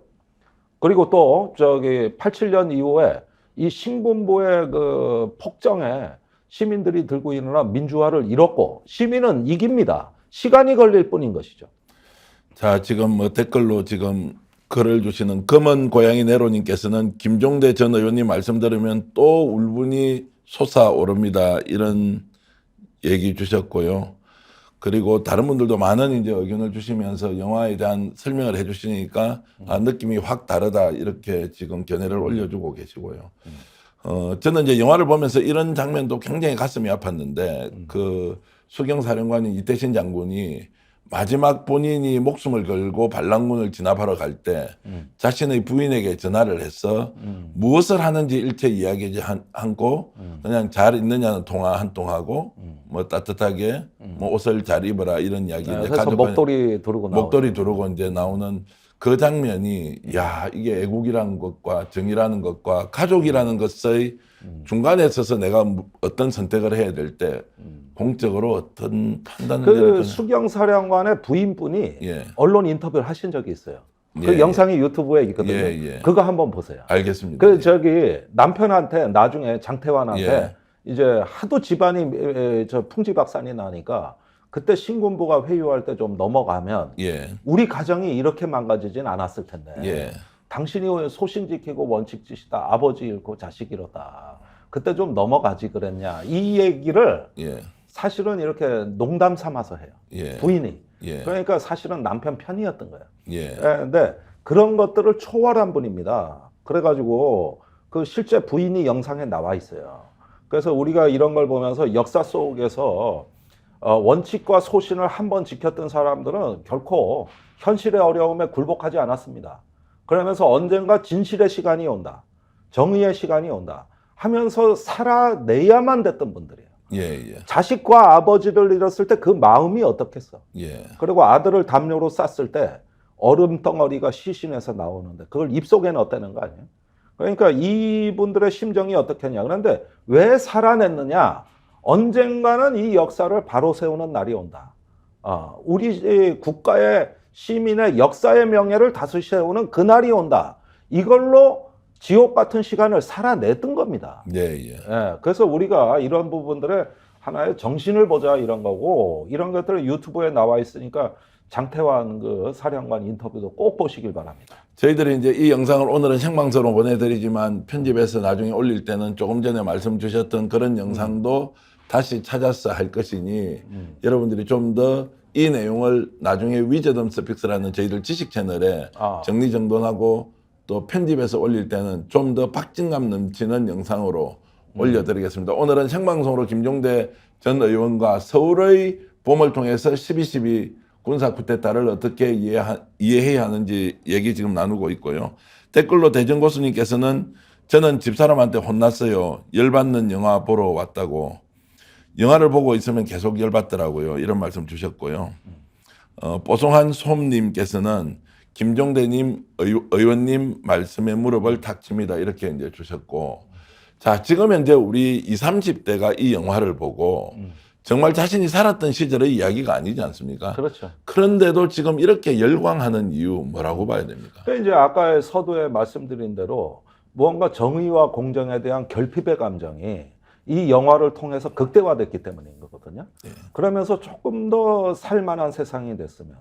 그리고 또 87년 이후에 이 신군부의 그 폭정에 시민들이 들고 일어난 민주화를 이뤘고 시민은 이깁니다. 시간이 걸릴 뿐인 것이죠. 자, 지금 뭐 댓글로 지금 글을 주시는 검은 고양이 네로님께서는 김종대 전 의원님 말씀 들으면 또 울분이 솟아오릅니다. 이런 얘기 주셨고요. 그리고 다른 분들도 많은 이제 의견을 주시면서 영화에 대한 설명을 해주시니까 느낌이 확 다르다 이렇게 지금 견해를 올려주고 계시고요. 저는 이제 영화를 보면서 이런 장면도 굉장히 가슴이 아팠는데 그 수경사령관인 이태신 장군이 마지막 본인이 목숨을 걸고 반란군을 진압하러 갈 때 자신의 부인에게 전화를 해서 무엇을 하는지 일체 이야기하지 않고 그냥 잘 있느냐는 통화 한 통하고 뭐 따뜻하게 뭐 옷을 잘 입어라 이런 이야기. 그래서 목도리 두르고 이제 나오는 그 장면이 야, 이게 애국이라는 것과 정의라는 것과 가족이라는 것의 중간에 서서 내가 어떤 선택을 해야 될 때 공적으로 어떤 판단을 그 수경사령관의 부인분이 언론 인터뷰를 하신 적이 있어요. 그 예, 영상이 유튜브에 있거든요. 예, 예. 그거 한번 보세요. 알겠습니다. 그 저기 남편한테 나중에 장태환한테 예. 이제 하도 집안이 저 풍지박산이 나니까 그때 신군부가 회유할 때 좀 넘어가면 예. 우리 가정이 이렇게 망가지진 않았을 텐데 예. 당신이 소신 지키고 원칙 지키다 아버지 잃고 자식 잃었다. 그때 좀 넘어가지 그랬냐. 이 얘기를 예. 사실은 이렇게 농담 삼아서 해요. 예. 부인이. 예. 그러니까 사실은 남편 편이었던 거예요. 예. 근데 그런 것들을 초월한 분입니다. 그래가지고 그 실제 부인이 영상에 나와 있어요. 그래서 우리가 이런 걸 보면서 역사 속에서 원칙과 소신을 한번 지켰던 사람들은 결코 현실의 어려움에 굴복하지 않았습니다. 그러면서 언젠가 진실의 시간이 온다. 정의의 시간이 온다. 하면서 살아내야만 됐던 분들이에요. 예. 예. 자식과 아버지를 잃었을 때 그 마음이 어떻겠어. 예. 그리고 아들을 담요로 쌌을 때 얼음 덩어리가 시신에서 나오는데 그걸 입속에 넣었다는 거 아니에요? 그러니까 이분들의 심정이 어떻겠냐. 그런데 왜 살아냈느냐? 언젠가는 이 역사를 바로 세우는 날이 온다. 우리 국가의 시민의 역사의 명예를 다시 세우는 그 날이 온다. 이걸로 지옥 같은 시간을 살아냈던 겁니다. 예. 예. 그래서 우리가 이런 부분들에 하나의 정신을 보자 이런 거고 이런 것들은 유튜브에 나와 있으니까 장태환 그 사령관 인터뷰도 꼭 보시길 바랍니다. 저희들이 이제 이 영상을 오늘은 생방송으로 보내드리지만 편집해서 나중에 올릴 때는 조금 전에 말씀 주셨던 그런 영상도 다시 찾아서 할 것이니 여러분들이 좀 더 이 내용을 나중에 위저덤 스픽스라는 저희들 지식 채널에 정리정돈하고 또 편집해서 올릴 때는 좀 더 박진감 넘치는 영상으로 올려드리겠습니다. 오늘은 생방송으로 김종대 전 의원과 서울의 봄을 통해서 12.12 군사 쿠데타를 어떻게 이해해야 하는지 얘기 지금 나누고 있고요. 댓글로 대전고수님께서는 저는 집사람한테 혼났어요. 열받는 영화 보러 왔다고. 영화를 보고 있으면 계속 열받더라고요. 이런 말씀 주셨고요. 뽀송한 솜님께서는 김종대님 의원님 말씀에 무릎을 탁 칩니다. 이렇게 이제 주셨고. 자, 지금 현재 우리 20, 30대가 이 영화를 보고 정말 자신이 살았던 시절의 이야기가 아니지 않습니까? 그렇죠. 그런데도 지금 이렇게 열광하는 이유 뭐라고 봐야 됩니까? 그러니까 이제 아까 서두에 말씀드린 대로 무언가 정의와 공정에 대한 결핍의 감정이 이 영화를 통해서 극대화됐기 때문인 거거든요. 네. 그러면서 조금 더 살만한 세상이 됐으면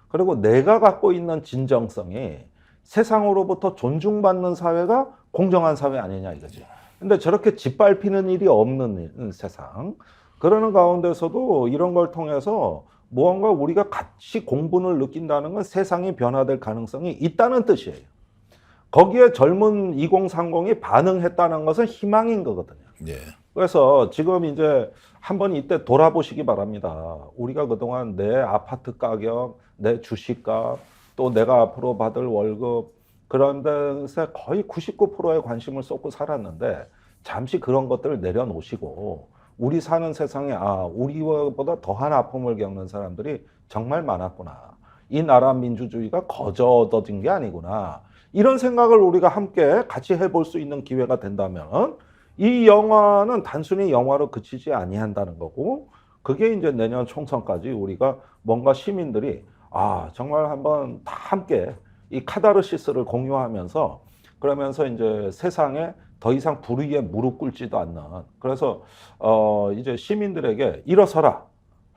그리고 내가 갖고 있는 진정성이 세상으로부터 존중받는 사회가 공정한 사회 아니냐 이거지. 근데 저렇게 짓밟히는 일이 없는 세상 그러는 가운데서도 이런 걸 통해서 무언가 우리가 같이 공분을 느낀다는 건 세상이 변화될 가능성이 있다는 뜻이에요. 거기에 젊은 2030이 반응했다는 것은 희망인 거거든요. 예. 그래서 지금 이제 한번 이때 돌아보시기 바랍니다. 우리가 그동안 내 아파트 가격, 내 주식값, 또 내가 앞으로 받을 월급 그런 데서 거의 99%의 관심을 쏟고 살았는데 잠시 그런 것들을 내려놓으시고 우리 사는 세상에 우리보다 더한 아픔을 겪는 사람들이 정말 많았구나. 이 나라 민주주의가 거저 얻어진 게 아니구나. 이런 생각을 우리가 함께 같이 해볼 수 있는 기회가 된다면 이 영화는 단순히 영화로 그치지 아니한다는 거고 그게 이제 내년 총선까지 우리가 뭔가 시민들이 정말 한번 다 함께 이 카타르시스를 공유하면서 그러면서 이제 세상에 더 이상 불의에 무릎 꿇지도 않는 그래서 이제 시민들에게 일어서라,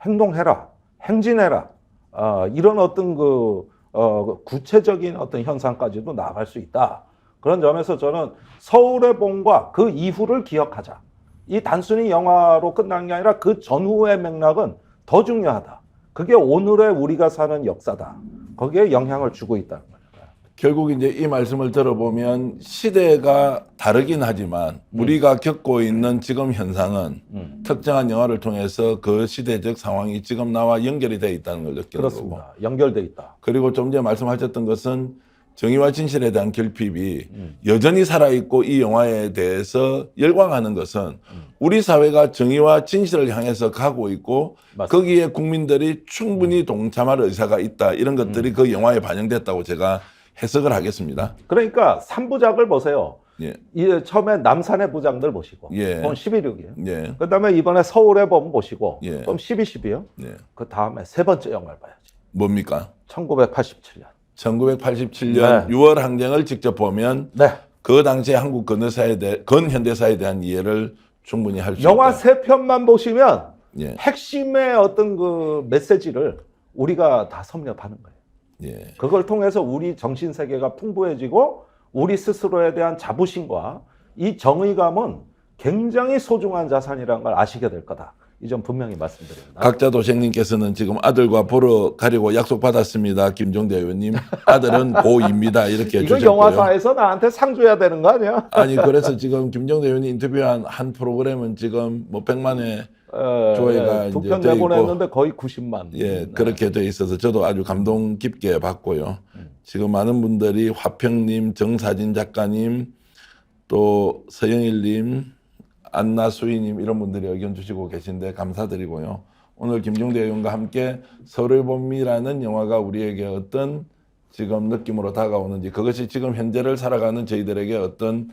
행동해라, 행진해라 이런 어떤 구체적인 어떤 현상까지도 나아갈 수 있다. 그런 점에서 저는 서울의 봄과 그 이후를 기억하자. 이 단순히 영화로 끝난 게 아니라 그 전후의 맥락은 더 중요하다. 그게 오늘의 우리가 사는 역사다. 거기에 영향을 주고 있다는 거예요. 결국 이제 이 말씀을 들어보면 시대가 다르긴 하지만 우리가 겪고 있는 지금 현상은 특정한 영화를 통해서 그 시대적 상황이 지금 나와 연결이 되어 있다는 걸 느끼는 그렇습니다. 거고. 연결돼 있다. 그리고 좀 전에 말씀하셨던 것은 정의와 진실에 대한 결핍이 여전히 살아있고 이 영화에 대해서 열광하는 것은 우리 사회가 정의와 진실을 향해서 가고 있고 맞습니다. 거기에 국민들이 충분히 동참할 의사가 있다. 이런 것들이 그 영화에 반영됐다고 제가 해석을 하겠습니다. 그러니까 3부작을 보세요. 예. 이제 처음에 남산의 부장들 보시고 예. 그건 11.6이에요. 예. 그다음에 이번에 서울의 봄 보시고 예. 그럼 12.12요. 예. 그 다음에 세 번째 영화를 봐야지. 뭡니까? 1987년. 1987년 6월 항쟁을 직접 보면 네. 그 당시에 한국 근현대사에 대한 이해를 충분히 할 수 있다. 영화 3편만 보시면 예. 핵심의 어떤 그 메시지를 우리가 다 섭렵하는 거예요. 예. 그걸 통해서 우리 정신 세계가 풍부해지고 우리 스스로에 대한 자부심과 이 정의감은 굉장히 소중한 자산이라는 걸 아시게 될 거다. 이 점 분명히 말씀드립니다. 각자 도생님께서는 지금 아들과 보러 가려고 약속받았습니다. 김종대 의원님. 아들은 고2입니다. 이렇게 이거 주셨고요. 영화사에서 나한테 상 줘야 되는 거 아니야? 아니 그래서 지금 김종대 의원이 인터뷰한 한 프로그램은 지금 뭐 100만의 조회가 이제 2편 돼 있고 내보냈는데 거의 90만. 예, 그렇게 돼 있어서 저도 아주 감동 깊게 봤고요. 지금 많은 분들이 화평님, 정사진 작가님, 또 서영일님, 안나수희님 이런 분들이 의견 주시고 계신데 감사드리고요. 오늘 김종대 의원과 함께 서로의 봄이라는 영화가 우리에게 어떤 지금 느낌으로 다가오는지 그것이 지금 현재를 살아가는 저희들에게 어떤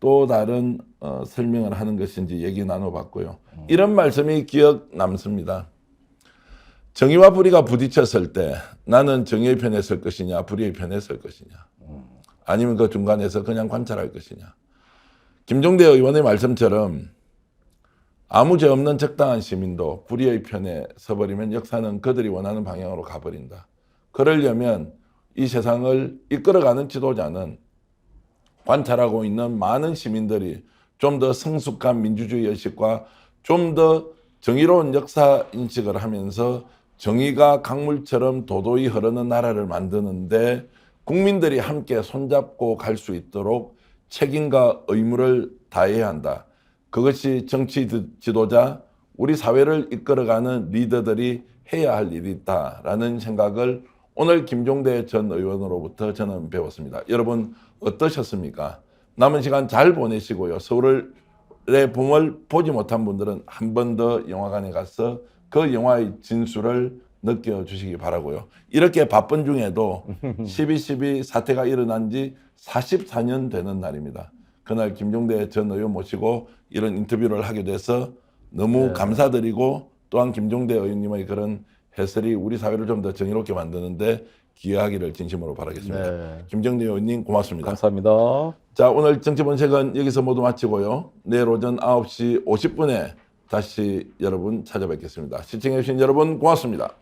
또 다른 설명을 하는 것인지 얘기 나눠봤고요. 이런 말씀이 기억 남습니다. 정의와 불의가 부딪혔을 때 나는 정의의 편에 설 것이냐 불의의 편에 설 것이냐 아니면 그 중간에서 그냥 관찰할 것이냐. 김종대 의원의 말씀처럼 아무 죄 없는 적당한 시민도 불의의 편에 서버리면 역사는 그들이 원하는 방향으로 가버린다. 그러려면 이 세상을 이끌어가는 지도자는 관찰하고 있는 많은 시민들이 좀 더 성숙한 민주주의 의식과 좀 더 정의로운 역사 인식을 하면서 정의가 강물처럼 도도히 흐르는 나라를 만드는데 국민들이 함께 손잡고 갈 수 있도록 책임과 의무를 다해야 한다. 그것이 정치 지도자, 우리 사회를 이끌어가는 리더들이 해야 할 일이다라는 생각을 오늘 김종대 전 의원으로부터 저는 배웠습니다. 여러분 어떠셨습니까? 남은 시간 잘 보내시고요. 서울의 봄을 보지 못한 분들은 한 번 더 영화관에 가서 그 영화의 진수를 느껴주시기 바라고요. 이렇게 바쁜 중에도 12.12 사태가 일어난 지 44년 되는 날입니다. 그날 김종대 전 의원 모시고 이런 인터뷰를 하게 돼서 너무 감사드리고 또한 김종대 의원님의 그런 해설이 우리 사회를 좀 더 정의롭게 만드는데 기여하기를 진심으로 바라겠습니다. 김종대 의원님 고맙습니다. 감사합니다. 자, 오늘 정치본색은 여기서 모두 마치고요. 내일 오전 9시 50분에 다시 여러분 찾아뵙겠습니다. 시청해주신 여러분 고맙습니다.